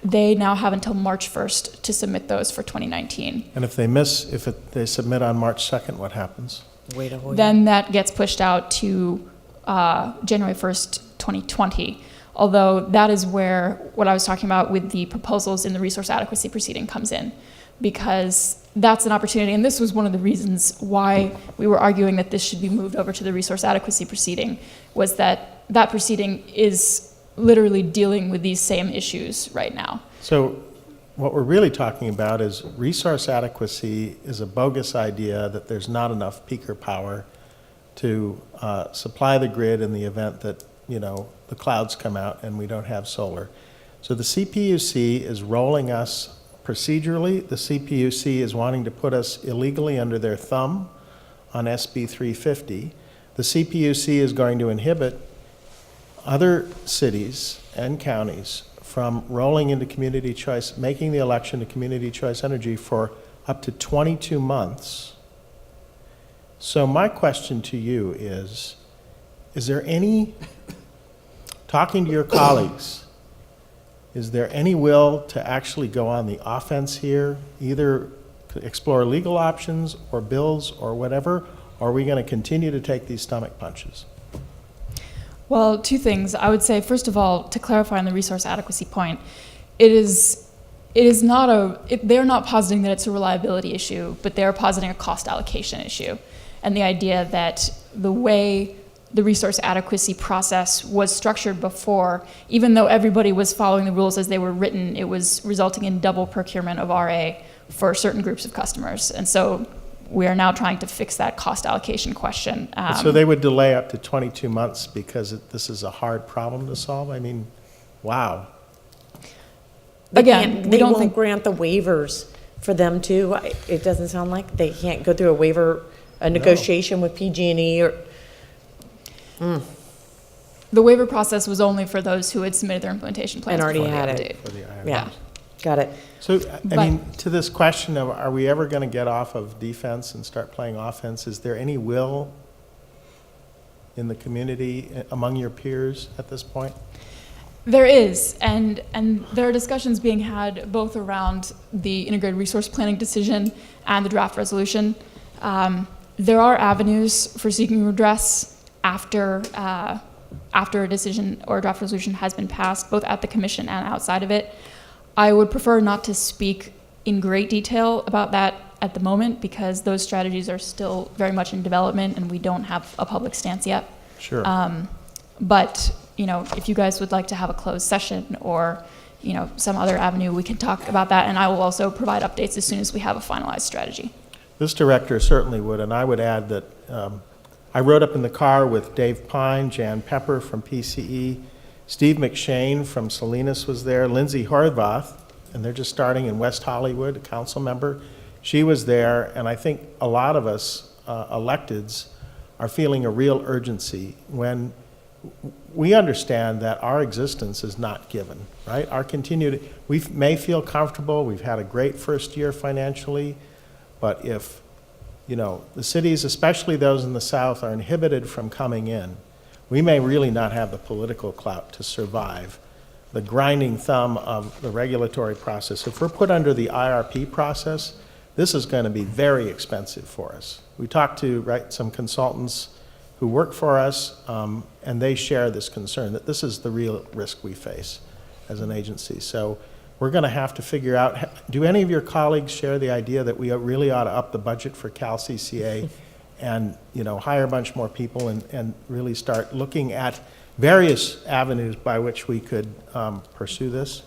they now have until March 1st to submit those for 2019. And if they submit on March 2nd, what happens? Then that gets pushed out to January 1st, 2020. Although that is where what I was talking about with the proposals in the resource adequacy proceeding comes in, because that's an opportunity, and this was one of the reasons why we were arguing that this should be moved over to the resource adequacy proceeding, was that that proceeding is literally dealing with these same issues right now. So what we're really talking about is resource adequacy is a bogus idea that there's not enough peaker power to supply the grid in the event that, the clouds come out and we don't have solar. So the CPUC is rolling us procedurally. The CPUC is wanting to put us illegally under their thumb on SB 350. The CPUC is going to inhibit other cities and counties from rolling into community choice, making the election to community choice energy for up to 22 months. So my question to you is there any, talking to your colleagues, is there any will to actually go on the offense here, either to explore legal options or bills or whatever, or are we going to continue to take these stomach punches? Well, two things. I would say, first of all, to clarify on the resource adequacy point, they're not positing that it's a reliability issue, but they're positing a cost allocation issue. And the idea that the way the resource adequacy process was structured before, even though everybody was following the rules as they were written, it was resulting in double procurement of RA for certain groups of customers. And so we are now trying to fix that cost allocation question. So they would delay up to 22 months because this is a hard problem to solve? I mean, wow. Again, they won't grant the waivers for them too. It doesn't sound like they can't go through a negotiation with PG&E or. The waiver process was only for those who had submitted their implementation plans And already before the had update. it. Yeah, got it. So, I mean, to this question of are we ever going to get off of defense and start playing offense, is there any will in the community among your peers at this point? There is, and there are discussions being had both around the integrated resource planning decision and the draft resolution. There are avenues for seeking redress after a decision or a draft resolution has been passed, both at the commission and outside of it. I would prefer not to speak in great detail about that at the moment because those strategies are still very much in development and we don't have a public stance yet. Sure. But if you guys would like to have a closed session or some other avenue, we can talk about that, and I will also provide updates as soon as we have a finalized strategy. This director certainly would, and I would add that I rode up in the car with Dave Pine, Jan Pepper from PCE, Steve McShane from Salinas was there, Lindsay Horvath, and they're just starting in West Hollywood, a council member. She was there, and I think a lot of us electeds are feeling a real urgency when we understand that our existence is not given, right? We may feel comfortable, we've had a great first year financially, but if, the cities, especially those in the South, are inhibited from coming in, we may really not have the political clout to survive the grinding thumb of the regulatory process. If we're put under the IRP process, this is going to be very expensive for us. We talked to some consultants who work for us, and they share this concern that this is the real risk we face as an agency. So we're going to have to figure out, do any of your colleagues share the idea that we really ought to up the budget for CalCCA and hire a bunch more people and really start looking at various avenues by which we could pursue this?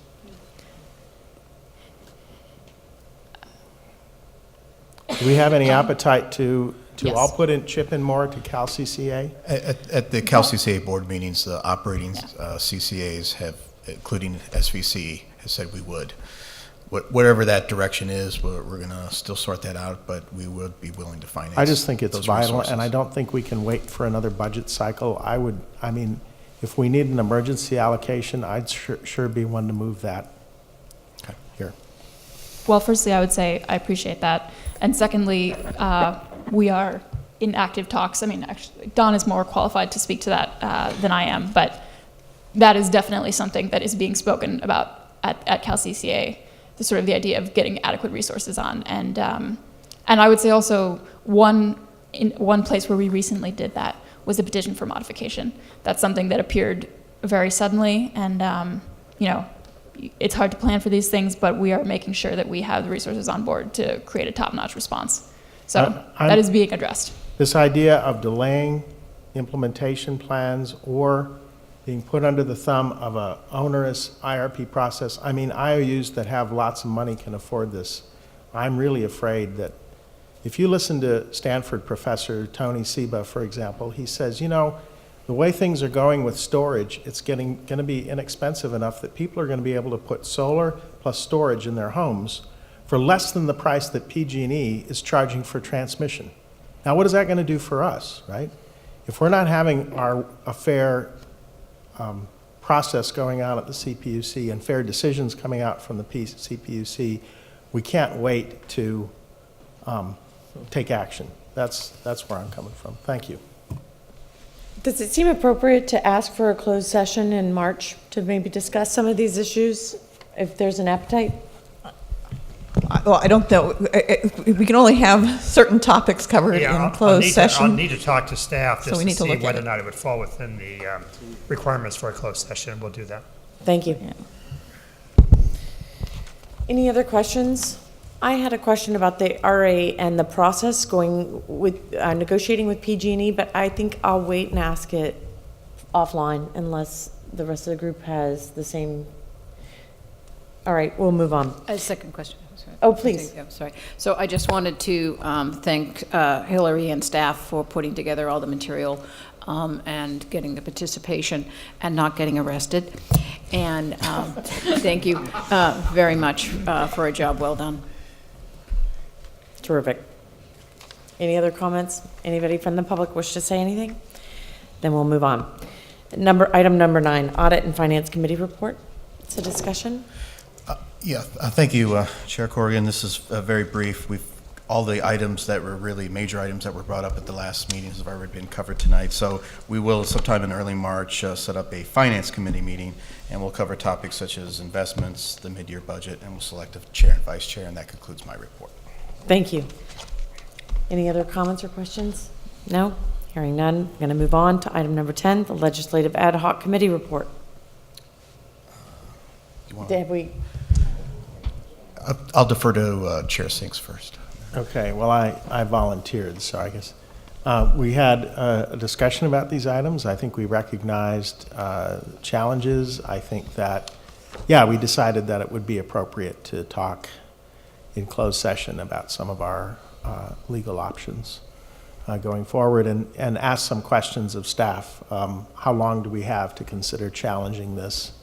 Do we have any appetite to Yes. all chip in more to CalCCA? At the CalCCA board meetings, the operating CCAs have, including SVCE, has said we would. Whatever that direction is, we're going to still sort that out, but we would be willing to finance. I just think it's those vital, resources. and I don't think we can wait for another budget cycle. If we need an emergency allocation, I'd sure be one to move that. Okay, here. Well, firstly, I would say I appreciate that. And secondly, we are in active talks. I mean, actually, Don is more qualified to speak to that than I am, but that is definitely something that is being spoken about at CalCCA, the idea of getting adequate resources on. And I would say also one place where we recently did that was the petition for modification. That's something that appeared very suddenly, and it's hard to plan for these things, but we are making sure that we have the resources on board to create a top-notch response. So that is being addressed. This idea of delaying implementation plans or being put under the thumb of a onerous IRP process. IOUs that have lots of money can afford this. I'm really afraid that if you listen to Stanford professor Tony Seba, for example, he says, the way things are going with storage, it's going to be inexpensive enough that people are going to be able to put solar plus storage in their homes for less than the price that PG&E is charging for transmission. Now, what is that going to do for us, right? If we're not having a fair process going on at the CPUC and fair decisions coming out from the CPUC, we can't wait to take action. That's where I'm coming from. Thank you. Does it seem appropriate to ask for a closed session in March to maybe discuss some of these issues, if there's an appetite? Well, I don't know. We can only have certain topics covered in closed session. I'll need to talk to staff So just we to need to see look at whether or it. not it would fall within the requirements for a closed session. We'll do that. Thank you. Any other questions? I had a question about the RA and the process going with negotiating with PG&E, but I think I'll wait and ask it offline unless the rest of the group has the same. All right, we'll move on. A second question. Oh, please. Yeah, sorry. So I just wanted to thank Hillary and staff for putting together all the material and getting the participation and not getting arrested. And thank you very much for a job well done. Terrific. Any other comments? Anybody from the public wish to say anything? Then we'll move on. Item number 9, Audit and Finance Committee report. It's a discussion. Thank you, Chair Corrigan. This is very brief. All the items that were really major items that were brought up at the last meetings have already been covered tonight. So we will, sometime in early March, set up a Finance Committee meeting, and we'll cover topics such as investments, the mid-year budget, and we'll select a chair and vice chair, and that concludes my report. Thank you. Any other comments or questions? No? Hearing none, I'm going to move on to item number 10, the Legislative Ad Hoc Committee report. I'll defer to Chair Sinks first. Okay, well, I volunteered, so I guess. We had a discussion about these items. I think we recognized challenges. I think that, we decided that it would be appropriate to talk in closed session about some of our legal options. going forward, and ask some questions of staff. How long do we have to consider challenging this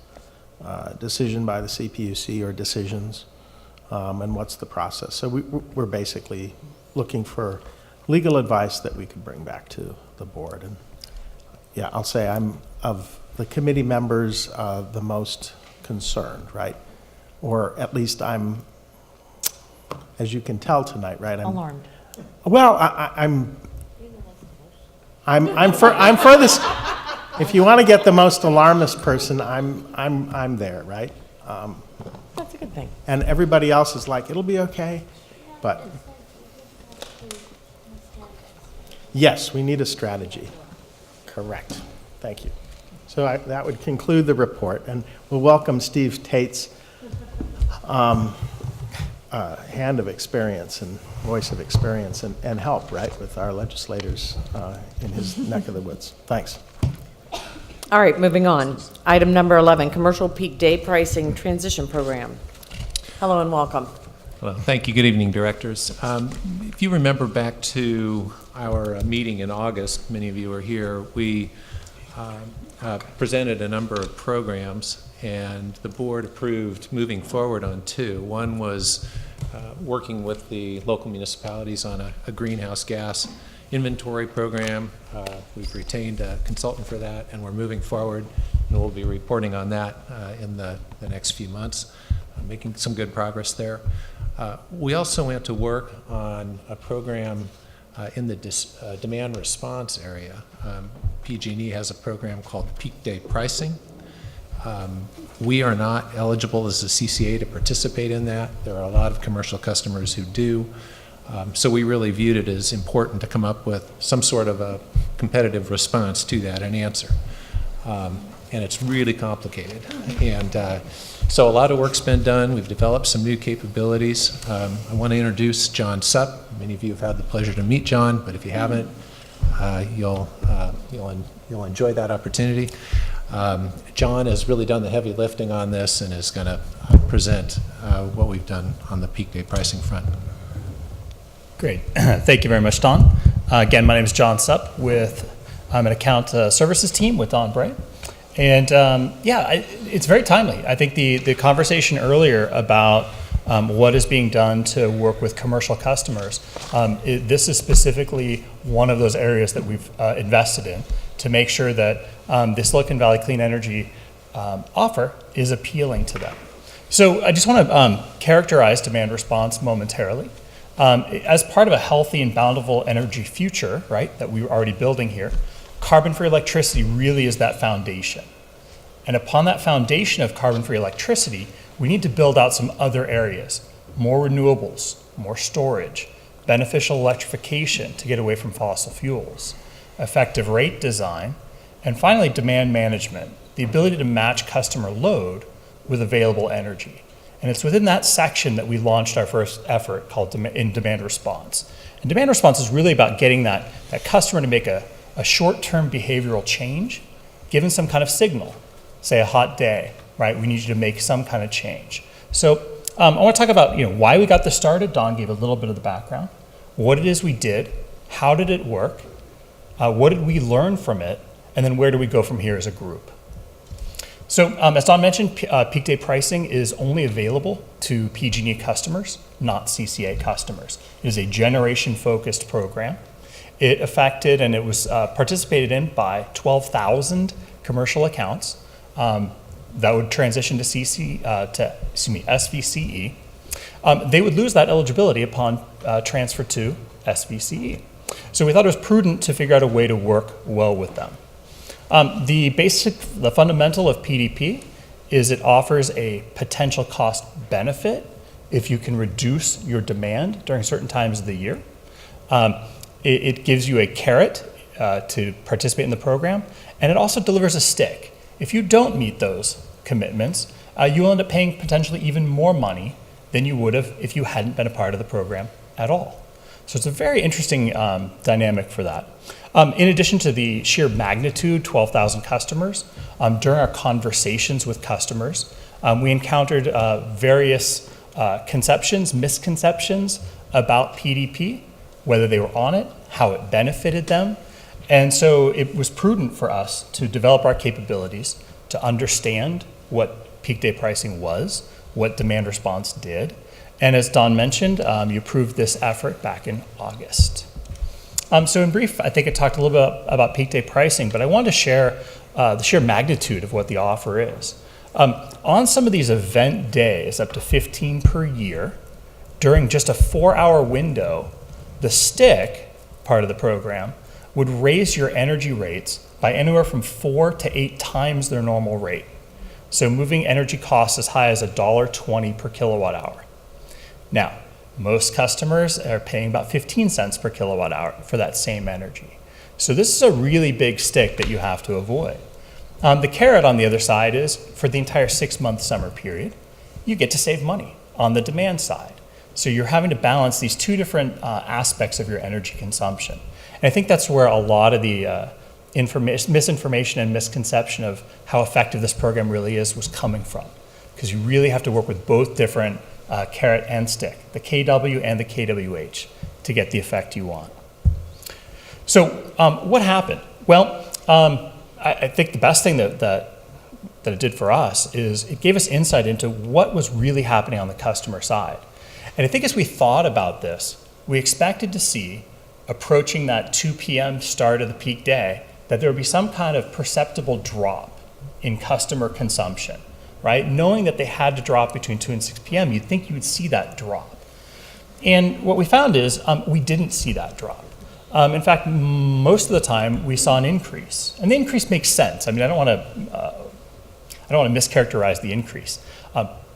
decision by the CPUC or decisions, and what's the process? So we're basically looking for legal advice that we could bring back to the board. And yeah, I'll say I'm, of the committee members, the most concerned, right? Or at least I'm, as you can tell tonight, right? I'm Alarmed. Well, I'm furthest. If you want to get the most alarmist person, I'm there, right? That's a good thing. And everybody else is like, it'll be okay, but yes, we need a strategy. Correct. Thank you. So that would conclude the report, and we'll welcome Steve Tate's hand of experience and voice of experience and help, right, with our legislators in his neck of the woods. Thanks. All right, moving on. Item number 11, Commercial Peak Day Pricing Transition Program. Hello and welcome. Well, thank you. Good evening, directors. If you remember back to our meeting in August, many of you were here, we presented a number of programs, and the board approved moving forward on two. One was working with the local municipalities on a greenhouse gas inventory program. We've retained a consultant for that, and we're moving forward, and we'll be reporting on that in the next few months, making some good progress there. We also went to work on a program in the demand response area. PG&E has a program called Peak Day Pricing. We are not eligible as a CCA to participate in that. There are a lot of commercial customers who do. So we really viewed it as important to come up with some sort of a competitive response to that, an answer. And it's really complicated. And so a lot of work's been done. We've developed some new capabilities. I want to introduce John Supp. Many of you have had the pleasure to meet John, but if you haven't, you'll enjoy that opportunity. John has really done the heavy lifting on this and is going to present what we've done on the peak day pricing front. Great. Thank you very much, Don. Again, my name is John Supp with an account services team with Don Bray. And it's very timely. I think the conversation earlier about what is being done to work with commercial customers, this is specifically one of those areas that we've invested in to make sure that the Silicon Valley Clean Energy offer is appealing to them. So I just want to characterize demand response momentarily. As part of a healthy and bountiful energy future, right, that we were already building here, carbon-free electricity really is that foundation. And upon that foundation of carbon-free electricity, we need to build out some other areas, more renewables, more storage, beneficial electrification to get away from fossil fuels, effective rate design, and finally demand management, the ability to match customer load with available energy. And it's within that section that we launched our first effort called demand response. And demand response is really about getting that customer to make a short-term behavioral change, given some kind of signal, say a hot day, right? We need you to make some kind of change. So I want to talk about why we got this started. Don gave a little bit of the background, what it is we did, how did it work, what did we learn from it, and then where do we go from here as a group? So as Don mentioned, peak day pricing is only available to PG&E customers, not CCA customers. It is a generation-focused program. It affected and it was participated in by 12,000 commercial accounts that would transition to SVCE. They would lose that eligibility upon transfer to SVCE. So we thought it was prudent to figure out a way to work well with them. The fundamental of PDP is it offers a potential cost benefit if you can reduce your demand during certain times of the year. It gives you a carrot to participate in the program, and it also delivers a stick. If you don't meet those commitments, you will end up paying potentially even more money than you would have if you hadn't been a part of the program at all. So it's a very interesting dynamic for that. In addition to the sheer magnitude, 12,000 customers, during our conversations with customers, we encountered various misconceptions about PDP whether they were on it, how it benefited them. And so it was prudent for us to develop our capabilities to understand what peak day pricing was, what demand response did. And as Don mentioned, you approved this effort back in August. So in brief, I think I talked a little bit about peak day pricing, but I wanted to share the sheer magnitude of what the offer is. On some of these event days, up to 15 per year, during just a 4-hour window, the stick part of the program would raise your energy rates by anywhere from 4 to 8 times their normal rate. So moving energy costs as high as $1.20 per kilowatt hour. Now, most customers are paying about 15 cents per kilowatt hour for that same energy. So this is a really big stick that you have to avoid. The carrot on the other side is, for the entire 6-month summer period, you get to save money on the demand side. So you're having to balance these two different aspects of your energy consumption. And I think that's where a lot of the misinformation and misconception of how effective this program really is was coming from. Because you really have to work with both different carrot and stick, the KW and the KWH, to get the effect you want. So what happened? Well, I think the best thing that it did for us is it gave us insight into what was really happening on the customer side. And I think as we thought about this, we expected to see, approaching that 2 p.m. start of the peak day, that there would be some kind of perceptible drop in customer consumption, right? Knowing that they had to drop between 2 and 6 p.m., you'd think you would see that drop. And what we found is we didn't see that drop. In fact, most of the time we saw an increase. And the increase makes sense. I mean, I don't want to mischaracterize the increase.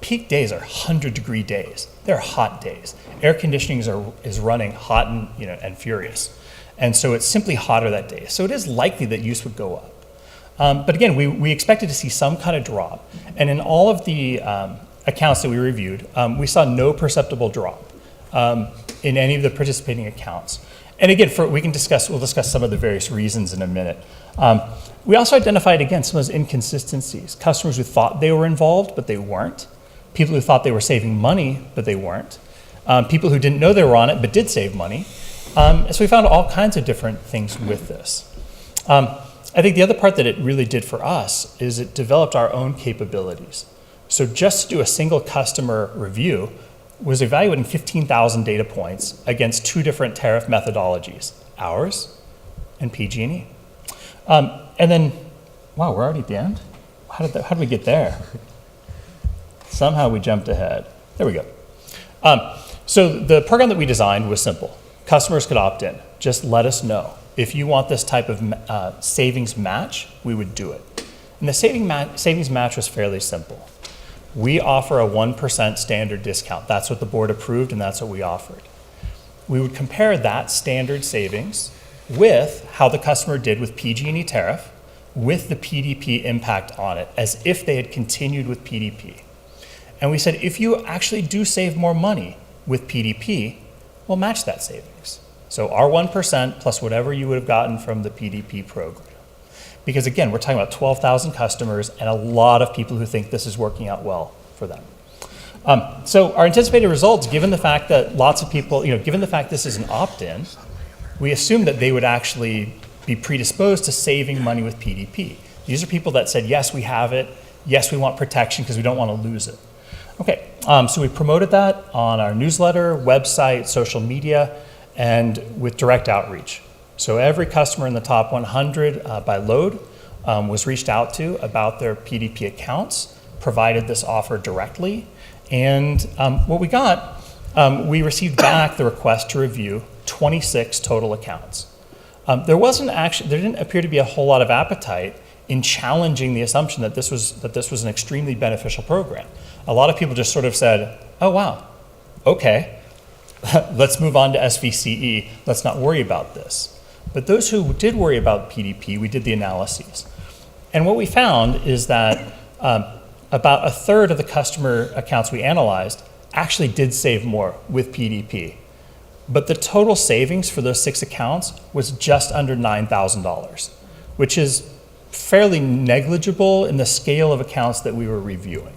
Peak days are 100-degree days. They're hot days. Air conditioning is running hot and furious. And so it's simply hotter that day. So it is likely that use would go up. But again, we expected to see some kind of drop. And in all of the accounts that we reviewed, we saw no perceptible drop in any of the participating accounts. And again, we'll discuss some of the various reasons in a minute. We also identified, again, some of those inconsistencies. Customers who thought they were involved, but they weren't. People who thought they were saving money, but they weren't. People who didn't know they were on it, but did save money. So we found all kinds of different things with this. I think the other part that it really did for us is it developed our own capabilities. So just to do a single customer review was evaluating 15,000 data points against 2 different tariff methodologies, ours and PG&E. And then, wow, we're already at the end? How did we get there? Somehow we jumped ahead. There we go. So the program that we designed was simple. Customers could opt in. Just let us know. If you want this type of savings match, we would do it. And the savings match was fairly simple. We offer a 1% standard discount. That's what the board approved, and that's what we offered. We would compare that standard savings with how the customer did with PG&E tariff, with the PDP impact on it, as if they had continued with PDP. And we said, if you actually do save more money with PDP, we'll match that savings. So our 1% plus whatever you would have gotten from the PDP program. Because again, we're talking about 12,000 customers and a lot of people who think this is working out well for them. So our anticipated results, given the fact that lots of people, given the fact this is an opt-in, we assumed that they would actually be predisposed to saving money with PDP. These are people that said, yes, we have it. Yes, we want protection because we don't want to lose it. Okay, so we promoted that on our newsletter, website, social media, and with direct outreach. So every customer in the top 100 by load was reached out to about their PDP accounts, provided this offer directly, and what we got, we received back the request to review 26 total accounts. There didn't appear to be a whole lot of appetite in challenging the assumption that this was an extremely beneficial program. A lot of people just sort of said, oh wow, okay, let's move on to SVCE, let's not worry about this. But those who did worry about PDP, we did the analyses. And what we found is that about a third of the customer accounts we analyzed actually did save more with PDP. But the total savings for those 6 accounts was just under $9,000, which is fairly negligible in the scale of accounts that we were reviewing.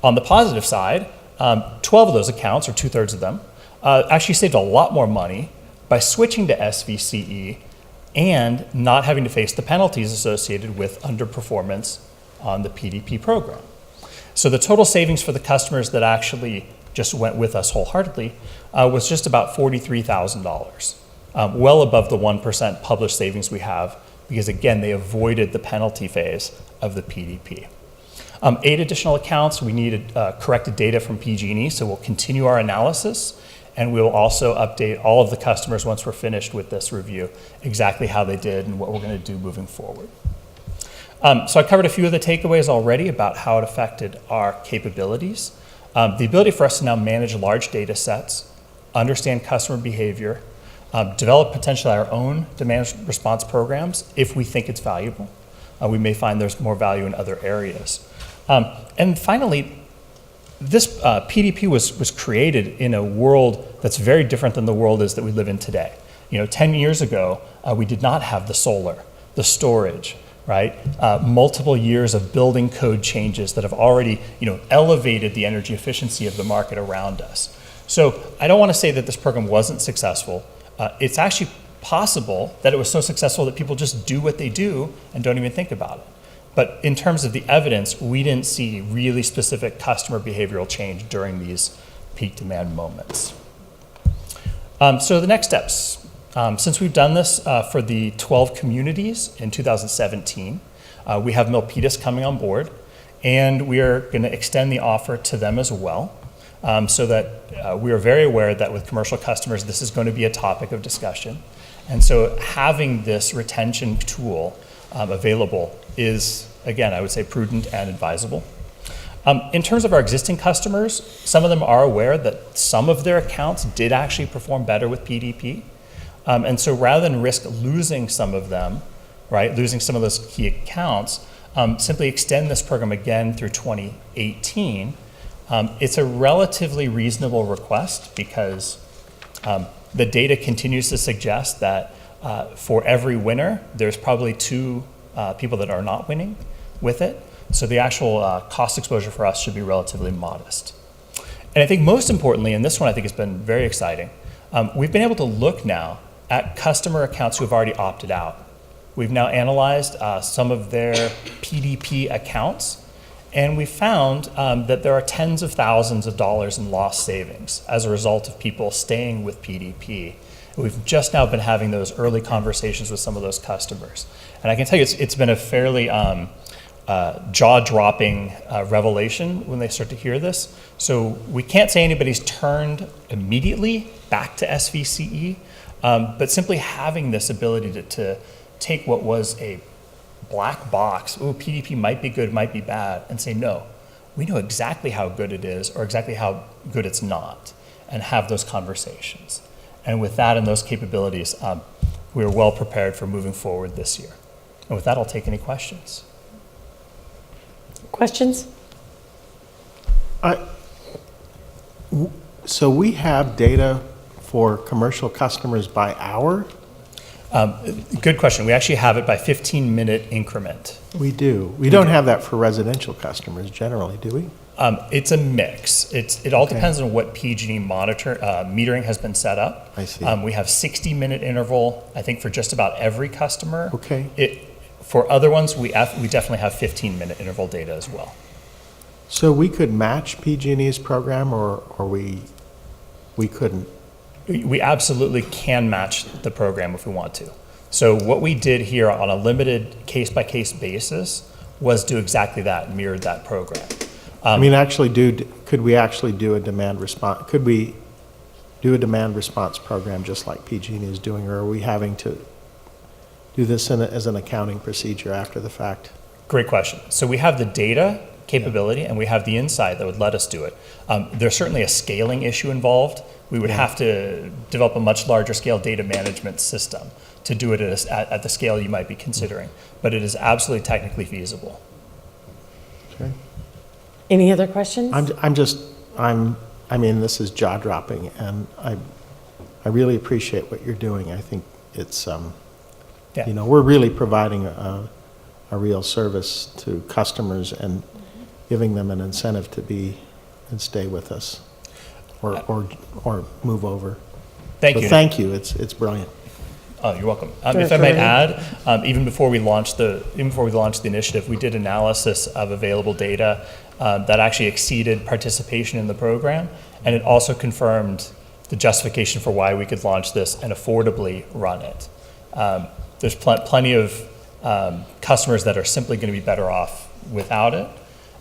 On the positive side, 12 of those accounts, or 2/3 of them, actually saved a lot more money by switching to SVCE and not having to face the penalties associated with underperformance on the PDP program. So the total savings for the customers that actually just went with us wholeheartedly was just about $43,000, well above the 1% published savings we have, because again, they avoided the penalty phase of the PDP. 8 additional accounts, we needed corrected data from PG&E, so we'll continue our analysis, and we'll also update all of the customers once we're finished with this review, exactly how they did and what we're going to do moving forward. So I covered a few of the takeaways already about how it affected our capabilities. The ability for us to now manage large data sets, understand customer behavior, develop potentially our own demand response programs if we think it's valuable. We may find there's more value in other areas. And finally, this PDP was created in a world that's very different than the world is that we live in today. 10 years ago, we did not have the solar, the storage, right? Multiple years of building code changes that have already, elevated the energy efficiency of the market around us. So I don't want to say that this program wasn't successful. It's actually possible that it was so successful that people just do what they do and don't even think about it. But in terms of the evidence, we didn't see really specific customer behavioral change during these peak demand moments. So the next steps. Since we've done this for the 12 communities in 2017, we have Milpitas coming on board, and we are going to extend the offer to them as well, so that we are very aware that with commercial customers, this is going to be a topic of discussion. And so having this retention tool available is, again, I would say prudent and advisable. In terms of our existing customers, some of them are aware that some of their accounts did actually perform better with PDP. And so rather than risk losing some of them, right, losing some of those key accounts, simply extend this program again through 2018. It's a relatively reasonable request because the data continues to suggest that for every winner, there's probably 2 people that are not winning with it. So the actual cost exposure for us should be relatively modest. And I think most importantly, and this one I think has been very exciting, we've been able to look now at customer accounts who have already opted out. We've now analyzed some of their PDP accounts, and we found that there are tens of thousands of dollars in lost savings as a result of people staying with PDP. We've just now been having those early conversations with some of those customers. And I can tell you it's been a fairly jaw-dropping revelation when they start to hear this. So we can't say anybody's turned immediately back to SVCE, but simply having this ability to take what was a black box, ooh, PDP might be good, might be bad, and say, no, we know exactly how good it is or exactly how good it's not, and have those conversations. And with that and those capabilities, we are well prepared for moving forward this year. And with that, I'll take any questions. Questions? So we have data for commercial customers by hour? Good question. We actually have it by 15-minute increment. We do. We don't have that for residential customers generally, do we? It's a mix. It all depends on what PG&E metering has been set up. I see. We have 60-minute interval, I think, for just about every customer. Okay. For other ones, we definitely have 15-minute interval data as well. So we could match PG&E's program, or we couldn't? We absolutely can match the program if we want to. So what we did here on a limited case-by-case basis was do exactly that, mirrored that program. Could we actually do a demand response? Could we do a demand response program just like PG&E is doing, or are we having to do this as an accounting procedure after the fact? Great question. So we have the data capability and we have the insight that would let us do it. There's certainly a scaling issue involved. We would have to develop a much larger scale data management system to do it at the scale you might be considering, but it is absolutely technically feasible. Okay. Any other questions? This is jaw-dropping, and I really appreciate what you're doing. I think it's, we're really providing a real service to customers and giving them an incentive to be and stay with us or move over. Thank So you. thank you, it's brilliant. Oh, you're welcome. If I might add, even before we launched the initiative, we did analysis of available data that actually exceeded participation in the program, and it also confirmed the justification for why we could launch this and affordably run it. There's plenty of customers that are simply going to be better off without it,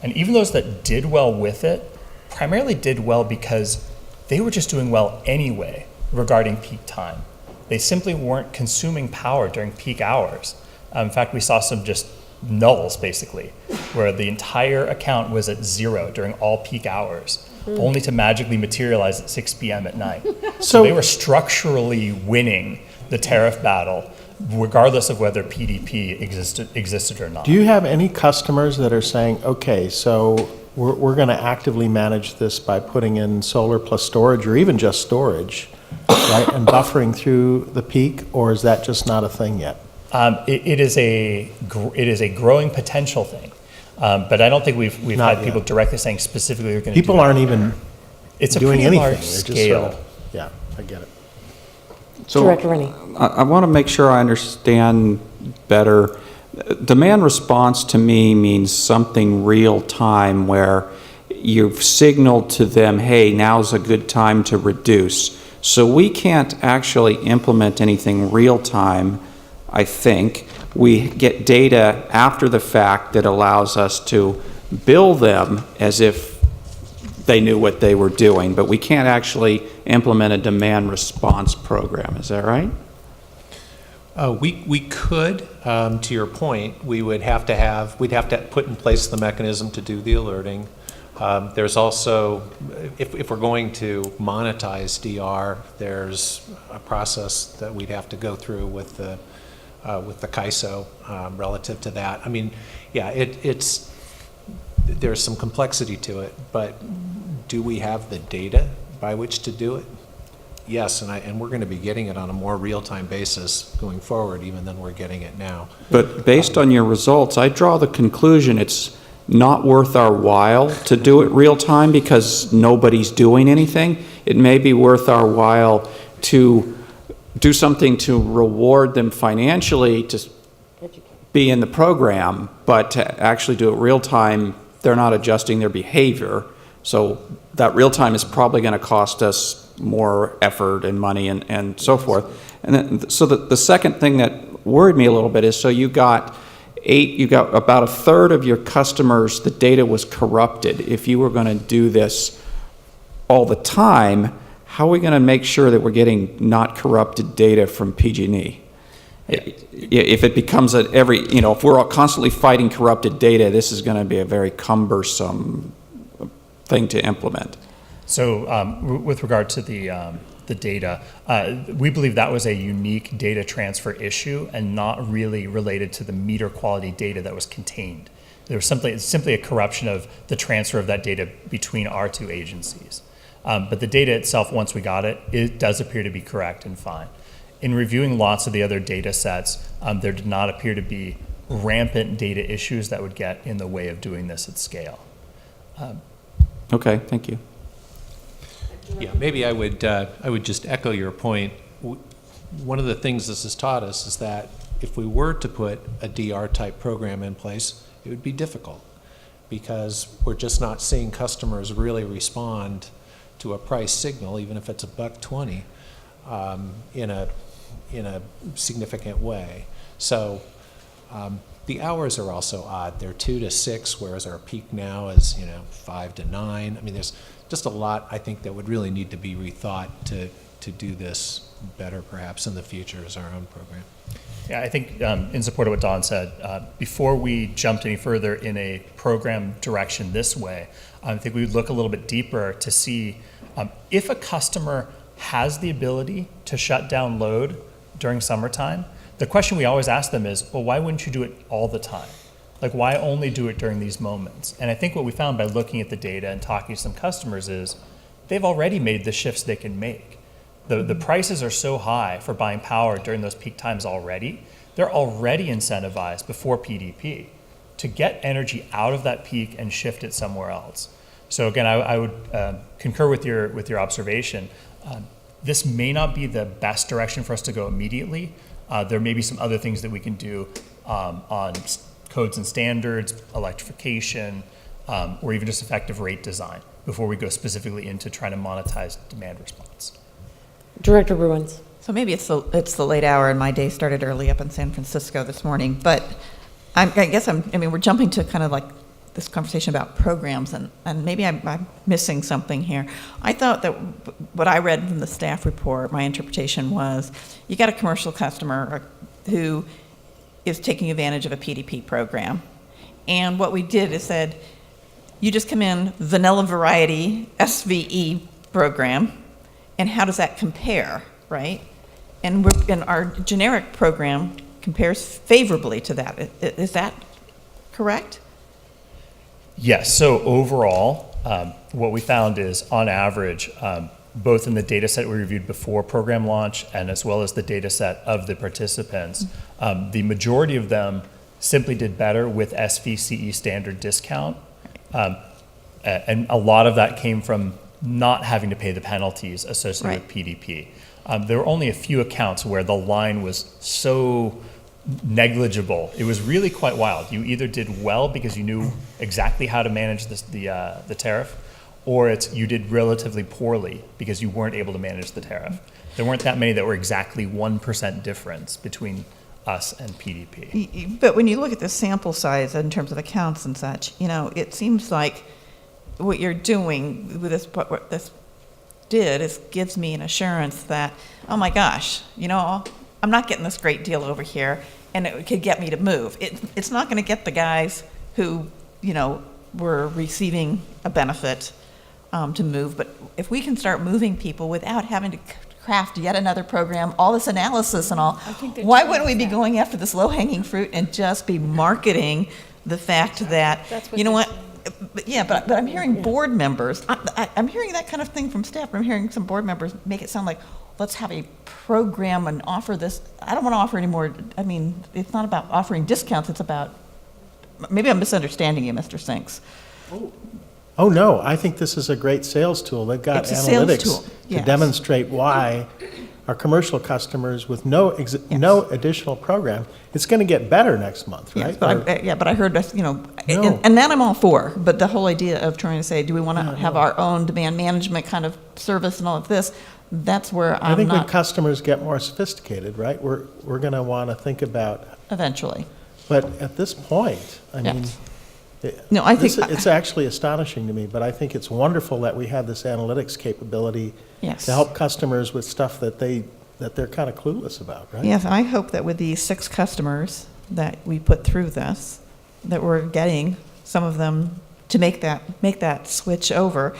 and even those that did well with it primarily did well because they were just doing well anyway regarding peak time. They simply weren't consuming power during peak hours. In fact, we saw some just nulls, basically, where the entire account was at 0 during all peak hours, only to magically materialize at 6 p.m. at night. So they were structurally winning the tariff battle, regardless of whether PDP existed or not. Do you have any customers that are saying, okay, so we're going to actively manage this by putting in solar plus storage, or even just storage, right, and buffering through the peak, or is that just not a thing yet? It is a growing potential thing, but I don't think we've had people directly saying specifically they're going to. People aren't even it's doing a pretty anything. large They're just scale. sort of, yeah, I get it. So Director Rennie. I want to make sure I understand better. Demand response to me means something real time where you've signaled to them, hey, now's a good time to reduce. So we can't actually implement anything real time, I think. We get data after the fact that allows us to bill them as if they knew what they were doing, but we can't actually implement a demand response program. Is that right? We could, to your point, we'd have to put in place the mechanism to do the alerting. There's also, if we're going to monetize DR, there's a process that we'd have to go through with the CAISO relative to that. I mean, yeah, there's some complexity to it, but do we have the data by which to do it? Yes, and we're going to be getting it on a more real-time basis going forward, even than we're getting it now. But based on your results, I draw the conclusion it's not worth our while to do it real time because nobody's doing anything. It may be worth our while to do something to reward them financially to be in the program, but to actually do it real time, they're not adjusting their behavior. So that real time is probably going to cost us more effort and money and so forth. And then, so the second thing that worried me a little bit is, so you got about a third of your customers, the data was corrupted. If you were going to do this all the time, how are we going to make sure that we're getting not corrupted data from PG&E? If it becomes if we're all constantly fighting corrupted data, this is going to be a very cumbersome thing to implement. So with regard to the data, we believe that was a unique data transfer issue and not really related to the meter quality data that was contained. There was simply a corruption of the transfer of that data between our two agencies. But the data itself, once we got it, it does appear to be correct and fine. In reviewing lots of the other data sets, there did not appear to be rampant data issues that would get in the way of doing this at scale. Okay, thank you. Yeah, maybe I would just echo your point. One of the things this has taught us is that if we were to put a DR type program in place, it would be difficult because we're just not seeing customers really respond to a price signal, even if it's $1.20, in a significant way. So the hours are also odd. They're 2 to 6, whereas our peak now is 5 to 9. I mean, there's just a lot, I think, that would really need to be rethought to do this better, perhaps in the future as our own program. Yeah, I think in support of what Don said, before we jumped any further in a program direction this way, I think we would look a little bit deeper to see if a customer has the ability to shut down load during summertime. The question we always ask them is, well, why wouldn't you do it all the time? Like, why only do it during these moments? And I think what we found by looking at the data and talking to some customers is they've already made the shifts they can make. The prices are so high for buying power during those peak times already. They're already incentivized before PDP to get energy out of that peak and shift it somewhere else. So again, I would concur with your observation. this may not be the best direction for us to go immediately. There may be some other things that we can do on codes and standards, electrification, or even just effective rate design before we go specifically into trying to monetize demand response. Director Bruins. So maybe it's the late hour and my day started early up in San Francisco this morning, but I mean, we're jumping to kind of like this conversation about programs, and maybe I'm missing something here. I thought that what I read from the staff report, my interpretation was, you got a commercial customer who is taking advantage of a PDP program. And what we did is said, you just come in vanilla variety SVE program, and how does that compare, right? And our generic program compares favorably to that. Is that correct? Yes, so overall, what we found is on average, both in the data set we reviewed before program launch and as well as the data set of the participants, the majority of them simply did better with SVCE standard discount. And a lot of that came from not having to pay the penalties associated with PDP. There were only a few accounts where the line was so negligible. It was really quite wild. You either did well because you knew exactly how to manage the tariff, or you did relatively poorly because you weren't able to manage the tariff. There weren't that many that were exactly 1% difference between us and PDP. But when you look at the sample size in terms of accounts and such, it seems like what you're doing with this, what this did is gives me an assurance that, oh my gosh, I'm not getting this great deal over here, and it could get me to move. It's not going to get the guys who, were receiving a benefit to move, but if we can start moving people without having to craft yet another program, all this analysis and all, why wouldn't we be going after this low-hanging fruit and just be marketing the fact that, but I'm hearing board members, I'm hearing that kind of thing from staff. I'm hearing some board members make it sound like, let's have a program and offer this. I don't want to offer any more. I mean, it's not about offering discounts. It's about, maybe I'm misunderstanding you, Mr. Sinks. Oh, no, I think this is a great sales tool. They've got analytics to demonstrate why our commercial customers with no additional program, it's going to get better next month, right? Yes, but I heard, and that I'm all for, but the whole idea of trying to say, do we want to have our own demand management kind of service and all of this, that's where I'm not. I think when customers get more sophisticated, right, we're going to want to think about. Eventually. But at this point, I mean. No, I think it's actually astonishing to me, but I think it's wonderful that we have this analytics capability to help customers with stuff that they're kind of clueless about, right? Yes, I hope that with these 6 customers that we put through this, that we're getting some of them to make that switch over.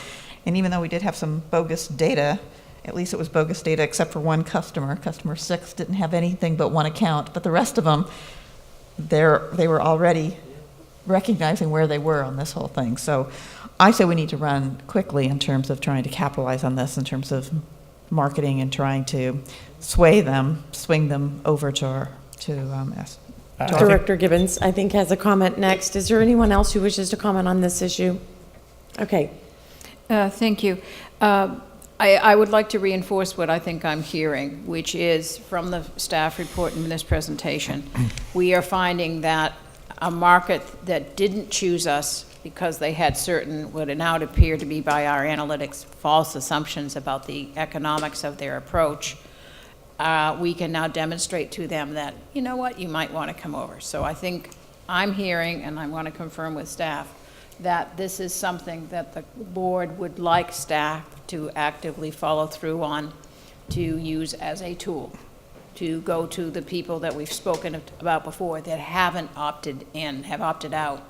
And even though we did have some bogus data, at least it was bogus data except for one customer. Customer 6 didn't have anything but one account, but the rest of them, they were already recognizing where they were on this whole thing. So I say we need to run quickly in terms of trying to capitalize on this, in terms of marketing and trying to swing them over to us. Director Gibbons, I think, has a comment next. Is there anyone else who wishes to comment on this issue? Okay. Thank you. I would like to reinforce what I think I'm hearing, which is from the staff report in this presentation, we are finding that a market that didn't choose us because they had certain, what now appear to be by our analytics, false assumptions about the economics of their approach, we can now demonstrate to them that, you know what, you might want to come over. So I think I'm hearing, and I want to confirm with staff, that this is something that the board would like staff to actively follow through on, to use as a tool, to go to the people that we've spoken about before that haven't opted in, have opted out,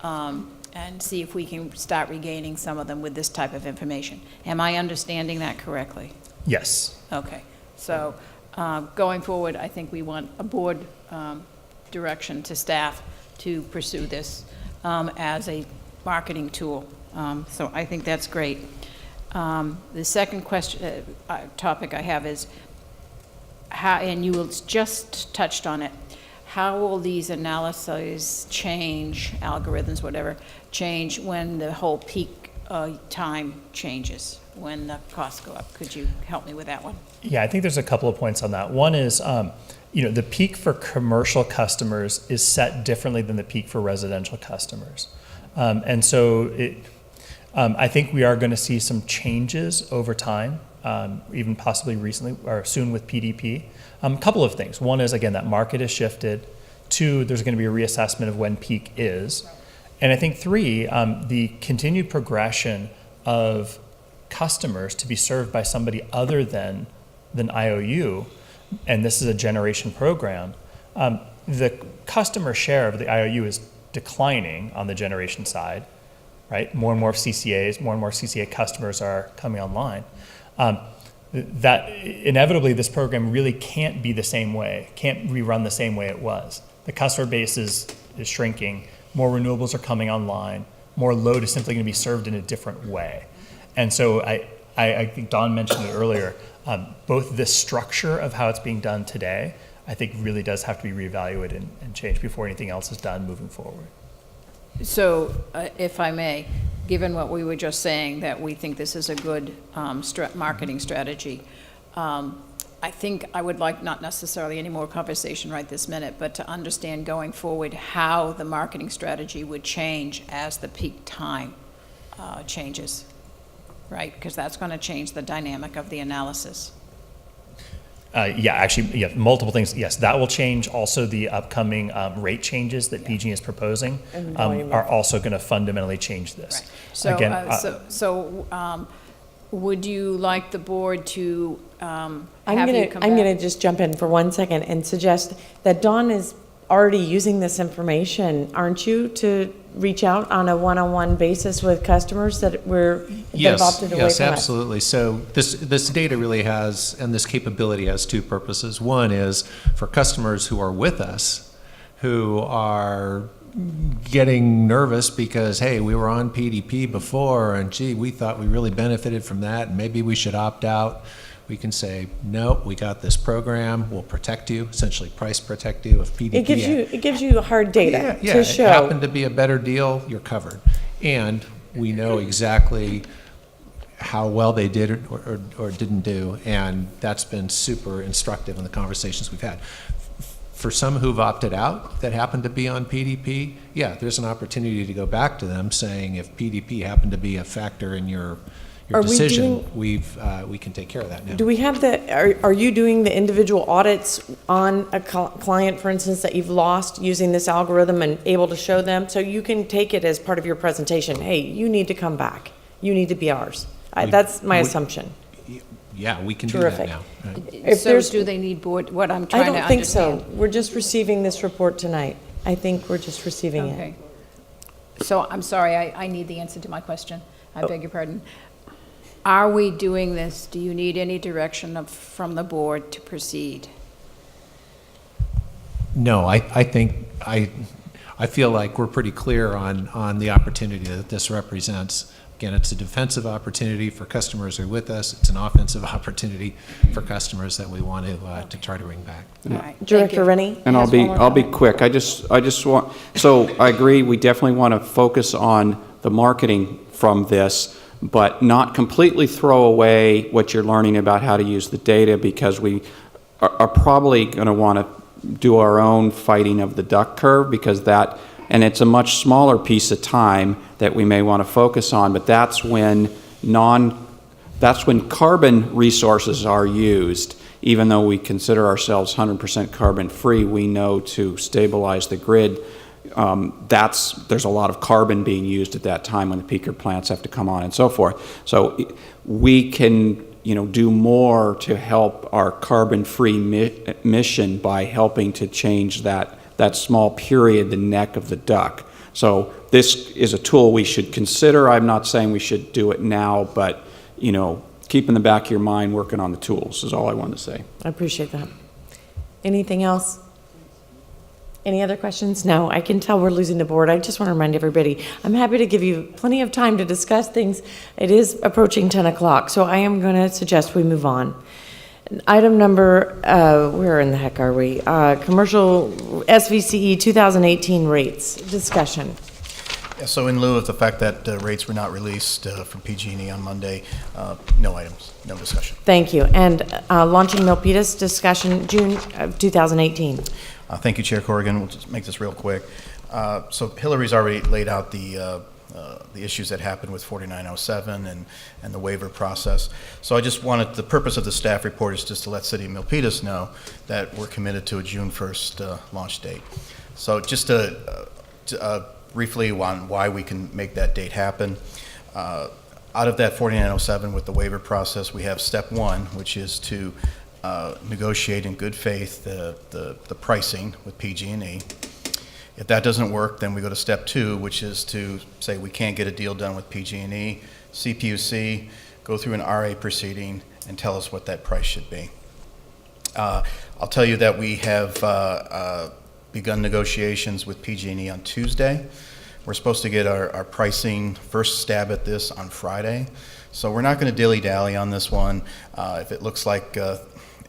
and see if we can start regaining some of them with this type of information. Am I understanding that correctly? Yes. Okay. So going forward, I think we want a board direction to staff to pursue this as a marketing tool. So I think that's great. The second question, topic I have is, how, and you just touched on it, how will these analyses change, algorithms, whatever, change when the whole peak time changes when the costs go up. Could you help me with that one? Yeah, I think there's a couple of points on that. One is, the peak for commercial customers is set differently than the peak for residential customers. And so I think we are going to see some changes over time, even possibly recently or soon with PDP. A couple of things. One is, again, that market has shifted. Two, there's going to be a reassessment of when peak is. And I think three, the continued progression of customers to be served by somebody other than IOU, and this is a generation program, the customer share of the IOU is declining on the generation side, right? More and more CCAs, more and more CCA customers are coming online. That inevitably this program really can't be the same way, can't rerun the same way it was. The customer base is shrinking, more renewables are coming online, more load is simply going to be served in a different way. And so I think Dawn mentioned it earlier, both the structure of how it's being done today, I think really does have to be reevaluated and changed before anything else is done moving forward. So, if I may, given what we were just saying, that we think this is a good marketing strategy, I think I would like not necessarily any more conversation right this minute, but to understand going forward how the marketing strategy would change as the peak time changes, right? Because that's going to change the dynamic of the analysis. Multiple things. Yes, that will change. Also, the upcoming rate changes that PG is proposing are also going to fundamentally change this. Right. So, again, would you like the board to I'm going to just jump in for 1 second and suggest that Dawn is already using this information, aren't you, to reach out on a one-on-one basis with customers that have opted away from Yes, absolutely. So this data really has, and this capability has two purposes. One is for customers who are with us, who are getting nervous because, hey, we were on PDP before, and gee, we thought we really benefited from that, and maybe we should opt out. We can say, no, we got this program, we'll protect you, essentially price protect you if PDP. It gives you hard data to show. It happened to be a better deal, you're covered. And we know exactly how well they did or didn't do, and that's been super instructive in the conversations we've had. For some who've opted out that happen to be on PDP, there's an opportunity to go back to them saying, if PDP happened to be a factor in your decision, we can take care of that now. Do we have are you doing the individual audits on a client, for instance, that you've lost using this algorithm and able to show them? So you can take it as part of your presentation. Hey, you need to come back. You need to be ours. That's my assumption. Yeah, we can do that now. So do they need board, what I'm trying to understand? I don't think so. We're just receiving this report tonight. I think we're just receiving it. Okay. So I'm sorry, I need the answer to my question. I beg your pardon. Are we doing this? Do you need any direction from the board to proceed? No, I think I feel like we're pretty clear on the opportunity that this represents. Again, it's a defensive opportunity for customers who are with us. It's an offensive opportunity for customers that we want to try to bring back. All right. Director Rennie? And I'll be quick. I just want, so I agree, we definitely want to focus on the marketing from this, but not completely throw away what you're learning about how to use the data, because we are probably going to want to do our own fighting of the duck curve, because and it's a much smaller piece of time that we may want to focus on, but that's when carbon resources are used. Even though we consider ourselves 100% carbon free, we know to stabilize the grid, there's a lot of carbon being used at that time when the peaker plants have to come on and so forth. So we can do more to help our carbon-free mission by helping to change that small period, the neck of the duck. So this is a tool we should consider. I'm not saying we should do it now, but keep in the back of your mind working on the tools is all I wanted to say. I appreciate that. Anything else? Any other questions? No, I can tell we're losing the board. I just want to remind everybody, I'm happy to give you plenty of time to discuss things. It is approaching 10 o'clock, so I am going to suggest we move on. Item number, where in the heck are we? Commercial SVCE 2018 rates discussion. Yeah, so in lieu of the fact that rates were not released from PG&E on Monday, no items, no discussion. Thank you. And launching Milpitas discussion, June of 2018. Thank you, Chair Corrigan. We'll just make this real quick. So Hillary's already laid out the issues that happened with 4907 and the waiver process. So I just wanted, the purpose of the staff report is just to let City of Milpitas know that we're committed to a June 1st launch date. So just to briefly on why we can make that date happen. Out of that 4907 with the waiver process, we have step one, which is to negotiate in good faith the pricing with PG&E. If that doesn't work, then we go to step two, which is to say we can't get a deal done with PG&E, CPUC, go through an RA proceeding and tell us what that price should be. I'll tell you that we have begun negotiations with PG&E on Tuesday. We're supposed to get our pricing first stab at this on Friday. So we're not going to dilly-dally on this one. If it looks like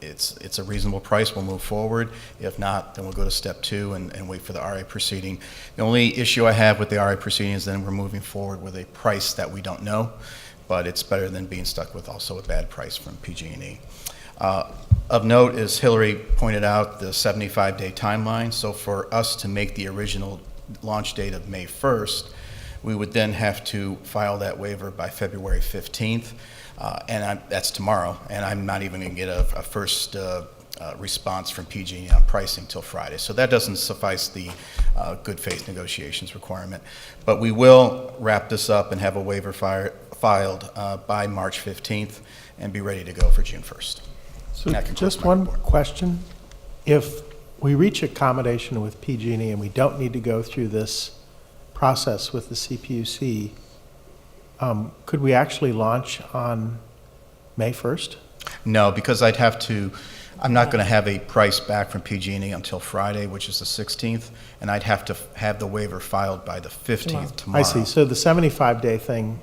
it's a reasonable price, we'll move forward. If not, then we'll go to step two and wait for the RA proceeding. The only issue I have with the RA proceeding is then we're moving forward with a price that we don't know, but it's better than being stuck with also a bad price from PG&E. Of note, as Hillary pointed out, the 75-day timeline. So for us to make the original launch date of May 1st, we would then have to file that waiver by February 15th. That's tomorrow, and I'm not even going to get a first response from PG&E on pricing till Friday. So that doesn't suffice the good faith negotiations requirement. But we will wrap this up and have a waiver filed by March 15th and be ready to go for June 1st. So just one question. If we reach accommodation with PG&E and we don't need to go through this process with the CPUC, could we actually launch on May 1st? No, because I'm not going to have a price back from PG&E until Friday, which is the 16th, and I'd have to have the waiver filed by the 15th tomorrow. I see. So the 75-day thing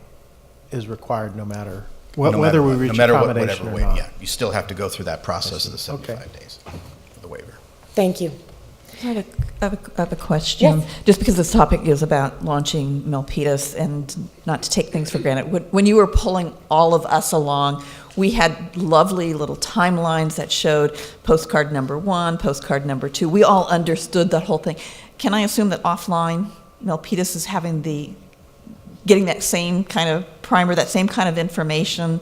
is required no matter whether we reach accommodation or not. Yeah, you still have to go through that process of the 75 days for the waiver. Thank you. I have a question. Yes. Just because this topic is about launching Milpitas and not to take things for granted. When you were pulling all of us along, we had lovely little timelines that showed postcard number 1, postcard number 2. We all understood the whole thing. Can I assume that offline, Milpitas is getting that same kind of primer, that same kind of information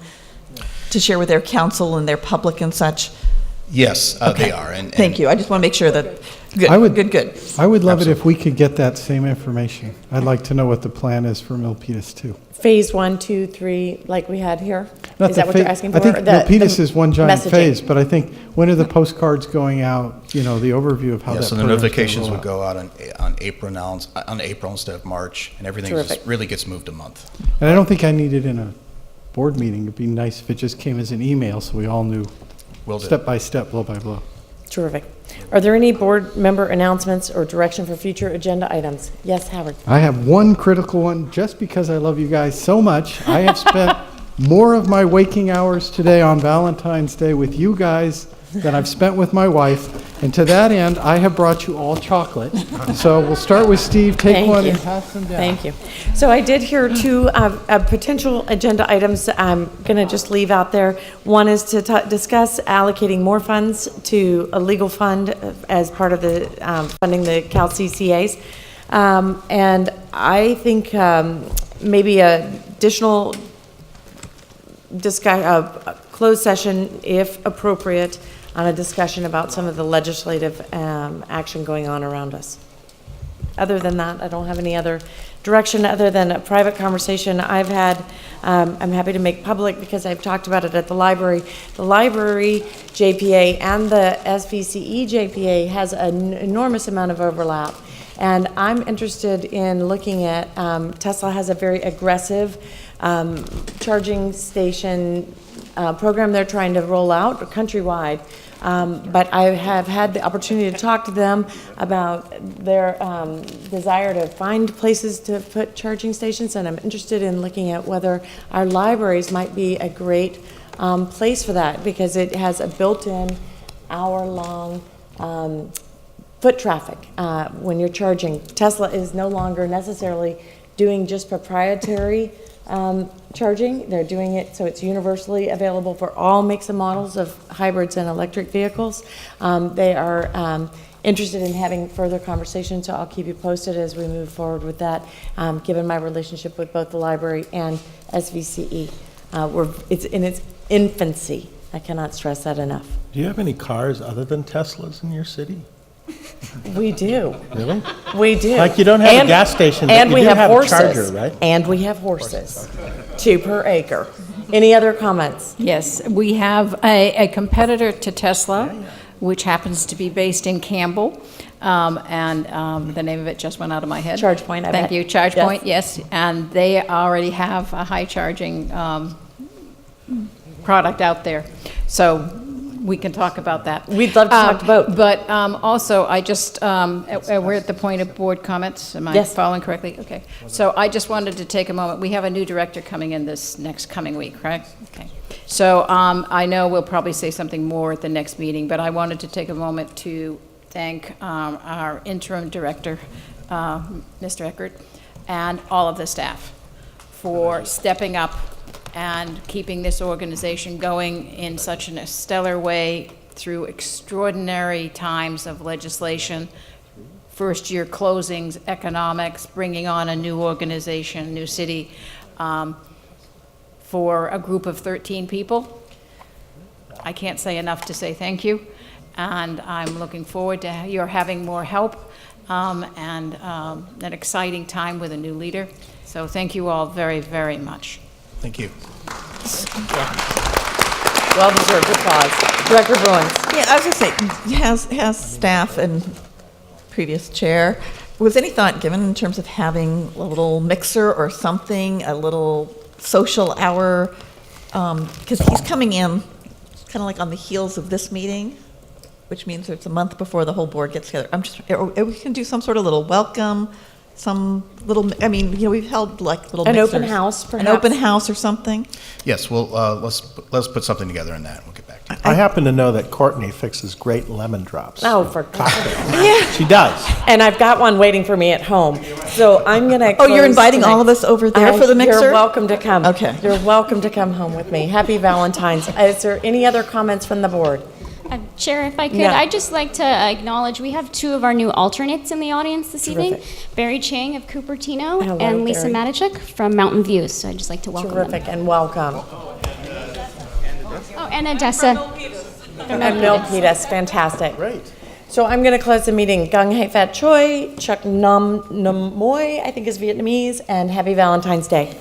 to share with their council and their public and such? Yes, Okay. they are. And Thank you. I just want to make sure that, good, I would love it if we could get that same information. I'd like to know what the plan is for Milpitas too. Phase 1, 2, 3, like we had here? Not Is the that what you're asking for? I think Or Milpitas is one giant messaging? phase, but I think when are the postcards going out, the overview of how that so the program's gonna notifications roll would go out on April instead of March, and everything Terrific. just really gets moved a month. And I don't think I need it in a board meeting. It'd be nice if it just came as an email so we all knew Will do. step by step, blow by blow. Terrific. Are there any board member announcements or direction for future agenda items? Yes, Howard. I have one critical one, just because I love you guys so much. I have spent more of my waking hours today on Valentine's Day with you guys than I've spent with my wife. And to that end, I have brought you all chocolate. So we'll start with Steve. Take Thank one you. and pass them down. Thank you. So I did hear two potential agenda items I'm going to just leave out there. One is to discuss allocating more funds to a legal fund as part of the funding the Cal CCAs. And I think maybe additional closed session, if appropriate, on a discussion about some of the legislative action going on around us. Other than that, I don't have any other direction other than a private conversation I've had. I'm happy to make public because I've talked about it at the library. The library JPA and the SVCE JPA has an enormous amount of overlap. And I'm interested in looking at, Tesla has a very aggressive charging station program they're trying to roll out countrywide. But I have had the opportunity to talk to them about their desire to find places to put charging stations, and I'm interested in looking at whether our libraries might be a great place for that, because it has a built-in hour-long foot traffic when you're charging. Tesla is no longer necessarily doing just proprietary charging. They're doing it so it's universally available for all makes and models of hybrids and electric vehicles. They are interested in having further conversations, so I'll keep you posted as we move forward with that, given my relationship with both the library and SVCE. It's in its infancy. I cannot stress that enough. Do you have any cars other than Teslas in your city? We do. Really? We do. Like you don't have a gas station, but and you we do have have horses, a charger, right? And we have horses, 2 per acre. Any other comments? Yes, we have a competitor to Tesla, which happens to be based in Campbell, and the name of it just went out of my head. ChargePoint, I bet. Thank you, ChargePoint, yes. And they already have a high charging product out there. So we can talk about that. We'd love to talk about. But also, I just, we're at the point of board comments. Am I Yes. following correctly? Okay. So I just wanted to take a moment. We have a new director coming in this next coming week, right? Okay. So I know we'll probably say something more at the next meeting, but I wanted to take a moment to thank our interim director, Mr. Eckert, and all of the staff for stepping up and keeping this organization going in such a stellar way through extraordinary times of legislation, first-year closings, economics, bringing on a new organization, new city, for a group of 13 people. I can't say enough to say thank you, and I'm looking forward to your having more help and an exciting time with a new leader. So thank you all very, very much. Thank you. Well-deserved applause. Director Bruins. Yeah, I was going to say, has staff and previous chair, was any thought given in terms of having a little mixer or something, a little social hour? Because he's coming in kind of like on the heels of this meeting, which means it's a month before the whole board gets together. We can do some sort of little welcome, some little, we've held like little An mixers. open house, perhaps? An open house or something? Yes, well, let's put something together in that. We'll get back to you. I happen to know that Courtney fixes great lemon drops. Oh, for God's sake. Yeah. She does. And I've got one waiting for me at home. So I'm going to Oh, you're inviting all of us over there for the mixer? You're welcome to come. Okay. You're welcome to come home with me. Happy Valentine's. Is there any other comments from the board? Chair, if I could, Yeah. I'd just like to acknowledge we have 2 of our new alternates in the audience this evening. Terrific. Barry Chang of Cupertino Hello, and Lisa Barry. Matichuk from Mountain View. So I'd just like to welcome Terrific, them. and welcome. Oh, and Odessa. And Milpitas, fantastic. Great. So I'm going to close the meeting. Gung Hei Fat Choi, Chuck Nam Nam Moi, I think is Vietnamese, and happy Valentine's Day.